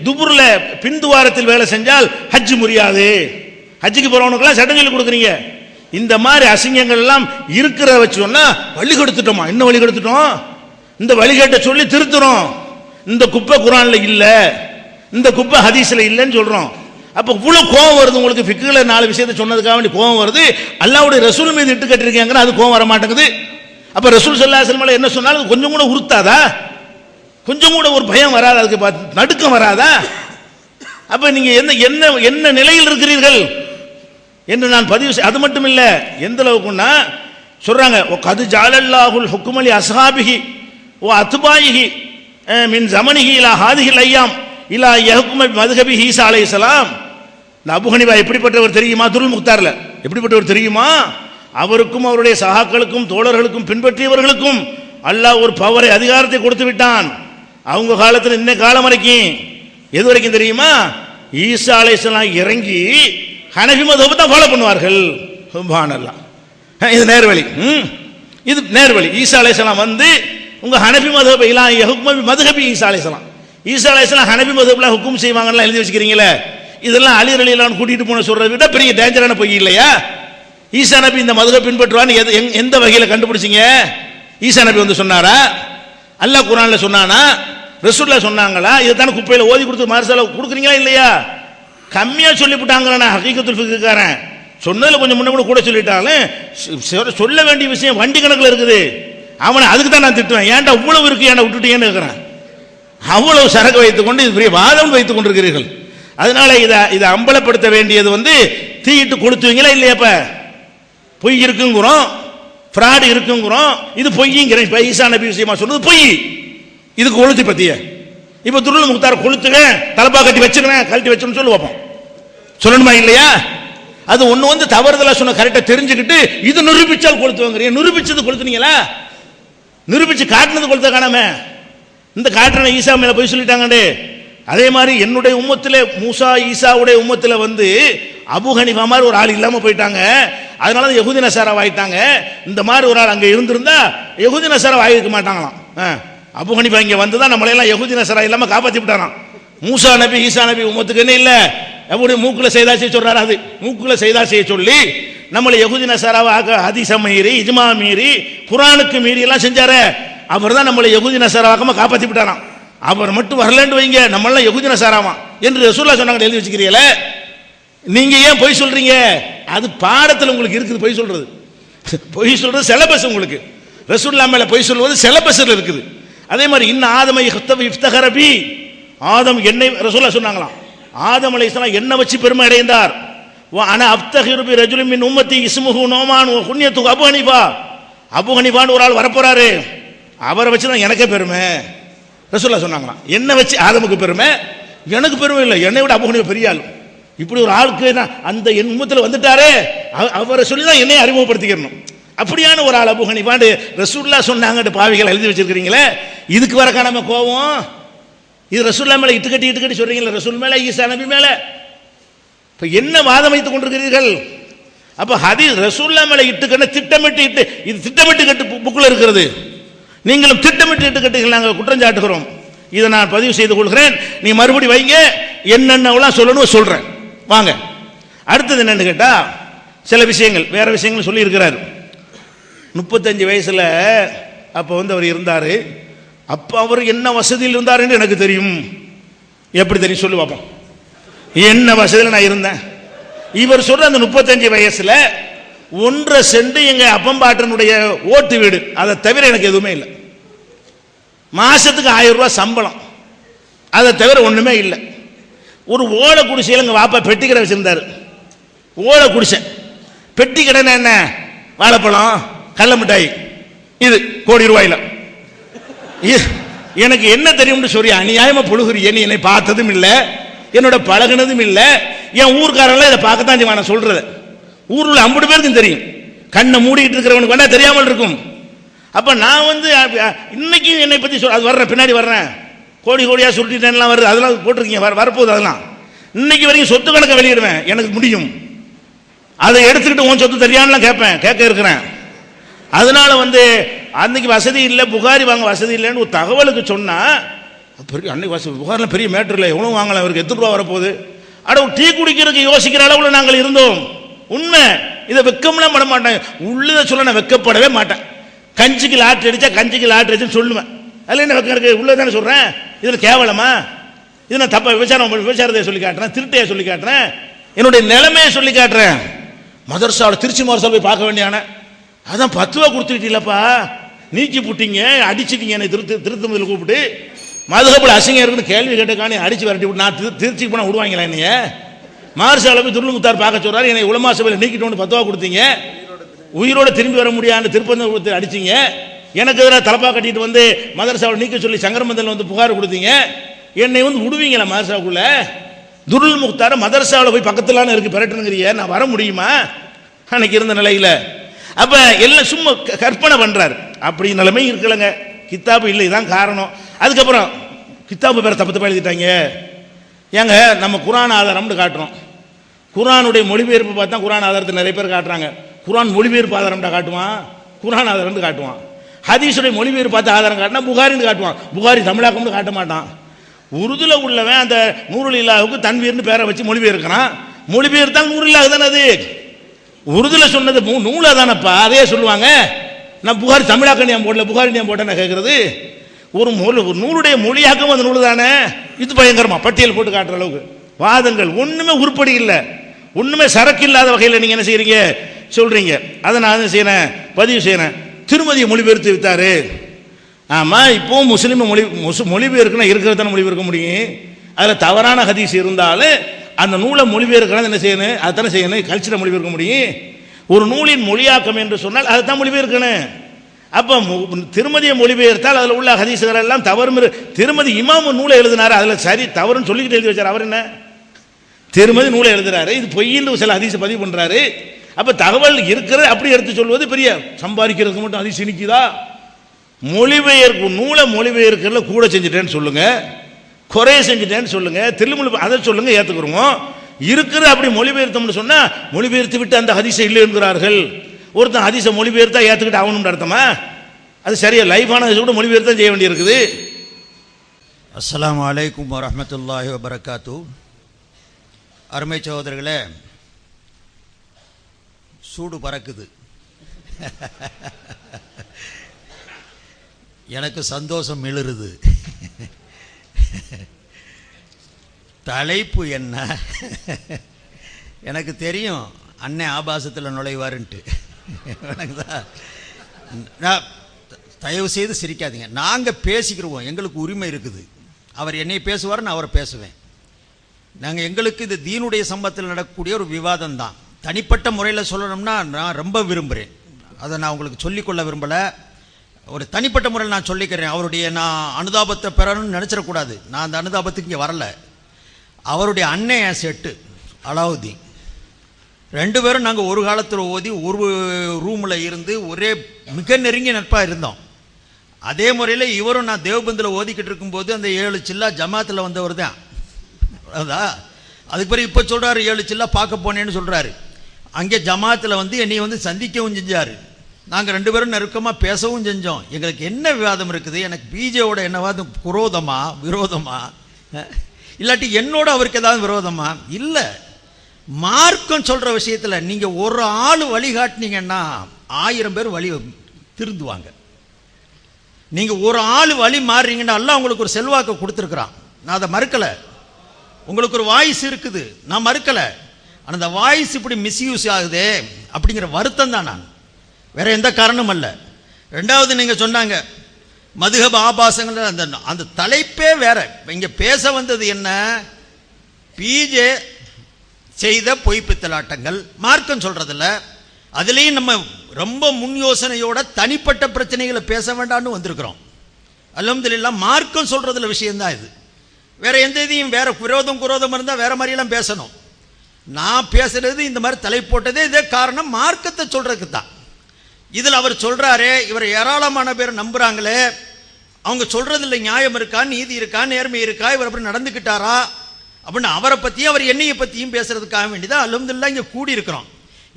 துபுர்ல பின்துவாரத்தில் வேலை செஞ்சால் ஹஜ் முடியாது. ஹஜ்ஜுக்கு போறவனுக்கெல்லாம் சட்டம் சொல்லி கொடுக்குறீங்க. இந்த மாதிரி அசிங்கங்கள் எல்லாம் இருக்கிற வச்சு சொன்னா வழி கொடுத்துட்டோமா? என்ன வழி கொடுத்துட்டோம்? இந்த வழிகேட்டை சொல்லி திருத்துறோம். இந்த குப்பை குர்ஆன்ல இல்ல, இந்த குப்பை ஹதீஸ்ல இல்லைன்னு சொல்றோம். அப்ப இவ்வளவு கோவம் வருது உங்களுக்கு. ஃபிக்ஹ்ல 4 விஷயத்தை சொன்னதுக்காக வேண்டி கோவம் வருது. அல்லாஹ்வுடைய ரசூல் மீது இட்டு கட்டிருக்கீங்க, அது கோவம் வர மாட்டேங்குது. அப்ப ரசூல் ஸல்லல்லாஹு அலைஹி வஸல்லம் என்ன சொன்னாலும் கொஞ்சம் கூட உறுத்தாதா? கொஞ்சம் கூட ஒரு பயம் வராதா? அதுக்கு நடுக்கம் வராதா? அப்ப நீங்க என்ன நிலையில் இருக்கிறீர்கள் என்று நான் பதிவு அது மட்டும் இல்ல, எந்த அளவுக்குன்னா சொல்றாங்க, கது ஜஅலல்லாஹுல் ஹுக்ம லி அஸ்ஹாபிஹி வ அத்பாயிஹி மின் ஸமனிஹி இலா ஹாதிஹில் அய்யாம் இலா யஹ்கும பிமத்ஹபி ஈஸா அலைஹிஸ்ஸலாம். இந்த அபூ ஹனீஃபா எப்படிப்பட்டவர் தெரியுமா? துருல் முக்தார்ல எப்படிப்பட்டவர் தெரியுமா? அவருக்கும் அவருடைய சகாக்களுக்கும் தோழர்களுக்கும் பின்பற்றியவர்களுக்கும் அல்லாஹ் ஒரு பவரை அதிகாரத்தை கொடுத்து விட்டான். அவங்க காலத்தில் இன்ன காலம் வரைக்கும் எது வரைக்கும் தெரியுமா? ஈசா அலைஹிஸ்ஸலாம் இறங்கி ஹனஃபி மதுஹபை தான் ஃபாலோ பண்ணுவார்கள். சுப்ஹானல்லாஹ். இது நேர்வழி. இது நேர்வழி. ஈசா அலைஹிஸ்ஸலாம் வந்து உங்க ஹனஃபி மதுஹபை இலா யஹ்குமு மதுஹபி ஈசா அலைஹிஸ்ஸலாம். ஈசா அலைஹிஸ்ஸலாம் ஹனஃபி மதுஹப்ல ஹுக்கும் செய்வாங்கன்னு எழுதி வச்சுக்கிறீங்களே, இதெல்லாம் அலி ரலியல்லாஹு கூட்டிட்டு போன சொல்றதை விட பெரிய டேஞ்சரான பொய் இல்லையா? ஈசா நபி இந்த மதுஹபை பின்பற்றுவான்னு எந்த வகையில கண்டுபிடிச்சீங்க? ஈசா நபி வந்து சொன்னாரா? அல்லாஹ் குர்ஆன்ல சொன்னானா? ரசூலுல்லாஹ் சொன்னாங்களா? இதைத்தான குப்பையில ஓதி கொடுத்து மார்சால கொடுக்குறீங்களா இல்லையா? கம்மியா சொல்லிவிட்டாங்களா? ஹகீகத்துல் ஃபிக்ஹ்காரன் சொன்னதுல கொஞ்சம் முன்ன கூட சொல்லிட்டாலும் சொல்ல வேண்டிய விஷயம் வண்டி கணக்கில் இருக்குது. அவனை அதுக்கு தான் நான் திட்டுவேன். ஏன்டா இவ்வளவு இருக்கு, ஏன்டா விட்டுட்டீங்கன்னு கேட்கிறேன். அவ்வளவு சரக்கு வைத்துக் கொண்டு இது பெரிய வாதம் வைத்துக் கொண்டிருக்கிறீர்கள். அதனால இதை அம்பலப்படுத்த வேண்டியது வந்து தீயிட்டு கொளுத்துவீங்களா இல்லையாப்ப? பொய் இருக்குங்கிறோம், ஃப்ராடு இருக்குங்கிறோம், இது பொய்ங்கிறேன். இப்ப ஈசா நபி விஷயமா சொன்னது பொய். இதுக்கு கொளுத்தி பத்திய இப்ப துருல் முக்தார் கொளுத்துவேன், தலப்பா கட்டி வச்சுக்கிறேன், கழட்டி வச்சுன்னு சொல்லு வைப்போம். சொல்லணுமா இல்லையா? அது ஒண்ணு வந்து தவறுதலா சொன்ன கரெக்டா தெரிஞ்சுக்கிட்டு இது நிரூபிச்சால் கொளுத்துவாங்க. நிரூபிச்சது கொளுத்துனீங்களா? நிரூபிச்சு காட்டினது கொளுத்த காணாம இந்த காட்டுன ஈசா மேல போய் சொல்லிட்டாங்கடே. அதே மாதிரி என்னுடைய உம்மத்திலே மூசா ஈசாவுடைய உம்மத்திலே வந்து அபூ ஹனீஃபா மாதிரி ஒரு ஆள் இல்லாம போயிட்டாங்க. அதனால யஹூதி நசாரா ஆயிட்டாங்க. இந்த மாதிரி ஒரு ஆள் அங்க இருந்திருந்தா யஹூதி நசாரா ஆகிருக்க மாட்டாங்களாம். அபூ ஹனீஃபா இங்க வந்துதான் நம்மளை எல்லாம் யஹூதி நசாரா இல்லாம காப்பாத்தி விட்டாராம். மூசா நபி ஈசா நபி உம்மத்துக்கு என்ன இல்ல, எப்படி மூக்குல செய்தா செய்ய சொல்றாரு, அது மூக்குல செய்தா செய்ய சொல்லி நம்மளை யஹூதி நசாராவை ஹதீஸ மீறி இஜ்மா மீறி குர்ஆனுக்கு மீறி எல்லாம் செஞ்சாரு. அவர் தான் நம்மளை யஹூதி நசாராவாக்காம காப்பாத்தி விட்டாராம். அவர் மட்டும் வரலன்னு வைங்க நம்மளாம் யஹூதி நசாராமா என்று ரசூலுல்லாஹ் சொன்னாங்க. எழுதி வச்சுக்கிறீங்களே, நீங்க ஏன் பொய் சொல்றீங்க? அது பாடத்தில் உங்களுக்கு இருக்குது. பொய் சொல்றது சிலபஸ் உங்களுக்கு. ரசூலுல்லாஹ் மேல பொய் சொல்வது சிலபஸ்ல இருக்குது. அதே மாதிரி இன்ன ஆதமை இஃப்தகரபி, ஆதம் என்னை ரசூலுல்லாஹ் சொன்னாங்களாம். ஆதம் அலைஹிஸ்ஸலாம் என்ன வச்சு பெருமை அடைந்தார். ஆனா அப்தகிரு பி ரஜுலின் மின் உம்மத்தி இஸ்முஹு நோமான் வ குன்யத்துஹு அபூ ஹனீஃபா. அபூ ஹனீஃபான்னு ஒரு ஆள் வரப்போறாரு, அவரை வச்சு தான் எனக்கே பெருமை. ரசூலுல்லாஹ் சொன்னாங்களாம். என்ன வச்சு ஆதமுக்கு பெருமை, எனக்கு பெருமை இல்லை, என்னை விட அபூ ஹனீஃபா பெரிய ஆள். இப்படி ஒரு ஆளுக்கு அந்த என் உம்மத்தில் வந்துட்டாரே, அவரை சொல்லி தான் என்னை அறிமுகப்படுத்திக்கணும். அப்படியான ஒரு ஆள் அபூ ஹனீஃபான்னு ரசூலுல்லாஹ் சொன்னாங்க. பாவிகள் எழுதி வச்சிருக்கிறீங்களே, இதுக்கு வர காணாம கோவம். இது ரசூலுல்லாஹ் மேல இட்டுக்கட்டி சொல்றீங்களா? ரசூல் மேல ஈசா நபி மேல இப்ப என்ன வாதம் வைத்துக் கொண்டிருக்கிறீர்கள்? அப்ப ஹதீஸ் ரசூலுல்லாஹ் மேல இட்டுக்கண்ண திட்டமிட்டு இது திட்டமிட்டு கட்டு புக்குல இருக்கிறது. நீங்களும் திட்டமிட்டு இட்டுக்கட்டுகள் நாங்கள் குற்றம் சாட்டுகிறோம். இதை நான் பதிவு செய்து கொள்கிறேன். நீ மறுபடி வைங்க, என்னென்னலாம் சொல்லணும் சொல்றேன். வாங்க, அடுத்தது என்னன்னு கேட்டா சில விஷயங்கள் வேற விஷயங்கள் சொல்லி இருக்கிறார். 35 வயசுல அப்ப வந்து அவர் இருந்தாரு. அப்ப அவர் என்ன வசதியில் இருந்தார் என்று எனக்கு தெரியும். எப்படி தெரியும் சொல்லு பாப்போம். என்ன வசதியில் நான் இருந்தேன்? இவர் சொல்ற அந்த 35 வயசுல 1.5 சென்ட் எங்க அப்பம்பாட்டனுடைய ஓட்டு வீடு, அதை தவிர எனக்கு எதுவுமே இல்லை. மாசத்துக்கு 1000 ரூபாய் சம்பளம், அதை தவிர ஒண்ணுமே இல்லை. ஒரு ஓலை குடிசையில் எங்க வாப்பா பெட்டி கடை வச்சிருந்தாரு. ஓலை குடிசை, பெட்டி கடைன்னா என்ன? வாழைப்பழம், கடல மிட்டாய், இது கோடி ரூபாயில. எனக்கு என்ன தெரியும்னு சொல்லி அநியாயமா புழுகுறிய. நீ என்னை பார்த்ததும் இல்லை, என்னோட பழகினதும் இல்லை. என் ஊர்க்காரெல்லாம் இதை பார்க்கத்தான் செய்வான். நான் சொல்றது ஊருள்ள 50 பேருக்கும் தெரியும். கண்ணை மூடிட்டு இருக்கிறவனுக்கு வேணா தெரியாமல் இருக்கும். அப்ப நான் வந்து இன்னைக்கு என்னை பத்தி சொல்ல, அது வர்றேன், பின்னாடி வர்றேன். கோடி கோடியா சுருட்டிட்டேன்லாம் வருது, அதெல்லாம் போட்டிருக்கீங்க, வரப்போகுது. அதெல்லாம் இன்னைக்கு வரைக்கும் சொத்து கணக்கை வெளியிடுவேன், எனக்கு முடியும். அதை எடுத்துக்கிட்டு உன் சொத்து தெரியாமலாம் கேட்க இருக்கிறேன். அதனால வந்து அன்னைக்கு வசதி இல்லை, புகாரி வாங்க வசதி இல்லைன்னு ஒரு தகவலுக்கு சொன்னா பெரிய அன்னைக்கு வசதி புகாரில் பெரிய மேட்டர் இல்லை, எவ்வளோ வாங்கலாம், அவருக்கு எத்தனை ரூபா வரப்போகுது. அட டீ குடிக்கிறதுக்கு யோசிக்கிற அளவுல நாங்கள் இருந்தோம். உண்மை, இதை வெக்கம்லாம் பட மாட்டேன். உள்ளதை சொல்ல நான் வெக்கப்படவே மாட்டேன். கஞ்சிக்கு லாட்டரி அடிச்சா கஞ்சிக்கு லாட்டரி அடிச்சுன்னு சொல்லுவேன். அதில் என்ன வெக்கம் இருக்கு? உள்ளதானே சொல்றேன். இதில் கேவலமா? இது நான் தப்பா விபச்சாரத்தை சொல்லி காட்டுறேன், திருட்டையை சொல்லி காட்டுறேன், என்னுடைய நிலைமையை சொல்லி காட்டுறேன். மதர்சாவில் திருச்சி மதர்சா போய் பார்க்க வேண்டியான, அதான் 10 ரூபா கொடுத்துக்கிட்டீங்களப்பா, நீக்கி புட்டிங்க, அடிச்சிட்டீங்க, என்னை திருத்தமதில் கூப்பிட்டு மதுகப்பில் அசிங்கம் இருக்குன்னு கேள்வி கேட்டக்கானே அடிச்சு விரட்டி விட்டு நான் திருச்சிக்கு போனால் விடுவாங்களா? என்னைய மார்சாவில் போய் துருள் முத்தார் பார்க்க சொல்றாரு, என்னை உலமா சபையில் நீக்கிட்டு 10 ரூபா கொடுத்தீங்க, உயிரோட திரும்பி வர முடியாது திருப்பந்தம் கொடுத்து அடிச்சிங்க, எனக்கு எதிராக தலப்பா கட்டிட்டு வந்து மதரசாவில் நீக்க சொல்லி சங்கரமந்தல் வந்து புகார் கொடுத்தீங்க, என்னை வந்து விடுவீங்களா மதரசாவுக்குள்ள? துருல் முக்தார மதரசாவில் போய் பக்கத்துலான இருக்கு பெறட்டுங்கிறிய, நான் வர முடியுமா அன்னைக்கு இருந்த நிலையில்? அப்ப எல்லாம் சும்மா கற்பனை பண்றாரு. அப்படி நிலைமை இருக்கலங்க. கித்தாபு இல்லை, இதான் காரணம். அதுக்கப்புறம் கித்தாபு பேரை தப்பு தப்பா எழுதிட்டாங்க. ஏங்க நம்ம குரான் ஆதாரம்னு காட்டுறோம். குரானுடைய மொழிபெயர்ப்பு பார்த்தா குரான் ஆதாரத்தை நிறைய பேர் காட்டுறாங்க. குரான் மொழிபெயர்ப்பு ஆதாரம்டா காட்டுவான், குரான் ஆதாரம் காட்டுவான். ஹதீஸுடைய மொழிபெயர்ப்பு பார்த்து ஆதாரம் காட்டினா புகாரின்னு காட்டுவான், புகாரி தமிழாக்கம்னு காட்ட மாட்டான். உருதுல உள்ளவன் அந்த நூறுல் இல்லாஹுக்கு தன்வீர்னு பேரை வச்சு மொழிபெயர்க்கிறான். மொழிபெயர்த்தான் நூறுல் இல்லாஹ் தானே அது. உருதுல சொன்னது நூலா தானப்பா, அதே சொல்லுவாங்க. நான் புகாரி தமிழாக்க நான் போடல, புகாரி நான் போட்டேன் நான் கேட்கறது. ஒரு நூலுடைய மொழியாக்கம் அந்த நூல் தானே. இது பயங்கரமா பட்டியல் போட்டு காட்டுற அளவுக்கு வாதங்கள் ஒண்ணுமே உருப்படி இல்லை, ஒண்ணுமே சரக்கு இல்லாத வகையில் நீங்க என்ன செய்யறீங்க சொல்றீங்க. அதை நான் என்ன செய்யறேன், பதிவு செய்யறேன். திருமதியை மொழிபெயர்த்து வித்தாரு. ஆமா, இப்போ முஸ்லீம் மொழிபெயர்க்கணும் இருக்கிறதான மொழிபெயர்க்க முடியும். அதில் தவறான ஹதீஸ் இருந்தாலும் அந்த நூலை மொழிபெயர்க்கிறது என்ன செய்யணும், அதைத்தானே செய்யணும். கல்ச்சரை மொழிபெயர்க்க முடியும். ஒரு நூலின் மொழியாக்கம் என்று சொன்னால் அதைத்தான் மொழிபெயர்க்கணும். அப்போ திருமதியை மொழிபெயர்த்தால் அதில் உள்ள ஹதீஸ்கள் எல்லாம் தவறு. திருமதி இமாம் நூலை எழுதினாரு, அதில் சரி தவறுன்னு சொல்லிக்கிட்டு எழுதி வச்சார். அவர் என்ன திருமதி நூலை எழுதுறாரு, இது பொய்ன்னு சில ஹதீஸை பதிவு பண்றாரு. அப்ப தகவல் இருக்கிறது அப்படி எடுத்து சொல்வது பெரிய சம்பாதிக்கிறதுக்கு மட்டும் ஹதீஸ் இனிக்குதா? மொழிபெயர்ப்பு நூலை மொழிபெயர்க்கிறதுல கூட செஞ்சுட்டேன்னு சொல்லுங்க, குறைய செஞ்சுட்டேன்னு சொல்லுங்க, திருமொழி அதை சொல்லுங்க, ஏற்றுக்கிறோம். இருக்கிறது அப்படி மொழிபெயர்த்தோம்னு சொன்னா மொழிபெயர்த்து விட்டு அந்த ஹதீஸை இல்லை என்கிறார்கள். ஒருத்தன் ஹதீஸை மொழிபெயர்த்தா ஏற்றுக்கிட்டு ஆகணும்னு அர்த்தமா? அது சரியா லைஃபான கூட மொழிபெயர்த்தா செய்ய வேண்டியிருக்குது. அஸ்ஸலாமு அலைக்கும் வரஹ்மத்துல்லாஹி வபரகாத்து. அருமை சகோதரர்களே, சூடு பறக்குது. எனக்கு சந்தோஷம் மிளறுது. தலைப்பு என்ன எனக்கு தெரியும், அண்ணன் ஆபாசத்தில் நுழைவாருன்ட்டு. தயவு செய்து சிரிக்காதீங்க, நாங்கள் பேசிக்கிறோம், எங்களுக்கு உரிமை இருக்குது. அவர் என்னை பேசுவார், நான் அவரை பேசுவேன். நாங்கள் எங்களுக்கு இது தீனுடைய சம்பவத்தில் நடக்கக்கூடிய ஒரு விவாதம் தான். தனிப்பட்ட முறையில் சொல்லணும்னா நான் ரொம்ப விரும்புகிறேன், அதை நான் உங்களுக்கு சொல்லிக்கொள்ள விரும்பலை. ஒரு தனிப்பட்ட முறையில் நான் சொல்லிக்கிறேன். அவருடைய நான் அனுதாபத்தை பெறணும்னு நினச்சிடக்கூடாது. நான் அந்த அனுதாபத்துக்கு இங்கே வரல. அவருடைய அண்ணன் செட்டு அலாவுதீன், ரெண்டு பேரும் நாங்கள் ஒரு காலத்தில் ஓதி ஒரு ரூமில் இருந்து ஒரே மிக நெருங்கிய நட்பாக இருந்தோம். அதே முறையில் இவரும் நான் தேவபந்தில் ஓதிக்கிட்டு இருக்கும்போது அந்த 7 சில்லா ஜமாத்தில் வந்தவர் தான். அதான் அதுக்கு பிறகு இப்போ சொல்கிறாரு 7 சில்லா பார்க்க போனேன்னு சொல்கிறாரு. அங்கே ஜமாத்தில் வந்து என்னை வந்து சந்திக்கவும் செஞ்சார். நாங்கள் ரெண்டு பேரும் நெருக்கமாக பேசவும் செஞ்சோம். எங்களுக்கு என்ன விவாதம் இருக்குது, எனக்கு பிஜேவோட என்ன வாதம், குரோதமா விரோதமா, இல்லாட்டி என்னோட அவருக்கு ஏதாவது விரோதமா? இல்லை, மார்க்கம் சொல்கிற விஷயத்தில் நீங்கள் ஒரு ஆள் வழிகாட்டினீங்கன்னா 1000 பேர் வழி திருந்துவாங்க. நீங்கள் ஒரு ஆள் வழி மாறுறீங்கன்னா எல்லாம் உங்களுக்கு ஒரு செல்வாக்கு கொடுத்துருக்குறான், நான் அதை மறுக்கலை. உங்களுக்கு ஒரு வாய்ஸ் இருக்குது, நான் மறுக்கலை. ஆனால் அந்த வாய்ஸ் இப்படி மிஸ்யூஸ் ஆகுது அப்படிங்கிற வருத்தம் தான். நான் வேற எந்த காரணமும் அல்ல. ரெண்டாவது, நீங்கள் சொன்னாங்க மதுஹப் ஆபாசங்கள், அந்த அந்த தலைப்பே வேற. இங்கே பேச வந்தது என்ன, பிஜே செய்த பொய்ப்பித்தலாட்டங்கள் மார்க்கம் சொல்றதில்ல. அதுலேயும் நம்ம ரொம்ப முன் யோசனையோட தனிப்பட்ட பிரச்சனைகளை பேச வேண்டாம்னு வந்திருக்கிறோம். அல்ஹம்துலில்லாஹ் மார்க்கம் சொல்றதுல விஷயம்தான் இது. வேற எந்த இதையும் வேற விரோதம் இருந்தால் வேற மாதிரியெல்லாம் பேசணும். நான் பேசுறது இந்த மாதிரி தலை போட்டதே இதே காரணம், மார்க்கத்தை சொல்றதுக்கு தான். இதில் அவர் சொல்றாரு, இவர் ஏராளமான பேர் நம்புறாங்களே, அவங்க சொல்றதுல நியாயம் இருக்கா, நீதி இருக்கா, நேர்மை இருக்கா, இவர் அப்படி நடந்துக்கிட்டாரா அப்படின்னு அவரை பற்றியும் அவர் என்னையை பற்றியும் பேசுறதுக்காக வேண்டிதான் அல்ஹம்துலில்லாஹ் இங்கே கூடி இருக்கிறோம்.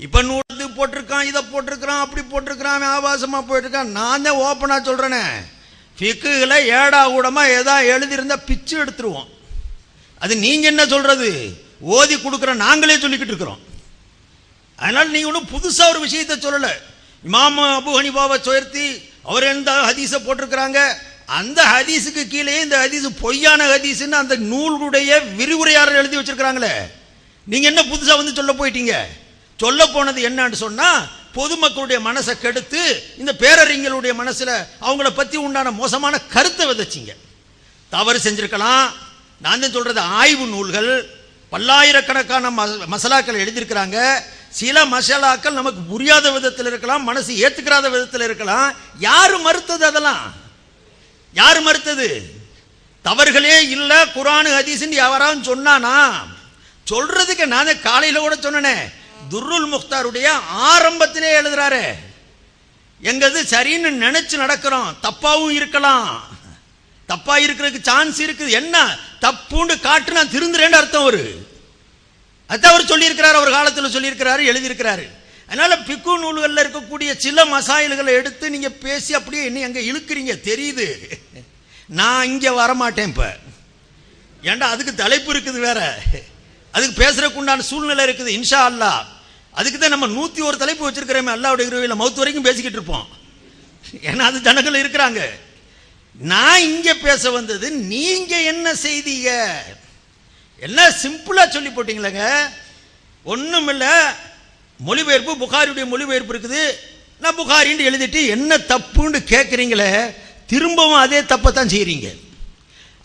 இப்போ நூறு போட்டிருக்கான், இதை போட்டிருக்கிறான், அப்படி போட்டிருக்கிறான், ஆபாசமாக போயிட்டுருக்கான். நான் தான் ஓப்பனாக சொல்கிறேனே, ஃபிக்குல ஏடா கூடமாக ஏதாவது எழுதியிருந்தா பிச்சு எடுத்துருவோம். அது நீங்கள் என்ன சொல்கிறது, ஓதி கொடுக்குற நாங்களே சொல்லிக்கிட்டு இருக்கிறோம். அதனால் நீங்கள் ஒன்றும் புதுசாக ஒரு விஷயத்தை சொல்லலை. இமாம் அபு ஹனீஃபாவை உயர்த்தி அவர் எந்த ஹதீஸை போட்டிருக்கிறாங்க, அந்த ஹதீஸுக்கு கீழே இந்த ஹதீஸ் பொய்யான ஹதீஸ்ன்னு அந்த நூலுடைய விரிவுரையாளர் எழுதி வச்சிருக்கிறாங்களே. நீங்கள் என்ன புதுசாக வந்து சொல்ல போயிட்டீங்க? சொல்ல போனது என்னன்னு சொன்னால், பொதுமக்களுடைய மனசை கெடுத்து இந்த பேரறிஞர்களுடைய மனசில் அவங்கள பற்றி உண்டான மோசமான கருத்தை விதைச்சிங்க. தவறு செஞ்சிருக்கலாம். நான் தான் சொல்கிறது, ஆய்வு நூல்கள் பல்லாயிரக்கணக்கான மசாலாக்கள் எழுதியிருக்கிறாங்க. சில மசாலாக்கள் நமக்கு புரியாத விதத்தில் இருக்கலாம், மனசு ஏற்றுக்கிறாத விதத்தில் இருக்கலாம். யாரு மறுத்தது? அதெல்லாம் யாரு மறுத்தது? தவறுகளே இல்லை குர்ஆன் ஹதீஸ்ன்னு யாராவது சொன்னானா? சொல்றதுக்கு நானே காலையில கூட சொன்னேனே, துர்ருல் முக்தாருடைய ஆரம்பத்திலே எழுதுறாரு, எங்கது சரின்னு நினைச்சு நடக்கிறோம், தப்பாவும் இருக்கலாம், தப்பா இருக்கிறதுக்கு சான்ஸ் இருக்குது, என்ன தப்புன்னு காட்டு நான் திருந்துறேன்னு அர்த்தம். அதான் அவர் சொல்லியிருக்கிறார், அவர் காலத்தில் சொல்லியிருக்கிறாரு, எழுதியிருக்கிறாரு. அதனால பிக்கு நூல்களில் இருக்கக்கூடிய சில மசாயில்களை எடுத்து நீங்க பேசி அப்படியே என்ன அங்க இழுக்கிறீங்க தெரியுது. நான் இங்க வரமாட்டேன் இப்ப, ஏண்டா அதுக்கு தலைப்பு இருக்குது வேற, அதுக்கு பேசுறதுக்கு உண்டான சூழ்நிலை இருக்குது. இன்ஷா அல்லாஹ் அதுக்கு தான் நம்ம 101 தலைப்பு வச்சிருக்கிறோமே, அல்லாஹ்வுடைய கிருபையில மவுத் வரைக்கும் பேசிக்கிட்டு இருப்போம். ஏன்னா அது ஜனங்கள் இருக்கிறாங்க. நான் இங்க பேச வந்தது, நீங்க என்ன செய்தீங்க, என்ன சிம்பிளா சொல்லி போட்டீங்களேங்க. ஒண்ணும் இல்ல, மொழிபெயர்ப்பு புகாரியுடைய மொழிபெயர்ப்பு இருக்குது, நான் புகாரின்னு எழுதிட்டு என்ன தப்புன்னு கேட்குறீங்களே, திரும்பவும் அதே தப்பை தான் செய்கிறீங்க.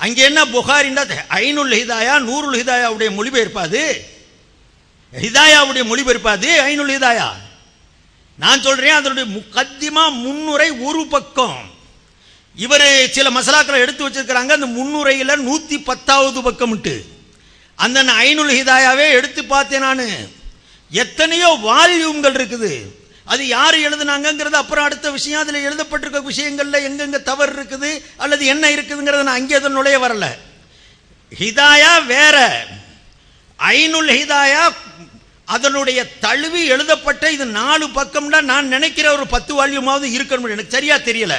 அங்கே என்ன புகாரின்னா ஐனுல் ஹிதாயா நூருல் ஹிதாயாவுடைய மொழிபெயர்ப்பாது, ஹிதாயாவுடைய மொழிபெயர்ப்பாது ஐனுல் ஹிதாயா. நான் சொல்றேன் அதனுடைய முகத்திமா முன்னுரை ஒரு பக்கம், இவர் சில மசாலாக்களை எடுத்து வச்சிருக்கிறாங்க, அந்த முன்னுரையில் 110வது பக்கம் அந்த ஐனுல் ஹிதாயாவே எடுத்து பார்த்தேன் நான். எத்தனையோ வால்யூம்கள் இருக்குது, அது யார் எழுதுனாங்கிறது அப்புறம் அடுத்த விஷயம். அதில் எழுதப்பட்டிருக்க விஷயங்கள்ல எங்கெங்க தவறு இருக்குது அல்லது என்ன இருக்குதுங்கிறத நான் அங்கே எதுவும் நுழைய வரல. ஹிதாயா வேற, ஐனுல் ஹிதாயா அதனுடைய தழுவி எழுதப்பட்ட இது 4 பக்கம்னா நான் நினைக்கிற ஒரு 10 வால்யூமாவது இருக்கணும், எனக்கு சரியா தெரியல.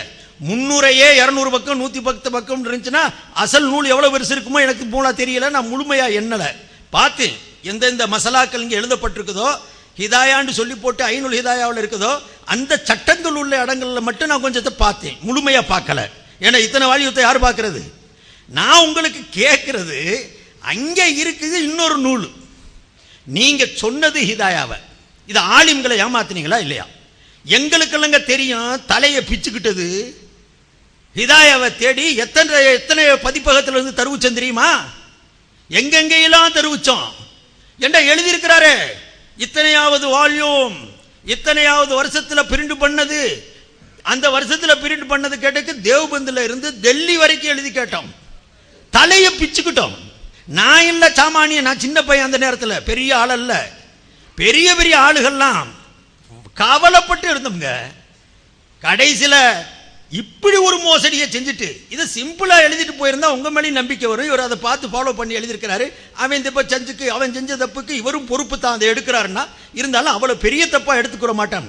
முன்னுரையே 200 பக்கம் 110 பக்கம் இருந்துச்சுன்னா அசல் நூல் எவ்வளவு பெருசு இருக்குமோ எனக்கு போனா தெரியல. நான் முழுமையா எண்ணல பார்த்தேன், எந்தெந்த மசாலாக்கள் இங்கே எழுதப்பட்டிருக்குதோ, ஹிதாயான்னு சொல்லி போட்டு ஐனுல் ஹிதாயாவில் இருக்குதோ அந்த சட்டங்கள் உள்ள இடங்கள்ல மட்டும் நான் கொஞ்சத்தை பார்த்தேன், முழுமையா பார்க்கல. ஏன்னா இத்தனை வாலியத்தை யார் பார்க்கறது. நான் உங்களுக்கு கேட்கறது, அங்க இருக்குது இன்னொரு நூல், நீங்க சொன்னது ஹிதாயாவை, இது ஆலிம்களை ஏமாத்தினீங்களா இல்லையா? எங்களுக்கெல்லாம் தெரியும், தலையை பிச்சுக்கிட்டது ஹிதாயாவை தேடி எத்தனை பதிப்பகத்தில் இருந்து தருவிச்சோம் தெரியுமா? எங்கெங்கெல்லாம் தருவிச்சோம் என்ன எழுதியிருக்கிறாரு. இத்தனையாவது வால்யூம், இத்தனையாவது வருஷத்தில் பிரிண்ட் பண்ணது, அந்த வருஷத்தில் பிரிண்ட் பண்ணது கேட்டதுக்கு தேவ்பந்தில் இருந்து டெல்லி வரைக்கும் எழுதி கேட்டோம், தலையை பிச்சுக்கிட்டோம். நான் இல்லை சாமானிய, நான் சின்ன பையன் அந்த நேரத்தில், பெரிய ஆள் அல்ல. பெரிய பெரிய ஆளுகள்லாம் கவலைப்பட்டு இருந்தோங்க. கடைசியில் இப்படி ஒரு மோசடியை செஞ்சுட்டு இதை சிம்பிளா எழுதிட்டு போயிருந்தா உங்க மேலேயும் நம்பிக்கை வரும். இவர் அதை பார்த்து ஃபாலோ பண்ணி எழுதியிருக்கிறாரு. அவன் தப்ப செஞ்சுக்கு, அவன் செஞ்ச தப்புக்கு இவரும் பொறுப்பு தான் அதை எடுக்கிறாருன்னா, இருந்தாலும் அவ்வளவு பெரிய தப்பா எடுத்துக்கிற மாட்டான்.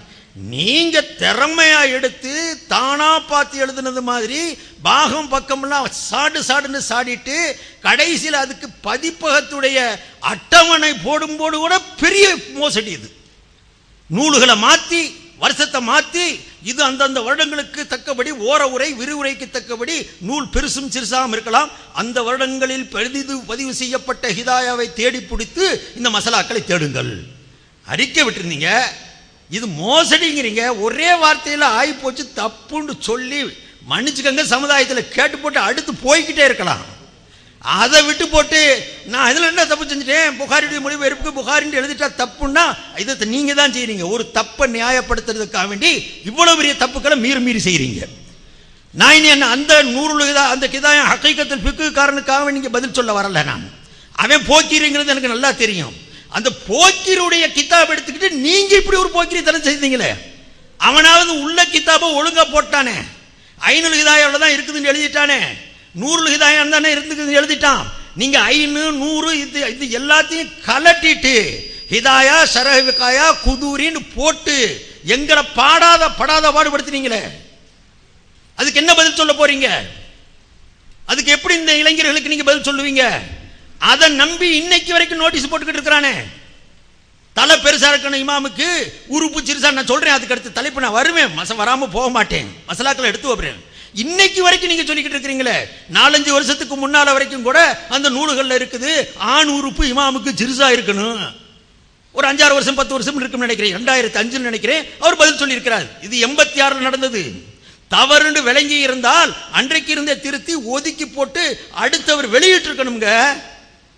நீங்க திறமையா எடுத்து தானா பார்த்து எழுதுனது மாதிரி பாகம் பக்கம்லாம் சாடுன்னு சாடிட்டு கடைசியில் அதுக்கு பதிப்பகத்துடைய அட்டவணை போடும்போது கூட பெரிய மோசடி. இது நூல்களை மாத்தி வருஷத்தை மாத்தி, இது அந்தந்த வருடங்களுக்கு தக்கபடி ஓர உரை விரிவுரைக்கு தக்கபடி நூல் பெருசும் சிறுசாகவும் இருக்கலாம், அந்த வருடங்களில் பதிவு செய்யப்பட்ட ஹிதாயாவை தேடி பிடித்து இந்த மசாலாக்களை தேடுங்கள். அறிக்கை விட்டுருந்தீங்க, இது மோசடிங்கிறீங்க. ஒரே வார்த்தையில் ஆகி போச்சு, தப்புன்னு சொல்லி மன்னிச்சுக்கங்க, சமுதாயத்தில் கேட்டு போட்டு அடுத்து போய்கிட்டே இருக்கலாம். அதை விட்டு போட்டு நான் இதில் என்ன தப்பு செஞ்சுட்டேன், புகாரியுடைய மொழிபெயர்ப்புக்கு புகாரின்னு எழுதிட்டா தப்புன்னா இதை நீங்க தான் செய்றீங்க. ஒரு தப்பை நியாயப்படுத்துறதுக்காக வேண்டி இவ்வளவு பெரிய தப்புக்களை மீறி செய்றீங்க. நான் இனி என்ன அந்த 100 அந்த கிதாயா ஹக்கீகத்துல் ஃபிக்ஹ்காரனுக்காக நீங்க பதில் சொல்ல வரல. நான் அவன் போக்கிறீங்கிறது எனக்கு நல்லா தெரியும். அந்த போக்கிருடைய கிதாப் எடுத்துக்கிட்டு நீங்க இப்படி ஒரு போக்கிரி தரம் செய்தீங்களே, அவனாவது உள்ள கிதாபை ஒழுங்கா போட்டானே, ஐனுல் ஹிதாயாவில் தான் இருக்குதுன்னு எழுதிட்டானே, 100 ஹிதாயம் தானே இருந்துக்குது எழுதிட்டான். நீங்க 500 100 இது எல்லாத்தையும் கலட்டிட்டு ஹிதாயா ஷரஹ்விகாயா குதூரின்னு போட்டு எங்களை படாத பாடுபடுத்தினீங்களே, அதுக்கு என்ன பதில் சொல்ல போறீங்க? அதுக்கு எப்படி இந்த இளைஞர்களுக்கு நீங்க பதில் சொல்லுவீங்க? அதை நம்பி இன்னைக்கு வரைக்கும் நோட்டீஸ் போட்டுக்கிட்டு இருக்கிறானே, தலை பெருசா இருக்கணும் இமாமுக்கு, உறுப்பு சிறுசா. நான் சொல்றேன், அதுக்கு அடுத்து தலைப்பு நான் வருவேன், வராம போக மாட்டேன், மசாலாக்களை எடுத்து வைப்பேன். இன்னைக்கு வரைக்கும் நீங்க சொல்லிக்கிட்டு இருக்கிறீங்களே, 4-5 வருஷத்துக்கு முன்னால வரைக்கும் கூட அந்த நூல்கள்ல இருக்குது ஆண் உறுப்பு இமாமுக்கு சிறுசா இருக்கணும். ஒரு 5-6 வருஷம் 10 வருஷம் இருக்குன்னு நினைக்கிறேன், 2005 நினைக்கிறேன் அவர் பதில் சொல்லி இருக்கிறார். இது 86 நடந்தது. தவறுன்னு விளங்கி இருந்தால் அன்றைக்கு இருந்தே திருத்தி ஒதுக்கி போட்டு அடுத்தவர் வெளியிட்டு இருக்கணுங்க.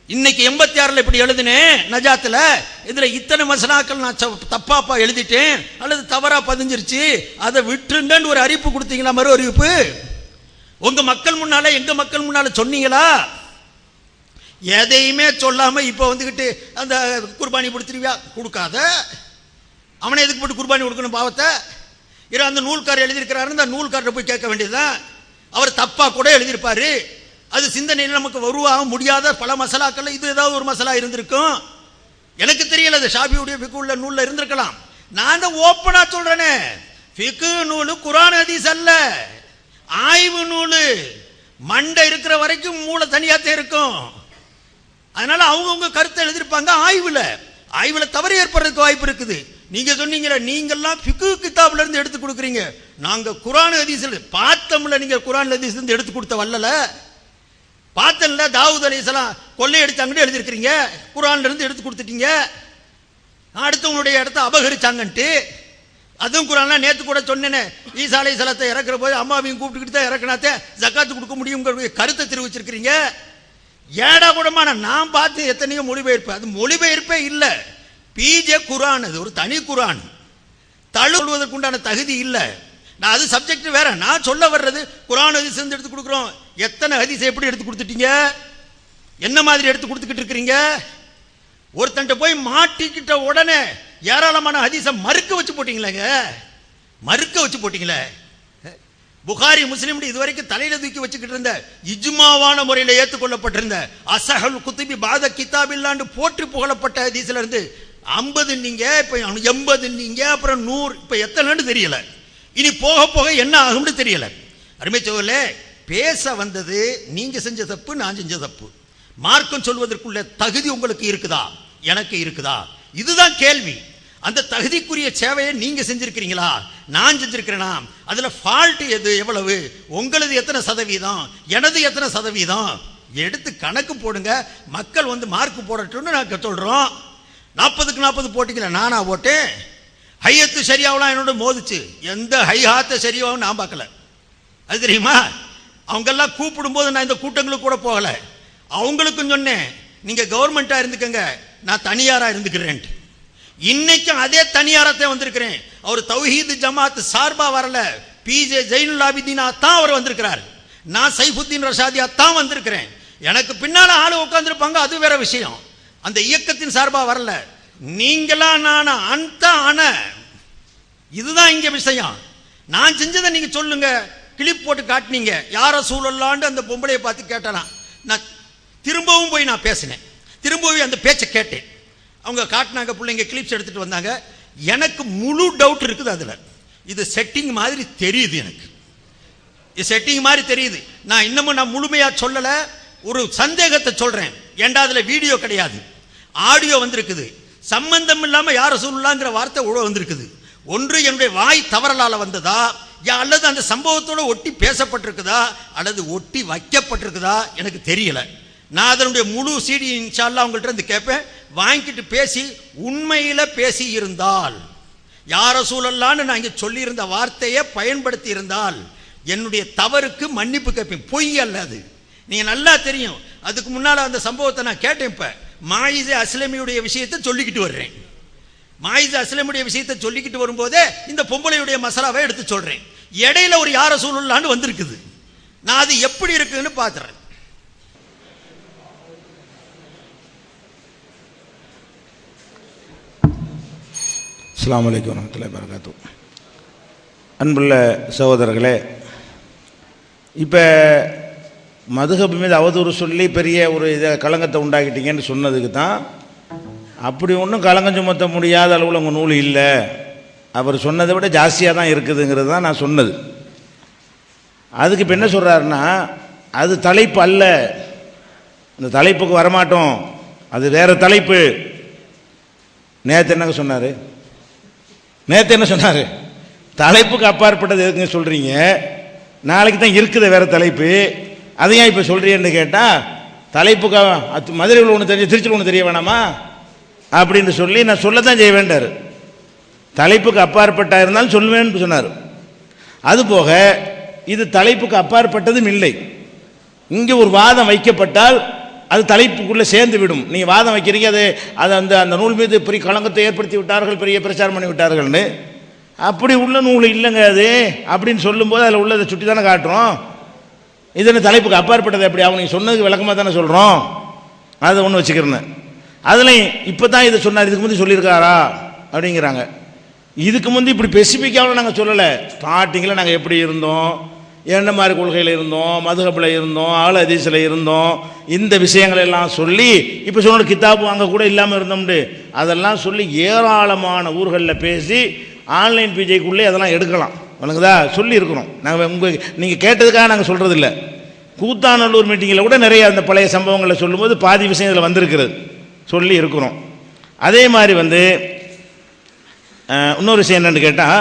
இன்னைக்கு 86 இப்படி எழுதினேன் நஜாத்துல, இதுல இத்தனை மசனாக்கள் நான் தப்பாப்பா எழுதிட்டேன் அல்லது தவறா பதிஞ்சிருச்சு, அதை விட்டுருங்கன்னு ஒரு அறிவிப்பு கொடுத்தீங்களா? மறு அறிவிப்பு உங்க மக்கள் முன்னால எங்க மக்கள் முன்னால சொன்னீங்களா? எதையுமே சொல்லாம இப்போ வந்துக்கிட்டு அந்த குர்பானி கொடுத்துருவியா? கொடுக்காத. அவனை எதுக்கு போட்டு குர்பானி கொடுக்கணும் பாவத்தை? அந்த நூல்காரர் எழுதியிருக்கிறாரு, அந்த நூல்காரரை போய் கேட்க வேண்டியதுதான். அவர் தப்பா கூட எழுதியிருப்பாரு. அது சிந்தனையில் நமக்கு உருவாக முடியாத பல மசாலாக்கள் இது ஏதாவது ஒரு மசாலா இருந்திருக்கும். எனக்கு தெரியல, அது ஷாஃபியுடைய ஃபிக்கு உள்ள நூலில் இருந்திருக்கலாம். நான் தான் ஓப்பனா சொல்றேனே, ஃபிக்கு நூல் குர்ஆன் ஹதீஸ் அல்ல, ஆய்வு நூல். மண்டை இருக்கிற வரைக்கும் மூளை தனியாத்தே இருக்கும். அதனால அவங்கவுங்க கருத்தை எழுதியிருப்பாங்க. ஆய்வுல தவறு ஏற்படுறதுக்கு வாய்ப்பு இருக்குது. நீங்க சொன்னீங்களே, நீங்கெல்லாம் ஃபிக்கு கிதாப்ல இருந்து எடுத்து கொடுக்குறீங்க, நாங்க குர்ஆன் ஹதீஸ்ல பார்த்தோம்ல. நீங்க குர்ஆன் ஹதீஸ் இருந்து எடுத்து கொடுத்த வல்லல பார்த்தல. தாவூத் அலைஹிஸ்ஸலாம் கொள்ளையடிச்சாங்கன்னு எழுதியிருக்கிறீங்க, குர்ஆன்ல இருந்து எடுத்து கொடுத்துட்டீங்க. அடுத்தவங்களுடைய இடத்த அபகரிச்சாங்கன்ட்டு அதுவும் குர்ஆன்ல. நேற்று கூட சொன்னேனே, ஈசா அலைஹிஸ்ஸலாத்தை இறக்குற போது அம்மாவையும் கூப்பிட்டுக்கிட்டு தான் இறக்குனாத்தே ஜக்காத்து கொடுக்க முடியுங்கிற கருத்தை தெரிவிச்சிருக்கிறீங்க. ஏடா கூடமான நான் பார்த்து எத்தனையோ மொழிபெயர்ப்பு, அது மொழிபெயர்ப்பே இல்லை. பிஜே குர்ஆன், அது ஒரு தனி குர்ஆன். தழுவுவதற்குண்டான தகுதி இல்லை. நான் அது சப்ஜெக்ட் வேற. நான் சொல்ல வர்றது குர்ஆன் ஹதீஸ் எடுத்து கொடுக்குறோம். எத்தனை ஹதீஸ் எப்படி எடுத்து கொடுத்துட்டீங்க? என்ன மாதிரி எடுத்து கொடுத்துக்கிட்டு இருக்கிறீங்க? ஒருத்தன்ட்ட போய் மாட்டிக்கிட்ட உடனே ஏராளமான ஹதீஸை மறுக்க வச்சு போட்டீங்களே. புகாரி முஸ்லிம் இதுவரைக்கும் தலையில தூக்கி வச்சுக்கிட்டு இருந்த, இஜ்மாவான முறையில் ஏற்றுக்கொள்ளப்பட்டிருந்த அசஹல் குத்துபி பாத கிதாபில்லாண்டு போற்றி புகழப்பட்ட ஹதீஸ்ல இருந்து 50 நீங்க, இப்ப 80 நீங்க, அப்புறம் 100, இப்ப எத்தனைன்னு தெரியல. இனி போக போக என்ன ஆகும்னு தெரியல. அருமை சகோதரர்களே, பேச வந்தது நீங்க செஞ்ச தப்பு, நான் செஞ்ச தப்பு. மார்க்கம் சொல்வதற்குள்ள தகுதி உங்களுக்கு இருக்குதா, எனக்கு இருக்குதா? இதுதான் கேள்வி. அந்த தகுதிக்குரிய சேவையை நீங்க செஞ்சிருக்கிறீங்களா, நான் செஞ்சிருக்கிறேனா? அதுல ஃபால்ட் எது, எவ்வளவு? உங்களது எத்தனை சதவீதம், எனது எத்தனை சதவீதம்? எடுத்து கணக்கு போடுங்க. மக்கள் வந்து மார்க் போடட்டும்னு நாங்கள் சொல்றோம். 40க்கு 40 போட்டிக்கல, நானா ஓட்டேன்? ஹையத்து சரியாவெல்லாம் என்னோட மோதிச்சு. எந்த ஹைஹாத்த சரியாவும் நான் பார்க்கல. அது தெரியுமா? அவங்கெல்லாம் கூப்பிடும் போது நான் இந்த கூட்டங்களுக்கு கூட போகல. அவங்களுக்கும் சொன்னேன், நீங்க கவர்மெண்டா இருந்துக்கங்க, நான் தனியாரா இருந்துக்கிறேன். இன்னைக்கும் அதே தனியாரத்தை வந்திருக்கிறேன். அவர் தௌஹீத் ஜமாத் சார்பா வரல, பிஜே ஜைனுல் ஆபிதீனா தான் அவர் வந்திருக்கிறார். நான் சைஃபுத்தீன் ரஷாதியா தான் வந்திருக்கிறேன். எனக்கு பின்னால ஆளு உட்கார்ந்துருப்பாங்க, அது வேற விஷயம். அந்த இயக்கத்தின் சார்பா வரல. நீங்களா நானா அந்த ஆன, இதுதான் இங்க விஷயம். நான் செஞ்சதை நீங்க சொல்லுங்க. கிளிப் போட்டு காட்டினீங்க, யார சூழல்லாண்டு அந்த பொம்பளையை பார்த்து கேட்டலாம். நான் திரும்பவும் போய் நான் பேசினேன், திரும்பவும் அந்த பேச்சை கேட்டேன். அவங்க காட்டினாங்க, பிள்ளைங்க கிளிப்ஸ் எடுத்துட்டு வந்தாங்க. எனக்கு முழு டவுட் இருக்குது அதுல. இது செட்டிங் மாதிரி தெரியுது, எனக்கு இது செட்டிங் மாதிரி தெரியுது. நான் இன்னமும் நான் முழுமையா சொல்லல, ஒரு சந்தேகத்தை சொல்றேன். ஏண்டா அதுல வீடியோ கிடையாது, ஆடியோ வந்திருக்குது. சம்பந்தம் இல்லாம யார சொல்லலாங்கிற வார்த்தை உழ வந்திருக்குது. ஒன்று என்னுடைய வாய் தவறலால வந்ததா, அல்லது அந்த சம்பவத்தோட ஒட்டி பேசப்பட்டிருக்குதா, அல்லது ஒட்டி வைக்கப்பட்டிருக்குதா, எனக்கு தெரியல. நான் அதனுடைய முழு சிடி இன்ஷா அல்லாஹ் அவங்கள்ட்ட இருந்து கேட்பேன். வாங்கிட்டு பேசி, உண்மையில பேசி இருந்தால், யார சூழல்லான்னு நான் இங்க சொல்லி இருந்த வார்த்தையை பயன்படுத்தி இருந்தால் என்னுடைய தவறுக்கு மன்னிப்பு கேட்பேன். பொய் அல்ல அது, நீங்க நல்லா தெரியும். அதுக்கு முன்னால அந்த சம்பவத்தை நான் கேட்டேன். இப்ப மாயிஸே அஸ்லமியுடைய விஷயத்தை சொல்லிக்கிட்டு வர்றேன். மாயிஸே அஸ்லமுடைய விஷயத்தை சொல்லிக்கிட்டு வரும்போதே இந்த பொம்பளையுடைய மசாலாவை எடுத்து சொல்றேன். இடையில ஒரு யார சூழல்லான்னு வந்திருக்குது. நான் அது எப்படி இருக்குன்னு பாத்துறேன். அஸ்ஸலாமு அலைக்கும் வரஹ்மத்துல்லாஹி வபரகாத்துஹு. அன்புள்ள சகோதரர்களே, இப்போ மதுஹப் மீது அவதூறு சொல்லி பெரிய ஒரு இதை களங்கத்தை உண்டாக்கிட்டீங்கன்னு சொன்னதுக்கு தான், அப்படி ஒன்றும் களங்கம் சுமத்த முடியாத அளவில் உங்கள் நூல் இல்லை, அவர் சொன்னதை விட ஜாஸ்தியாக தான் இருக்குதுங்கிறது தான் நான் சொன்னது. அதுக்கு இப்போ என்ன சொல்கிறாருன்னா, அது தலைப்பு அல்ல, இந்த தலைப்புக்கு வரமாட்டோம், அது வேறு தலைப்பு. நேற்று என்னங்க சொன்னார்? நேற்று என்ன சொன்னார்? தலைப்புக்கு அப்பாற்பட்டது எதுக்குங்க சொல்கிறீங்க? நாளைக்கு தான் இருக்குது வேறு தலைப்பு, அதையும் இப்போ சொல்கிறீன்னு கேட்டால், தலைப்புக்கு மதுரையில் ஒன்று தெரிஞ்சு திருச்சியில் ஒன்று தெரிய வேணாமா அப்படின்னு சொல்லி நான் சொல்லத்தான் செய்ய வேண்டார். தலைப்புக்கு அப்பாற்பட்டா இருந்தாலும் சொல்லுவேன்னு சொன்னார். அதுபோக இது தலைப்புக்கு அப்பாற்பட்டதும் இல்லை. இங்கே ஒரு வாதம் வைக்கப்பட்டால் அது தலைப்புக்குள்ளே சேர்ந்து விடும். நீங்கள் வாதம் வைக்கிறீங்க, அது அந்த அந்த நூல் மீது பெரிய களங்கத்தை ஏற்படுத்தி விட்டார்கள், பெரிய பிரச்சாரம் பண்ணி விட்டார்கள்னு. அப்படி உள்ள நூல் இல்லைங்க அது அப்படின்னு சொல்லும்போது அதில் உள்ளதை சுட்டி தானே காட்டுறோம். இதனை தலைப்புக்கு அப்பாற்பட்டது எப்படி? அவங்க நீங்கள் சொன்னதுக்கு விளக்கமாக தானே சொல்கிறோம். அதை ஒன்று வச்சுக்கிறேன். அதுலேயும் இப்போ தான் இதை சொன்னார், இதுக்கு முந்தி சொல்லியிருக்காரா அப்படிங்கிறாங்க. இதுக்கு முந்தி இப்படி ஸ்பெசிஃபிக்காகவும் நாங்கள் சொல்லலை. ஸ்டார்டிங்கில் நாங்கள் எப்படி இருந்தோம், என்ன மாதிரி கொள்கையில் இருந்தோம், மதுஹபில் இருந்தோம், ஆல் ஹதீஸில் இருந்தோம், இந்த விஷயங்கள் எல்லாம் சொல்லி இப்போ சொன்ன கிதாபு அங்கே கூட இல்லாமல் இருந்தோம்னு அதெல்லாம் சொல்லி ஏராளமான ஊர்களில் பேசி ஆன்லைன் பிஜேக்குள்ளே அதெல்லாம் எடுக்கலாம். வணங்குதா சொல்லியிருக்கிறோம். நாங்கள் நீங்கள் கேட்டதுக்காக நாங்கள் சொல்கிறதில்ல. கூத்தாநல்லூர் மீட்டிங்கில் கூட நிறைய அந்த பழைய சம்பவங்களை சொல்லும்போது பாதி விஷயம் இதில் வந்திருக்கிறது, சொல்லி இருக்கிறோம். அதே மாதிரி இன்னொரு விஷயம் என்னென்னு கேட்டால்,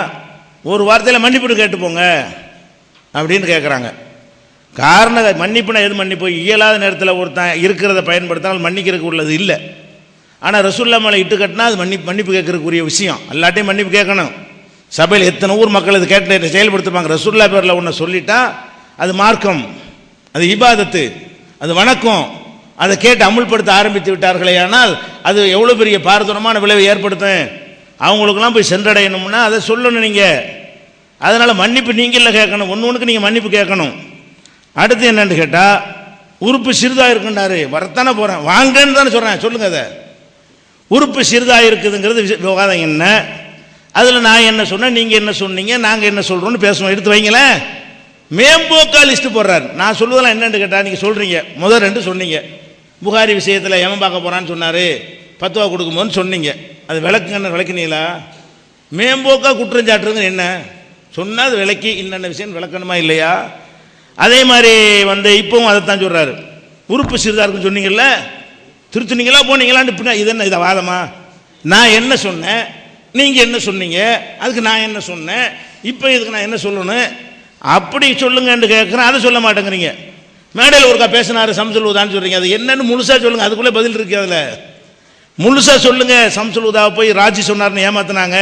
ஒரு வார்த்தையில் மன்னிப்பு கேட்டு போங்க அப்படின்னு கேட்குறாங்க. காரணம் மன்னிப்புனா எது மன்னிப்பு? இயலாத நேரத்தில் ஒருத்தன் இருக்கிறத பயன்படுத்தினால் மன்னிக்கிறதுக்கு உள்ளது இல்லை. ஆனால் ரசூலுல்லாஹ் மேலே இட்டு கட்டினா அது மன்னிப்பு கேட்கறதுக்குரிய விஷயம். எல்லாட்டையும் மன்னிப்பு கேட்கணும். சபையில் எத்தனை ஊர் மக்கள் இது கேட்டு செயல்படுத்துவாங்க. ரசூலுல்லாஹ் பேரில் ஒன்று சொல்லிட்டா அது மார்க்கம், அது இபாதத்து, அது வணக்கம். அதை கேட்டு அமுல்படுத்த ஆரம்பித்து விட்டார்களே ஆனால் அது எவ்வளோ பெரிய பாரதூரமான விளைவை ஏற்படுத்தும். அவங்களுக்கெல்லாம் போய் சென்றடையணும்னா அதை சொல்லணும் நீங்கள். அதனால் மன்னிப்பு நீங்கள கேட்கணும், ஒன்றுக்கு நீங்கள் மன்னிப்பு கேட்கணும். அடுத்து என்னன்னு கேட்டால், உறுப்பு சிறிதாக இருக்குன்றாரு, வரத்தானே போகிறேன் வாங்கன்னு தானே சொல்கிறேன், சொல்லுங்கள். அதை உறுப்பு சிறிதாக இருக்குதுங்கிறது விவாதம் என்ன? அதில் நான் என்ன சொன்னேன், நீங்கள் என்ன சொன்னீங்க, நாங்கள் என்ன சொல்கிறோன்னு பேசுவோம். எடுத்து வைங்களேன். மேம்போக்கா லிஸ்ட்டு போடுறாரு. நான் சொல்லுவதெல்லாம் என்னென்னு கேட்டால், நீங்கள் சொல்கிறீங்க முதல் 2 சொன்னீங்க. புகாரி விஷயத்தில் எவன் பார்க்க போகிறான்னு சொன்னார், பத்துவா கொடுக்கும்போதுன்னு சொன்னீங்க. அது விளக்குங்கன்னு விளக்கினீங்களா? மேம்போக்கா குற்றஞ்சாட்டுறது என்ன சொன்னால் அது விளக்கி இன்னென்ன விஷயம் விளக்கணுமா இல்லையா? அதே மாதிரி இப்போவும் அதைத்தான் சொல்கிறாரு. உறுப்பு சிறிதாக இருக்குன்னு சொன்னீங்கல்ல, திருத்துனீங்களா போனீங்களான்னு இப்படி இது என்ன இதை வாதமா? நான் என்ன சொன்னேன், நீங்கள் என்ன சொன்னீங்க, அதுக்கு நான் என்ன சொன்னேன், இப்போ இதுக்கு நான் என்ன சொல்லணும் அப்படி சொல்லுங்கன்னு கேட்குறேன். அதை சொல்ல மாட்டேங்கிறீங்க. மேடையில் ஒருக்கா பேசினாரு சம்சுல் உதான்னு சொல்கிறீங்க. அது என்னன்னு முழுசாக சொல்லுங்கள், அதுக்குள்ளே பதில் இருக்கு. அதில் முழுசாக சொல்லுங்கள். சம்சுல் உதாவை போய் ராஜி சொன்னார்னு ஏமாத்தினாங்க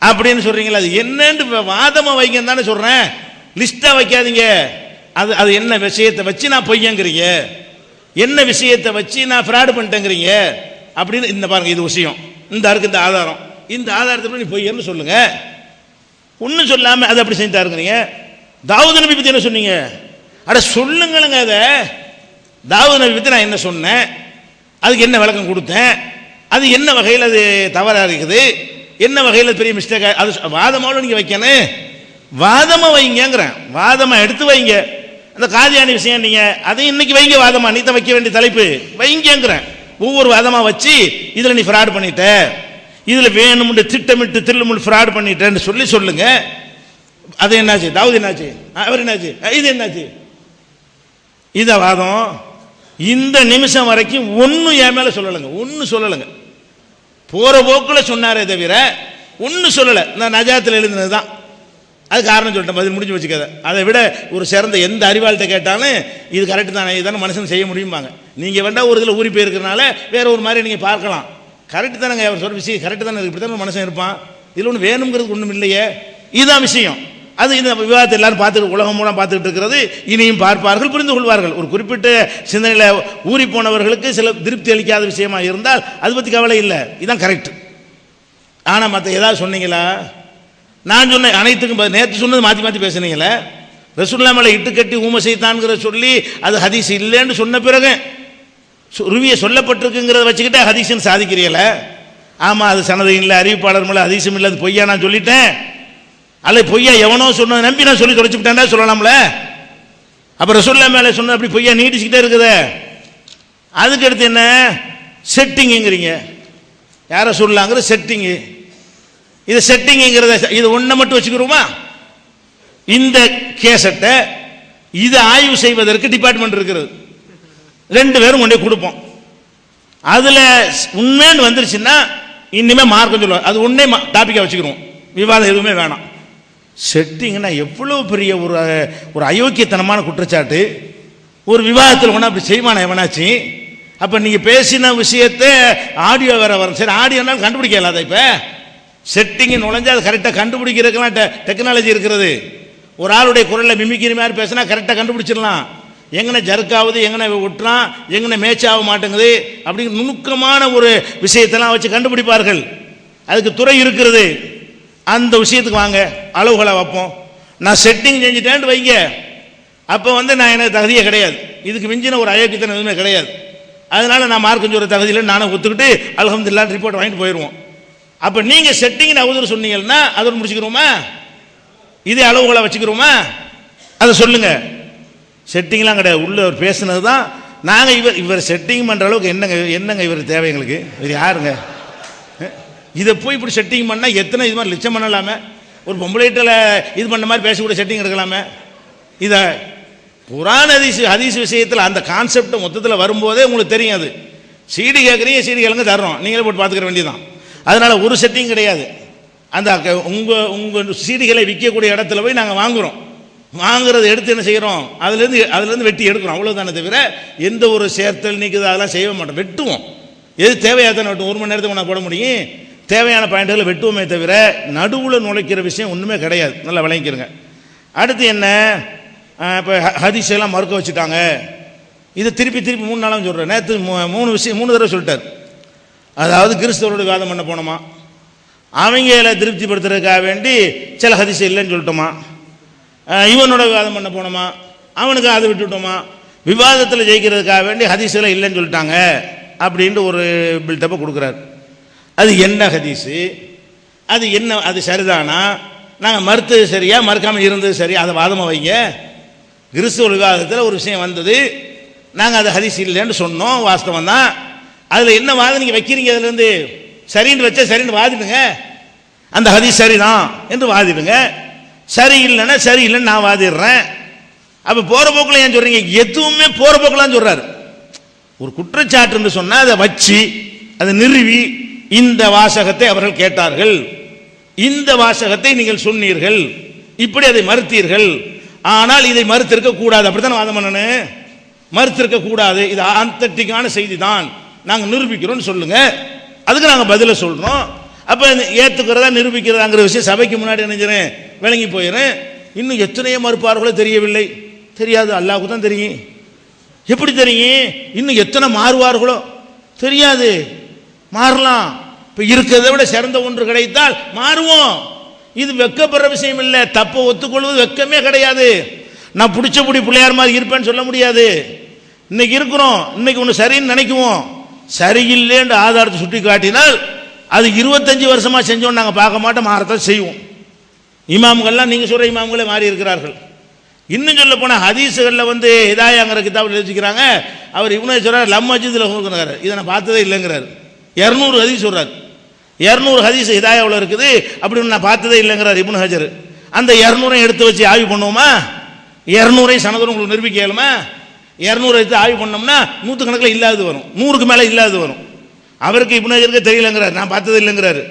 அப்படின்னு சொல்கிறீங்களா? அது என்னன்னு வாதமாக வைங்கன்னு தானே சொல்கிறேன், லிஸ்ட்டாக வைக்காதீங்க. அது என்ன விஷயத்தை வச்சு நான் பொய்யங்கிறீங்க, என்ன விஷயத்தை வச்சு நான் ஃப்ராடு பண்ணிட்டேங்கிறீங்க அப்படின்னு. இந்த பாருங்க, இது விஷயம் இந்த இருக்கு, இந்த ஆதாரம், இந்த ஆதாரத்தை நீ பொய்யன்னு சொல்லுங்க. ஒன்றும் சொல்லாமல் அதை அப்படி செஞ்சுட்டாருங்கிறீங்க. தாவூத் நபி பற்றி என்ன சொன்னீங்க? அட சொல்லுங்களுங்க. அதை தாவூத் நபி பற்றி நான் என்ன சொன்னேன், அதுக்கு என்ன விளக்கம் கொடுத்தேன், அது என்ன வகையில் அது தவறாக இருக்குது, என்ன வகையில் பெரிய மிஸ்டேக், அது வாதமாக நீங்கள் வைக்கணும். வாதமாக வைங்கிறேன், வாதமாக எடுத்து வைங்க. அந்த காதியானி விஷயம் நீங்கள் அதை இன்னைக்கு வைங்க, வாதமாக நீ தான் வைக்க வேண்டிய தலைப்பு வைங்கிறேன். ஒவ்வொரு வாதமாக வச்சு இதில் நீ ஃப்ராட் பண்ணிட்ட, இதில் வேணும்னு திட்டமிட்டு திருளுமுள் ஃப்ராட் பண்ணிட்டேன்னு சொல்லுங்க. அது என்னாச்சு, தாவூத் என்னாச்சு, அவர் என்னாச்சு, இது என்னாச்சு, இதை வாதம். இந்த நிமிஷம் வரைக்கும் ஒன்றும் என் மேலே சொல்லலைங்க, ஒன்றும் சொல்லலைங்க. போகிற போக்கில் சொன்னாரே தவிர ஒன்றும் சொல்லலை. நான் நஜாத்தில் எழுதினது தான், அது காரணம் சொல்லிட்டேன், பதில் முடிஞ்சு வச்சுக்காத. அதை விட ஒரு சிறந்த எந்த அறிவாளிட்ட கேட்டாலும் இது கரெக்டு தானே, இதுதானே மனுஷன் செய்ய முடியும்பாங்க. நீங்கள் வேண்டாம் ஒரு இதில் ஊறி போயிருக்கிறனால வேற ஒரு மாதிரி நீங்கள் பார்க்கலாம். கரெக்டு தானேங்க, அவர் சொல்கிற விஷயம் கரெக்டு தானே, இப்படி தானே மனுஷன் இருப்பான், இதில் ஒன்று வேணுங்கிறது ஒன்றும் இல்லையே. இதுதான் விஷயம். அது இந்த விவாதத்தை எல்லாரும் பார்த்துட்டு உலகம் மூலம் பார்த்துக்கிட்டு இருக்கிறது. இனியும் பார்ப்பார்கள், புரிந்து கொள்வார்கள். ஒரு குறிப்பிட்ட சிந்தனையில் ஊறி போனவர்களுக்கு சில திருப்தி அளிக்காத விஷயமா இருந்தால் அதை பற்றி கவலை இல்லை, இதுதான் கரெக்டு. ஆனால் மற்ற ஏதாவது சொன்னீங்களா? நான் சொன்னேன் அனைத்துக்கும் நேற்று சொன்னது மாற்றி மாற்றி பேசுனீங்களே. ரசூலுல்லாஹ் மேலே இட்டு கட்டி ஊமை செய்தான்ங்கிற சொல்லி அது ஹதீஸ் இல்லைன்னு சொன்ன பிறகு ருவியை சொல்லப்பட்டிருக்குங்கிறத வச்சுக்கிட்டே ஹதீஸ்ன்னு சாதிக்கிறீங்கள. ஆமாம், அது சனது இல்லை, அறிவிப்பாளர் மேலே ஹதீஸும் இல்லை, அது பொய்யா நான் சொல்லிட்டேன். அல்ல பொய்யா எவனோ சொன்னதை நம்பி நான் சொல்லி தொலைச்சுக்கிட்டேன்டா சொல்லலாம்ல. அப்போ ரசூலுல்லாஹ் மேலே சொன்ன அப்படி பொய்யா நீடிச்சுக்கிட்டே இருக்குது. அதுக்கு அடுத்து என்ன செட்டிங்குங்கிறீங்க, யாரை சொல்லலாங்கிற செட்டிங்கு. இது செட்டிங்கிறத இது ஒன்றை மட்டும் வச்சுக்கிறோமா? இந்த கேசட்டை இதை ஆய்வு செய்வதற்கு டிபார்ட்மெண்ட் இருக்கிறது, 2 பேரும் கொண்டே கொடுப்போம். அதில் உண்மைன்னு வந்துருச்சுன்னா இனிமேல் மார்க்கம் சொல்லுவாங்க, அது உன்னே டாப்பிக்காக வச்சுக்கிறோம், விவாதம் எதுவுமே வேணாம். செட்டிங்னா எவ்வளோ பெரிய ஒரு அயோக்கியத்தனமான குற்றச்சாட்டு. ஒரு விவாதத்தில் கொண்டா அப்படி செய்வானா எவனாச்சு? அப்போ நீங்கள் பேசின விஷயத்தை ஆடியோ வேற வரும். சரி, ஆடியோனாலும் கண்டுபிடிக்கலாம். அதை இப்போ செட்டிங்கு நுழைஞ்சா அது கரெக்டாக கண்டுபிடிக்கிறதுக்கெல்லாம் டெக்னாலஜி இருக்கிறது. ஒரு ஆளுடைய குரலில் மிமிக்கிற மாதிரி பேசினா கரெக்டாக கண்டுபிடிச்சிடலாம். எங்கன ஜர்க்காவது, எங்கன விட்டுறான், எங்கன மேட்ச் ஆக மாட்டேங்குது, அப்படிங்கிற நுணுக்கமான ஒரு விஷயத்தெல்லாம் வச்சு கண்டுபிடிப்பார்கள். அதுக்கு துறை இருக்கிறது. அந்த விஷயத்துக்கு வாங்க, அளவுகளை வைப்போம். நான் செட்டிங் செஞ்சுட்டேன்ட்டு வைங்க, அப்போ நான் எனக்கு தகுதியே கிடையாது. இதுக்கு மிஞ்சின ஒரு அயோக்கியத்தனம் எதுவுமே கிடையாது. அதனால நான் மார்க்கம் சொல்ற தகுதியில் நானும் ஒத்துக்கிட்டு அல்ஹம்துலில்லாஹ் ரிப்போர்ட் வாங்கிட்டு போயிடுவோம். அப்போ நீங்கள் செட்டிங்னு அவதூறு சொன்னீங்கன்னா அதோட முடிச்சுக்கிறோமா? இதே அளவுகளை வச்சுக்கிறோமா? அதை சொல்லுங்க. செட்டிங்லாம் கிடையாது, உள்ள அவர் பேசுனது தான். நாங்கள் இவர் செட்டிங் பண்ணுற அளவுக்கு என்னங்க இவர் தேவை எங்களுக்கு? இது யாருங்க இதை போய் இப்படி செட்டிங் பண்ணால் எத்தனை இது மாதிரி லட்சம் பண்ணலாமே? ஒரு பொம்பளைட்டில் இது பண்ண மாதிரி பேசக்கூட செட்டிங் எடுக்கலாமே? இதை குர்ஆன் ஹதீஸ் விஷயத்தில் அந்த கான்செப்ட் மொத்தத்தில் வரும்போதே உங்களுக்கு தெரியும். அது சீடி கேட்குறீங்க, சீடி கேளுங்க தர்றோம், நீங்களே போட்டு பார்த்துக்கிற வேண்டியதான். அதனால் ஒரு செட்டிங் கிடையாது. அந்த உங்கள் சீடிகளை விற்கக்கூடிய இடத்துல போய் நாங்கள் வாங்குகிறோம். வாங்குறத எடுத்து என்ன செய்கிறோம்? அதுலேருந்து வெட்டி எடுக்கிறோம், அவ்வளோதானே தவிர எந்த ஒரு சேர்த்தல் நீக்குது அதெல்லாம் செய்ய மாட்டோம். வெட்டுவோம், எது தேவையாக தானே வெட்டுவோம். 1 மணி நேரத்துக்கு நான் போட முடியும், தேவையான பாயிண்ட்களை வெட்டுவோமே தவிர நடுவில் நுழைக்கிற விஷயம் ஒன்றுமே கிடையாது. நல்லா விளங்கிக்கிறங்க. அடுத்து என்ன? இப்போ ஹதீஸ் எல்லாம் மறுக்க வச்சுட்டாங்க. இதை திருப்பி 3 நாளாக சொல்கிறேன். நேற்று 3 தடவை சொல்லிட்டார். அதாவது கிறிஸ்தவரோட வாதம் பண்ண போனோமா, அவங்கள திருப்திப்படுத்துறதுக்காக வேண்டி சில ஹதீஸ் இல்லைன்னு சொல்லிட்டோமா, இவனோட விவாதம் பண்ண போனோமா, அவனுக்கு அதை விட்டுவிட்டோமா, விவாதத்தில் ஜெயிக்கிறதுக்காக வேண்டி ஹதீஸெல்லாம் இல்லைன்னு சொல்லிட்டாங்க அப்படின்ட்டு ஒரு பில்டப்பை கொடுக்குறாரு. அது என்ன ஹதீஸு? அது என்ன? அது சரிதானா? நாங்கள் மறுத்தது சரியா, மறுக்காமல் இருந்தது சரியா? அதை வாதமாக வைங்க. கிறிஸ்துவ விவாதத்தில் ஒரு விஷயம் வந்தது, நாங்கள் அது ஹதீஸ் இல்லைன்னு சொன்னோம், வாஸ்தவம் தான். அதில் என்ன வாதம் நீங்கள் வைக்கிறீங்க? அதுலேருந்து சரின்னு வச்சா சரின்னு வாதிடுங்க. அந்த ஹதீஸ் சரிதான் என்று வாதிடுங்க. சரி இல்லைன்னா சரி இல்லைன்னு நான் வாதிடுறேன். அப்போ போகிற போக்கில் ஏன் சொல்கிறீங்க? எதுவுமே போகிற போக்கெல்லாம் சொல்கிறாரு. ஒரு குற்றச்சாட்டுன்னு சொன்னால் அதை வச்சு அதை நிறுவி இந்த வாசகத்தை அவர்கள் கேட்டார்கள், இந்த வாசகத்தை நீங்கள் சொன்னீர்கள், இப்படி அதை மறுத்தீர்கள், ஆனால் இதை மறுத்திருக்க கூடாது, அப்படித்தான் வாதம் பண்ணணும். மறுத்திருக்க கூடாது, இது ஆத்தன்டிக்கான செய்தி தான், நாங்கள் நிரூபிக்கிறோம்னு சொல்லுங்க. அதுக்கு நாங்கள் பதிலை சொல்கிறோம். அப்போ ஏற்றுக்கிறதா நிரூபிக்கிறதாங்கிற விஷயம் சபைக்கு முன்னாடி நினைஞ்சிறேன் விளங்கி போயிடுறேன். இன்னும் எத்தனையோ மறுப்பார்களோ தெரியவில்லை, தெரியாது, அல்லாஹ்வுக்கு தான் தெரியும். எப்படி தெரியும்? இன்னும் எத்தனை மாறுவார்களோ தெரியாது, மாறலாம். இப்போ இருக்கிறத விட சிறந்த ஒன்று கிடைத்தால் மாறுவோம். இது வெக்கப்படுற விஷயம் இல்லை. தப்பை ஒத்துக்கொள்வது வெக்கமே கிடையாது. நான் பிடிச்சபடி பிள்ளையார் மாதிரி இருப்பேன்னு சொல்ல முடியாது. இன்னைக்கு இருக்கிறோம், இன்னைக்கு ஒன்று சரின்னு நினைக்குவோம், சரியில்லைன்னு ஆதாரத்தை சுட்டி காட்டினால் அது 25 வருஷமா செஞ்சோம் நாங்கள் பார்க்க மாட்டோம், மாறத்தான் செய்வோம். இமாம்கள்லாம் நீங்கள் சொல்கிற இமாம்களே மாறி இருக்கிறார்கள். இன்னும் சொல்ல போனால் ஹதீஸுகளில் வந்து ஹிதாயாங்கிற கிதாபில் எழுதிக்கிறாங்க. அவர் இவனே சொல்கிறார் லம் மஜிதில் கொடுக்குறாரு, இதை நான் பார்த்ததே இல்லைங்கிறார். 200 ஹதீஸ் சொல்கிறார். 200 ஹதீஸ் ஹிதாயாவில் இருக்குது, அப்படின்னு நான் பார்த்ததே இல்லைங்கிறார் இப்னு ஹஜர். அந்த 200 எடுத்து வச்சு ஆய்வு பண்ணுவோமா? 200 சனதும் உங்களுக்கு நிரூபிக்க இயலுமா? 200 எடுத்து ஆய்வு பண்ணோம்னா 100 கணக்கில் இல்லாது வரும், 100க்கு மேலே இல்லாது வரும். அவருக்கு இப்னு ஹஜருக்கு தெரியலங்கிறார், நான் பார்த்தது இல்லைங்கிறாரு.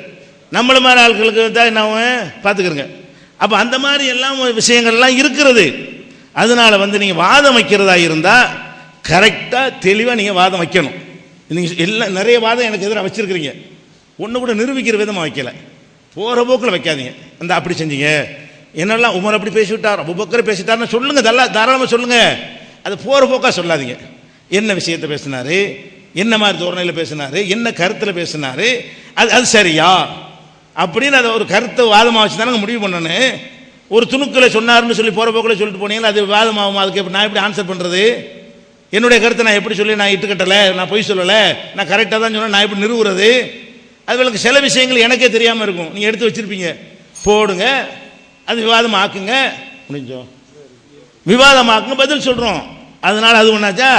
நம்மள மாதிரி ஆட்களுக்கு தான் என்ன பார்த்துக்கிறங்க. அப்போ அந்த மாதிரி எல்லாம் விஷயங்கள்லாம் இருக்கிறது. அதனால வந்து நீங்கள் வாதம் வைக்கிறதா இருந்தால் கரெக்டாக தெளிவாக நீங்கள் வாதம் வைக்கணும். நீங்கள் எல்லாம் நிறைய வாதம் எனக்கு எதிராக வச்சுருக்கிறீங்க, ஒன்று கூட நிரூபிக்கிற விதமாக வைக்கல, போகிற போக்கில் வைக்காதீங்க. அந்த அப்படி செஞ்சீங்க, என்னெல்லாம் உமர் அப்படி பேசிவிட்டார், அபூபக்கர் பேசிட்டார்னு சொல்லுங்கள், தாராளமாக சொல்லுங்கள். அது போகிற போக்காக சொல்லாதீங்க. என்ன விஷயத்தை பேசினார், என்ன மாதிரி தோரணையில் பேசினார், என்ன கருத்தில் பேசினார், அது சரியா அப்படின்னு அதை ஒரு கருத்தை வாதமாக வச்சு தானே முடிவு பண்ணணும். ஒரு துணுக்களை சொன்னார்னு சொல்லி போகிற போக்கில் சொல்லிட்டு போனீங்கன்னா அது வாதமாகும். அதுக்கு எப்படி நான் எப்படி ஆன்சர் பண்ணுறது? என்னுடைய கருத்தை நான் எப்படி சொல்லி நான் இட்டுக்கட்டலை, நான் பொய் சொல்லலை, நான் கரெக்டாக தான் சொன்னேன், நான் எப்படி நிறுவுறது? அதுகளுக்கு சில விஷயங்கள் எனக்கே தெரியாமல் இருக்கும், நீங்கள் எடுத்து வச்சுருப்பீங்க, போடுங்க, அது விவாதம் ஆக்குங்க, முடிஞ்சோம் விவாதமாக்குங்க, பதில் சொல்கிறோம். அதனால் அது ஒன்றாச்சா?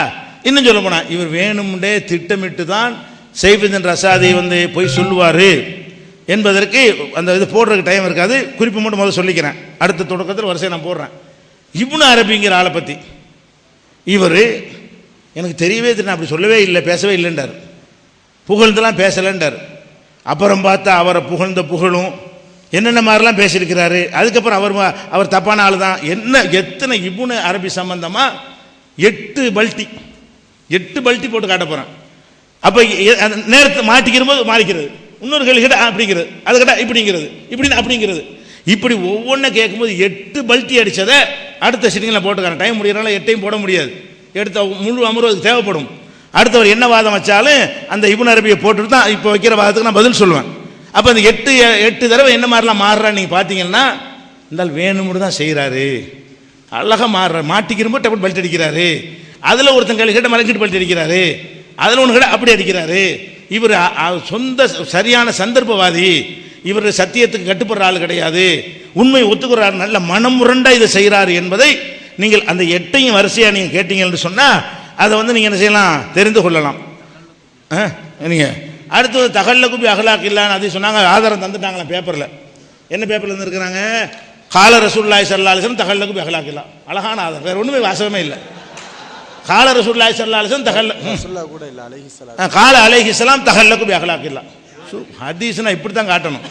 இன்னும் சொல்ல போனால் இவர் வேணும்டே திட்டமிட்டு தான் சைஃபுதீன் ரசாதி வந்து போய் சொல்லுவார் என்பதற்கு அந்த இது போடுறதுக்கு டைம் இருக்காது. குறிப்பு மட்டும் முதல்ல சொல்லிக்கிறேன், அடுத்த தொடக்கத்தில் வரிசையை நான் போடுறேன். இப்னு அரபிங்கிற ஆளை பற்றி இவர் எனக்கு தெரியவே தெரியும், அப்படி சொல்லவே இல்லை, பேசவே இல்லைன்றார், புகழ்ந்தெல்லாம் பேசலைன்றார். அப்புறம் பார்த்தா அவரை புகழ்ந்த புகழும் என்னென்ன மாதிரிலாம் பேசியிருக்கிறாரு. அதுக்கப்புறம் அவர் தப்பான ஆள் தான். எத்தனை இப்னு அரபி சம்பந்தமாக 8 பல்ட்டி போட்டு காட்ட போகிறேன். அப்போ நேரத்தை மாட்டிக்கிற போது மாறிக்கிறது, இன்னொரு கேள்வி கேட்டால் அப்படிங்கிறது, அது கேட்டால் இப்படிங்கிறது, இப்படின்னு அப்படிங்கிறது, இப்படி ஒவ்வொன்றை கேட்கும்போது 8 பல்ட்டி அடித்ததை அடுத்த சிட்டிங்கில் போட்டுக்காரன். டைம் முடியறனால 8ஐயும் போட முடியாது, எடுத்த முழு அமர்வு அதுக்கு தேவைப்படும். அடுத்தவர் என்ன வாதம் வச்சாலும் அந்த இப்னு அரபியை போட்டுட்டு தான் இப்போ வைக்கிற வாதத்துக்கு நான் பதில் சொல்லுவேன். அப்போ அந்த 8 தடவை என்ன மாதிரிலாம் மாறுறான்னு நீங்கள் பார்த்தீங்கன்னா இருந்தால் வேணும்னு தான் செய்கிறாரு, அழகாக மாறுற, மாட்டிக்கிறப்போ டபுள் பல்ட்டி அடிக்கிறாரு, அதில் ஒருத்தன் கேள்வி கேட்ட மலைக்கிட்டு பல்ட்டி அடிக்கிறாரு, அதில் ஒன்று அப்படி அடிக்கிறாரு. இவர் சொந்த சரியான சந்தர்ப்பவாதி, இவர் சத்தியத்துக்கு கட்டுப்படுற ஆள் கிடையாது, உண்மை ஒத்துக்கிறார், நல்ல மனம் முரண்டா இதை செய்கிறாரு என்பதை நீங்கள் அந்த 8ஐயும் வரிசையாக நீங்கள் கேட்டீங்கன்னு சொன்னால் அதை நீங்கள் என்ன செய்யலாம், தெரிந்து கொள்ளலாம். நீங்கள் அடுத்தது தகல்லக்கு பி அகலாக் இல்லான்னு அதை சொன்னாங்க, ஆதாரம் தந்துட்டாங்களா பேப்பரில். என்ன பேப்பரில் இருந்துருக்குறாங்க, கால ரசூலுல்லாஹி ஸல்லல்லாஹு அலைஹி வஸல்லம் தகல்லக்கு பி அகலாக் இல்லா, அழகான ஆதாரம், வேறு ஒன்றுமே வாசகமே இல்லை. கால ரசூலுல்லாஹி ஸல்லல்லாஹு அலைஹி வஸல்லம் கால அலைஹிஸ்ஸலாம் தகல்லக்கு பி அகலாக் இல்லா. ஹதீஸ்னா இப்படி தான் காட்டணும்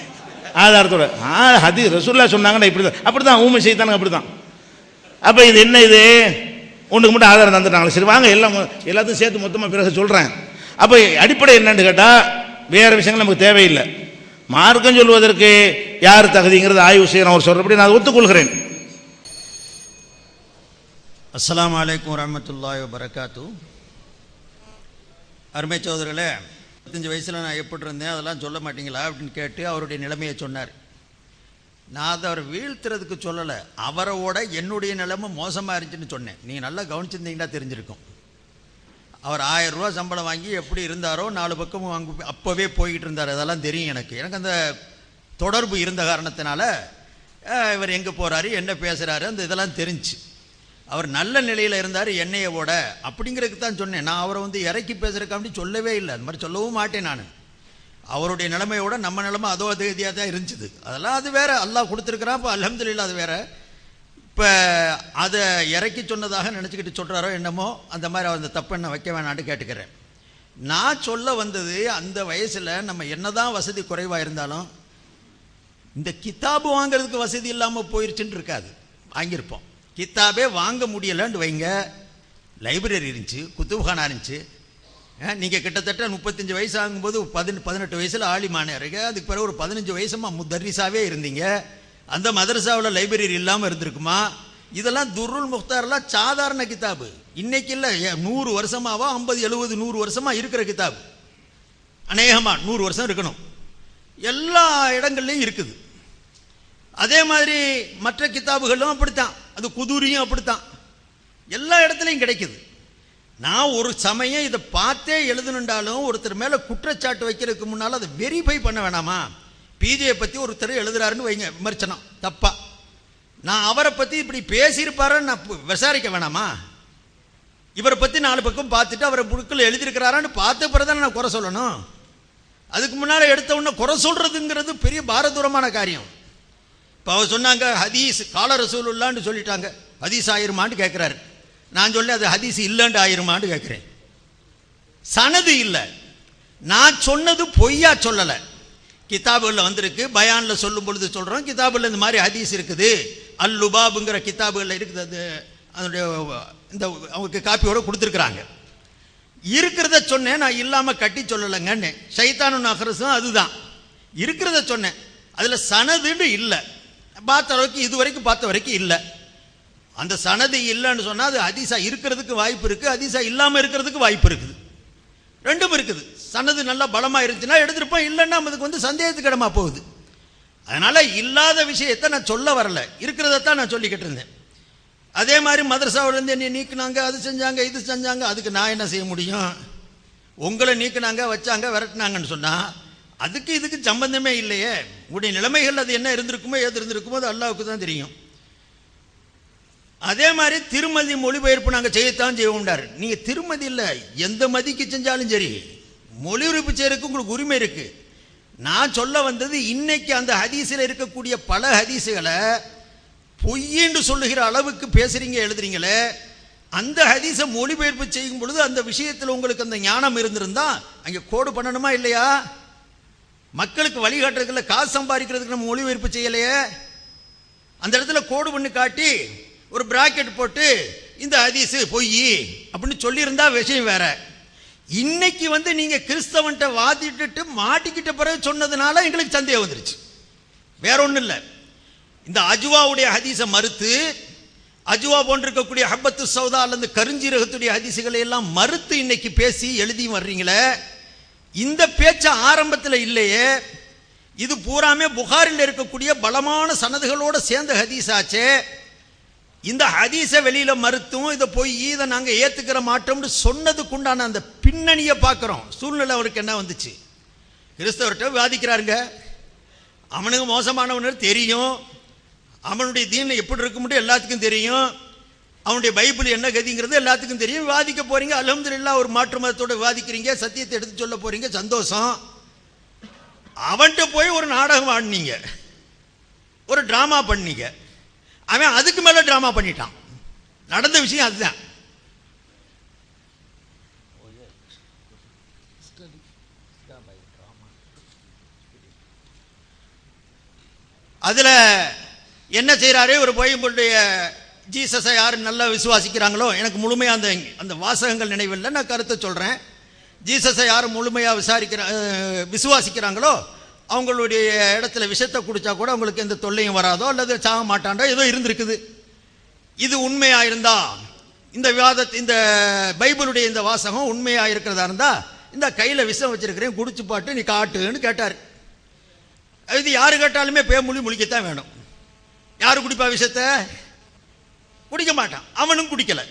ஆதாரத்தோட. ஹதீஸ் ரசூலுல்லாஹ் சொன்னாங்கன்னா இப்படி தான், அப்படி தான் ஊமை செய்தானுங்க, அப்படி தான். அப்போ இது என்ன, இது ஒன்றுக்கு மட்டும் ஆதாரம் தந்துட்டாங்களே, சரி வாங்க எல்லாத்தையும் சேர்த்து மொத்தமாக பிறகு சொல்கிறேன். அப்போ அடிப்படை என்னன்னு கேட்டால் வேறு விஷயங்கள் நமக்கு தேவையில்லை. மார்க்கம் சொல்வதற்கு யார் தகுதிங்கிறது ஆய்வு செய்யணும். அவர் சொல்கிறபடி நான் ஒத்துக்கொள்கிறேன். அஸ்ஸலாமு அலைக்கும் வரஹ்மத்துல்லாஹி வபரகாத்து. அருமை சகோதரர்களே, 25 வயசில் நான் எப்படி இருந்தேன் அதெல்லாம் சொல்ல மாட்டீங்களா அப்படின்னு கேட்டு அவருடைய நிலைமையை சொன்னார். நான் அதை அவர் வீழ்த்துறதுக்கு சொல்லலை, அவரோட என்னுடைய நிலைமை மோசமாக இருந்துச்சுன்னு சொன்னேன். நீங்கள் நல்லா கவனிச்சிருந்தீங்கன்னா தெரிஞ்சிருக்கும். அவர் 1000 ரூபா சம்பளம் வாங்கி எப்படி இருந்தாரோ 4 பக்கமும் வாங்கி அப்போவே போய்கிட்டு இருந்தார். அதெல்லாம் தெரியும் எனக்கு அந்த தொடர்பு இருந்த காரணத்தினால இவர் எங்கே போகிறாரு என்ன பேசுகிறாரு அந்த இதெல்லாம் தெரிஞ்சு. அவர் நல்ல நிலையில் இருந்தார் என்னையோட அப்படிங்கிறதுக்கு தான் சொன்னேன். நான் அவரை இறக்கி பேசுகிறக்காண்டி சொல்லவே இல்லை, அது மாதிரி சொல்லவும் மாட்டேன். நான் அவருடைய நிலைமையோட நம்ம நிலைமை அதோ அதிகதியாக தான் இருந்துச்சு. அதெல்லாம் அது வேறு, அல்லாஹ் கொடுத்துருக்குறான். இப்போ அல்ஹம்துலில்லாஹ் அது வேறு. இப்போ அதை இறக்கி சொன்னதாக நினச்சிக்கிட்டு சொல்கிறாரோ என்னமோ, அந்த மாதிரி அந்த தப்பை நான் வைக்க வேணான்னு கேட்டுக்கிறேன். நான் சொல்ல வந்தது, அந்த வயசில் நம்ம என்னதான் வசதி குறைவாக இருந்தாலும் இந்த கித்தாபு வாங்கிறதுக்கு வசதி இல்லாமல் போயிருச்சுன்னு இருக்காது. வாங்கியிருப்போம். கித்தாபே வாங்க முடியலைன்னு வைங்க, லைப்ரரி இருந்துச்சு, குத்துப்கானா இருந்துச்சு. நீங்கள் கிட்டத்தட்ட 35 வயசு ஆகும்போது 18 வயசில் ஆலிமான இருக்கு, அதுக்கு பிறகு ஒரு 15 வயசுமா முதர்ரிசாவே இருந்தீங்க. அந்த மதரசாவில் லைப்ரரி இல்லாமல் இருந்திருக்குமா? இதெல்லாம் துர்ருல் முக்தார்லாம் சாதாரண கித்தாபு. இன்னைக்கு இல்லை, 100 வருஷமாவா 50 70 100 வருஷமாக இருக்கிற கித்தாபு. அநேகமாக 100 வருஷம் இருக்கணும். எல்லா இடங்கள்லையும் இருக்குது. அதே மாதிரி மற்ற கித்தாபுகளும் அப்படித்தான், அது குதூரியும் அப்படித்தான், எல்லா இடத்துலையும் கிடைக்குது. நான் ஒரு சமயம் இதை பார்த்தே எழுதணுண்டாலும் ஒருத்தர் மேலே குற்றச்சாட்டு வைக்கிறதுக்கு முன்னால் அதை வெரிஃபை பண்ண வேணாமா? பிஜேயை பற்றி ஒருத்தர் எழுதுறாருன்னு வைங்க, விமர்சனம் தப்பா, நான் அவரை பற்றி இப்படி பேசியிருப்பாருன்னு நான் விசாரிக்க வேணாமா? இவரை பற்றி 4 பக்கம் பார்த்துட்டு அவரை புக்கில் எழுதியிருக்கிறாரான்னு பார்த்த பிறகு தான் நான் குறை சொல்லணும். அதுக்கு முன்னால் எடுத்த உடனே குறை சொல்கிறதுங்கிறது பெரிய பாரதூரமான காரியம். இப்போ அவர் சொன்னாங்க ஹதீஸ் கால ரசூலுல்லான்னு சொல்லிட்டாங்க, ஹதீஸ் ஆயிருமான்னு கேட்குறாரு. நான் சொல்ல அது ஹதீஸ் இல்லைன்னு ஆயிருமான்னு கேட்குறேன். சனது இல்லை, நான் சொன்னது பொய்யா சொல்லலை. கிதாபுகளில் வந்திருக்கு, பயானில் சொல்லும் பொழுது சொல்கிறோம், கிதாபுகளில் இந்த மாதிரி ஹதீஸ் இருக்குது, அல் லுபாபுங்கிற கிதாபுகளில் இருக்குது. அது அதனுடைய இந்த அவங்களுக்கு காப்பியோட கொடுத்துருக்குறாங்க. இருக்கிறத சொன்னேன், நான் இல்லாமல் கட்டி சொல்லலைங்கன்னு. ஷைத்தானு நஹ்ரஸும் அதுதான், இருக்கிறத சொன்னேன், அதில் சனதுன்னு இல்லை. பார்த்த அளவுக்கு இது வரைக்கும் பார்த்த வரைக்கும் இல்லை. அந்த சனது இல்லைன்னு சொன்னால் அது ஹதீஸா இருக்கிறதுக்கு வாய்ப்பு இருக்குது, ஹதீஸா இல்லாமல் இருக்கிறதுக்கு வாய்ப்பு இருக்குது, ரெண்டும் இருக்குது. சனது நல்லா பலமாக இருந்துச்சுன்னா எடுத்துருப்போம், இல்லைன்னா அதுக்கு சந்தேகத்துக்கு இடமா போகுது. அதனால் இல்லாத விஷயத்தை நான் சொல்ல வரல, இருக்கிறதத்தான் நான் சொல்லிக்கிட்டு இருந்தேன். அதே மாதிரி மதரசாவிலேருந்து என்னை நீக்கினாங்க, அது செஞ்சாங்க இது செஞ்சாங்க, அதுக்கு நான் என்ன செய்ய முடியும்? உங்களை நீக்கினாங்க வச்சாங்க விரட்டினாங்கன்னு சொன்னால் அதுக்கு இதுக்கு சம்பந்தமே இல்லையே. உங்களுடைய நிலைமைகள் அது என்ன இருந்திருக்குமோ ஏது இருந்திருக்குமோ அது அல்லாஹ்வுக்கு தான் தெரியும். அதே மாதிரி திருமதி மொழிபெயர்ப்பு நாங்கள் செய்யத்தான் செய்வோம்டார். நீங்கள் திருமதி இல்லை, எந்த மதிக்கு செஞ்சாலும் சரி மொழிபெயர்ப்பு செய்யறதுக்கு உங்களுக்கு உரிமை இருக்குது. நான் சொல்ல வந்தது, இன்னைக்கு அந்த ஹதீஸில் இருக்கக்கூடிய பல ஹதீஸுகளை பொய்யென்று சொல்லுகிற அளவுக்கு பேசுறீங்க எழுதுறீங்களே, அந்த ஹதீஸை மொழிபெயர்ப்பு செய்யும் பொழுது அந்த விஷயத்தில் உங்களுக்கு அந்த ஞானம் இருந்திருந்தா அங்கே கோடு பண்ணணுமா இல்லையா? மக்களுக்கு வழிகாட்டுறதுல காசு சம்பாதிக்கிறதுக்கு நம்ம மொழிபெயர்ப்பு செய்யலையே, அந்த இடத்துல கோடு பண்ணி காட்டி ஒரு பிராக்கெட் போட்டு இந்த ஹதீஸு பொய் அப்படின்னு சொல்லியிருந்தா விஷயம் வேற. இன்னைக்கு நீங்க கிறிஸ்தவன்ட்ட வாதிட்டு மாட்டிக்கிட்ட பிறகு சொன்னதுனால எங்களுக்கு சந்தேகம் வந்துருச்சு, வேற ஒன்றும் இல்லை. இந்த அஜ்வாவுடைய ஹதீஸை மறுத்து, அஜ்வா போன்றிருக்கக்கூடிய ஹப்பத்து சௌதா அல்லது கருஞ்சீரகத்துடைய ஹதீஸுகளை எல்லாம் மறுத்து இன்னைக்கு பேசி எழுதி வர்றீங்களே, இந்த பேச்ச ஆரம்பத்தில் இல்லையே. இது பூராமே புகாரில் இருக்கக்கூடிய பலமான சனதுகளோடு சேர்ந்த ஹதீஸ் ஆச்சே. இந்த ஹதீஸை வெளியில மறுத்தும் இதை போய் இதை நாங்க ஏத்துக்கிற மாட்டோம்னு சொன்னதுக்குண்டான அந்த பின்னணியை பார்க்கிறோம். சூழ்நிலை அவருக்கு என்ன வந்துச்சு? கிறிஸ்தவர்கிட்ட விவாதிக்கிறாருங்க. அவனுக்கு மோசமானவன் தெரியும், அவனுடைய தீன் எப்படி இருக்க முடியும் எல்லாத்துக்கும் தெரியும், அவனுடைய பைபிள் என்ன கதிங்கிறது எல்லாத்துக்கும் தெரியும். விவாதிக்க போறீங்க, அல்ஹம்துலில்லாஹ் ஒரு மாற்று மதத்தோட விவாதிக்கிறீங்க, சத்தியத்தை எடுத்து சொல்ல போறீங்க, சந்தோஷம். அவன்கிட்ட போய் ஒரு நாடகம் ஆடினீங்க, ஒரு டிராமா பண்ணீங்க. அவன் அதுக்கு மேல டிராமா பண்ணிட்டான். நடந்த விஷயம் அதுதான். அதுல என்ன செய்யறாரு? ஒரு பைபிளுடைய ஜீசஸை யார் நல்லா விசுவாசிக்கிறாங்களோ, எனக்கு முழுமையா அந்த வாசகங்கள் நினைவில்லை, நான் கருத்தை சொல்றேன். ஜீசஸை யார் முழுமையா விசுவாசிக்கிறாங்களோ அவங்களுடைய இடத்துல விஷத்தை குடிச்சா கூட அவங்களுக்கு எந்த தொல்லையும் வராதோ அல்லது சாக மாட்டாண்டோ ஏதோ இருந்திருக்குது. இது உண்மையா இருந்தா, இந்த இந்த பைபிளுடைய இந்த வாசகம் உண்மையா இருக்கிறதா இருந்தா, இந்த கையில விஷம் வச்சிருக்கிறேன், குடிச்சு பாட்டு நீ காட்டுன்னு கேட்டார். இது யாரு கேட்டாலுமே பேமொழி முழிக்கத்தான் வேணும். யாரு குடிப்பா விஷத்தை? குடிக்க மாட்டான். அவனும் குடிக்கல.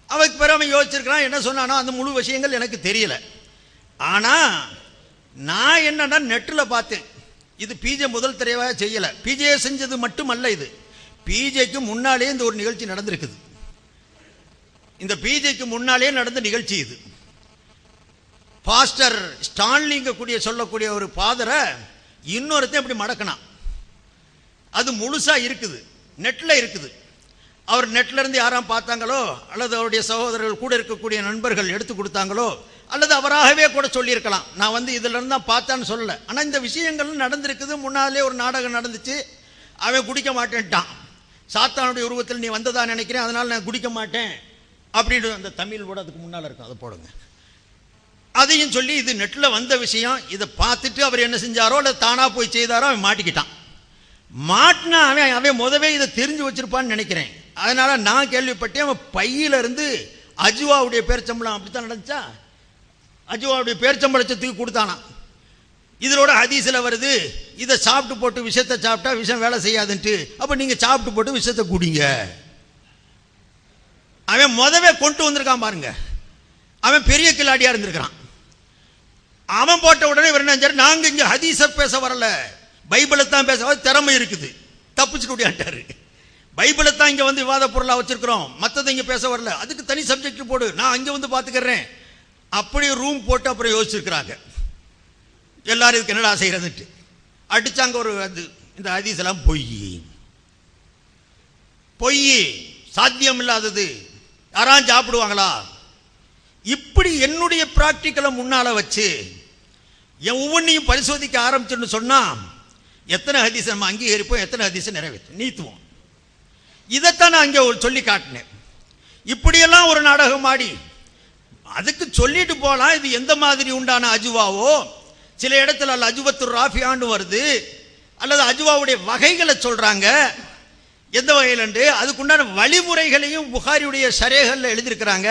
அவனுக்கு பிறகு அவன் யோசிச்சிருக்கிறான், என்ன சொன்னானோ அந்த முழு விஷயங்கள் எனக்கு தெரியல. ஆனா நான் என்னன்னா நெட்டில் பார்த்தேன். இது பிஜே முதல் தடவையாக செய்யல, பிஜே செஞ்சது மட்டுமல்ல, இது பிஜேக்கு முன்னாலே இந்த ஒரு நிகழ்ச்சி நடந்திருக்குது. இந்த பிஜேக்கு முன்னாலே நடந்த நிகழ்ச்சி இது. பாஸ்டர் ஸ்டான்லிங்க கூடிய சொல்லக்கூடிய ஒரு ஃபாதரை இன்னொருத்தையும் இப்படி மடக்கினான். அது முழுசா இருக்குது, நெட்ல இருக்குது. அவர் நெட்ல இருந்து யாராம் பார்த்தாங்களோ அல்லது அவருடைய சகோதரர்கள் கூட இருக்கக்கூடிய நண்பர்கள் எடுத்து கொடுத்தாங்களோ அல்லது அவராகவே கூட சொல்லியிருக்கலாம். நான் இதுல இருந்து தான் பார்த்தான்னு சொல்லல. ஆனா இந்த விஷயங்கள் நடந்திருக்குது. முன்னாலே ஒரு நாடகம் நடந்துச்சு. அவன் குடிக்க மாட்டேன்ட்டான். சாத்தானுடைய உருவத்தில் நீ வந்ததா நினைக்கிறேன், அதனால நான் குடிக்க மாட்டேன் அப்படின்னு அந்த தமிழ் கூட அதுக்கு முன்னால இருக்கும், அதை போடுங்க. அதையும் சொல்லி இது நெட்ல வந்த விஷயம். இதை பார்த்துட்டு அவர் என்ன செஞ்சாரோ அல்லது தானா போய் செய்தாரோ அவன் மாட்டிக்கிட்டான். மாட்டினா அவன் முதவே இதை தெரிஞ்சு வச்சிருப்பான்னு நினைக்கிறேன். அதனால நான் கேள்விப்பட்டேன், அவன் பையில இருந்து அஜுவாவுடைய பேர்ச்சம்பளம், அப்படித்தான் நடந்துச்சா, அஜுவாவுடைய பேர்ச்சம்பளத்துக்கு கொடுத்தானா. இதோட ஹதீஸ்ல வருது, இதை சாப்பிட்டு போட்டு விஷத்தை சாப்பிட்டா விஷம் வேலை செய்யாதுன்ட்டு. அப்ப நீங்க சாப்பிட்டு போட்டு விஷத்தை குடிங்க. அவன் முதவே கொண்டு வந்திருக்கான் பாருங்க. அவன் பெரிய கில்லாடியா இருந்திருக்கிறான். அவன் போட்ட உடனே இவர் என்ன, நாங்க இங்க ஹதீஸ பேச வரல, பைபிளை தான் பேச திறமை இருக்குது, தப்பிச்சுட்டு ஓடியாண்டாரு. பைபிளை தான் இங்க விவாத பொருளா வச்சிருக்கிறோம், மற்றதை இங்க பேச வரல, அதுக்கு தனி சப்ஜெக்ட் போடு, நான் அங்க பாத்துக்கிறேன். அப்படியே ரூம் போட்டு அப்புறம் யோசிச்சிருக்கிறாங்க எல்லாரும், இதுக்கு என்னடா செய்யறதுட்டு அடிச்சாங்க. ஒரு இந்த ஹதீஸ் எல்லாம் பொய், சாத்தியம் இல்லாதது, யாராம் சாப்பிடுவாங்களா? இப்படி என்னுடைய பிராக்டிக்கலை முன்னால வச்சு என் ஒவ்வொன்றையும் பரிசோதிக்க ஆரம்பிச்சுன்னு சொன்னா எத்தனை ஹதீஸ் நம்ம அங்கீகரிப்போம், எத்தனை ஹதீஸ் நிறைவேற்றும் நீத்துவோம். இதைத்தான் நான் அங்கே சொல்லி காட்டினேன். இப்படியெல்லாம் ஒரு நாடகம் ஆடி அதுக்கு சொல்லிட்டு போலாம். இது எந்த மாதிரி உண்டான அஜுவாவோ, சில இடத்துல அல்ல அஜுவத்து ராஃபியான்னு வருது, அல்லது அஜுவாவுடைய வகைகளை சொல்றாங்க. எந்த வகையில் அதுக்குண்டான வழிமுறைகளையும் புகாரியுடைய ஷரேஹ்ல எழுதியிருக்கிறாங்க.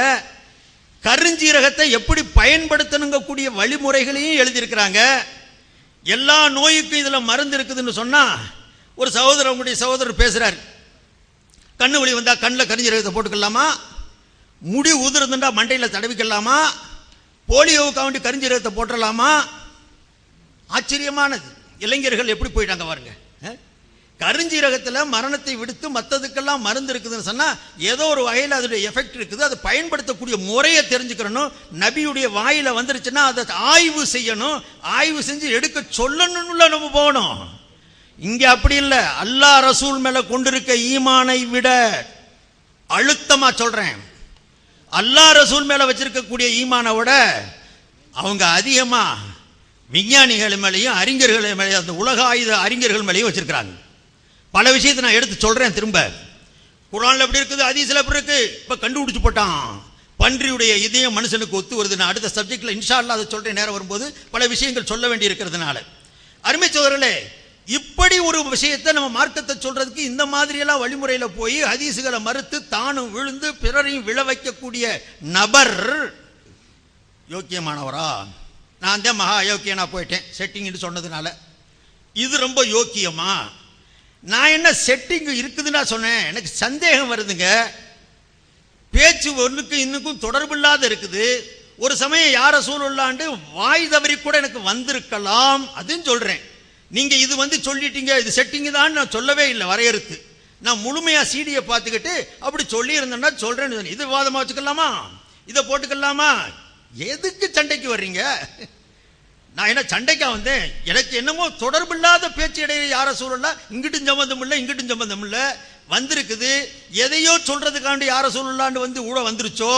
கருஞ்சீரகத்தை எப்படி பயன்படுத்தணுங்க கூடிய வழிமுறைகளையும் எழுதியிருக்கிறாங்க. எல்லா நோய்க்கும் இதுல மருந்து இருக்குதுன்னு சொன்னா, ஒரு சகோதரர், உங்களுடைய சகோதரர் பேசுறாரு, கண்ணு வலி வந்தா கண்ணில் கருஞ்சீரகத்தை போட்டுக்கலாமா, முடி உதிர்ந்துட்டா மண்டையில் தடவிக்கலாமா, போலியோவுக்கு வேண்டி கருஞ்சீரகத்தை போட்டுடலாமா? ஆச்சரியமானது. இளைஞர்கள் எப்படி போயிட்டாங்க பாருங்க. கருஞ்சீரகத்தில் மரணத்தை விடுத்து மற்றதுக்கெல்லாம் மருந்து இருக்குதுன்னு சொன்னா ஏதோ ஒரு வகையில் அதோடைய எஃபெக்ட் இருக்குது. அதை பயன்படுத்தக்கூடிய முறையை தெரிஞ்சுக்கிறணும். நபியுடைய வாயில வந்துருச்சுன்னா அதை ஆய்வு செய்யணும். ஆய்வு செஞ்சு எடுக்க சொல்லணும்ல நம்ம போகணும். இங்க அப்படி இல்லை. அல்லாஹ் ரசூல் மேல கொண்டிருக்க ஈமானை விட அழுத்தமா சொல்றேன், அல்லாஹ் ரசூல் மேல வச்சிருக்கக்கூடிய ஈமானை விட அவங்க அதிகமா விஞ்ஞானிகள் மேலேயும் அறிஞர்கள் மேலேயும், அந்த உலக ஆயுத அறிஞர்கள் மேலேயும் வச்சிருக்கிறாங்க. பல விஷயத்தை நான் எடுத்து சொல்றேன். திரும்ப குர்ஆன்ல எப்படி இருக்குது, ஹதீஸ்ல எப்படி இருக்கு, இப்ப கண்டுபிடிச்சு போட்டான். பன்றியுடைய இதயம் மனுஷனுக்கு ஒத்து வருது. நான் அடுத்த சப்ஜெக்ட்ல இன்ஷா அல்லாஹ் அதை சொல்றேன், நேரம் வரும்போது பல விஷயங்கள் சொல்ல வேண்டி இருக்கிறதுனால. அருமை சகோதரர்களே, இப்படி ஒரு விஷயத்தை நம்ம மார்க்கத்தை சொல்றதுக்கு இந்த மாதிரி எல்லாம் வழிமுறையில போய் ஹதீசுகளை மறுத்து தானும் விழுந்து பிறரையும் விழ வைக்கக்கூடிய நபர் யோக்கியமானவரா? நான் தான் மகா அயோக்கியனா போயிட்டேன் செட்டிங்னு சொன்னதுனால. இது ரொம்ப யோக்கியமா? நான் என்ன செட்டிங் இருக்குதுன்னா சொன்னேன். எனக்கு சந்தேகம் வருதுங்க. பேச்சு ஒன்றுக்கு இன்னுக்கும் தொடர்பு இல்லாத இருக்குது. ஒரு சமயம் யார சூழலாண்டு வாய் தவறி கூட எனக்கு வந்திருக்கலாம், அதுன்னு சொல்றேன். நீங்க இது சொல்லிட்டீங்க, இது செட்டிங் தான் நான் சொல்லவே இல்லை வரையறுத்து. நான் முழுமையா சீடியை பார்த்துக்கிட்டு அப்படி சொல்லி இருந்தேன்னா சொல்றேன்னு. இது விவாதமா வச்சுக்கலாமா? இதை போட்டுக்கலாமா? எதுக்கு சண்டைக்கு வர்றீங்க? நான் என்ன சண்டைக்கா வந்தேன்? எனக்கு என்னமோ தொடர்பு இல்லாத பேச்சு இடையில யார சூழல இங்கிட்டும் சம்பந்தம் இல்லை இங்கிட்டும் சம்பந்தம் இல்லை வந்திருக்குது. எதையோ சொல்றதுக்காண்டு யார சூழலாண்டு ஊட வந்துருச்சோ,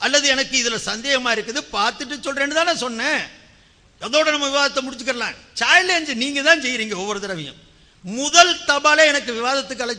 அல்லது எனக்கு இதுல சந்தேகமா இருக்குது, பார்த்துட்டு சொல்றேன்னு தானே சொன்னேன். அதோட நம்ம விவாதத்தை முடிச்சுக்கலாம். சேலஞ்ச் நீங்க தான் செய்யறீங்க ஒவ்வொரு தடவையும். முதல் தபாலே எனக்கு விவாதத்துக்கு அழைச்சு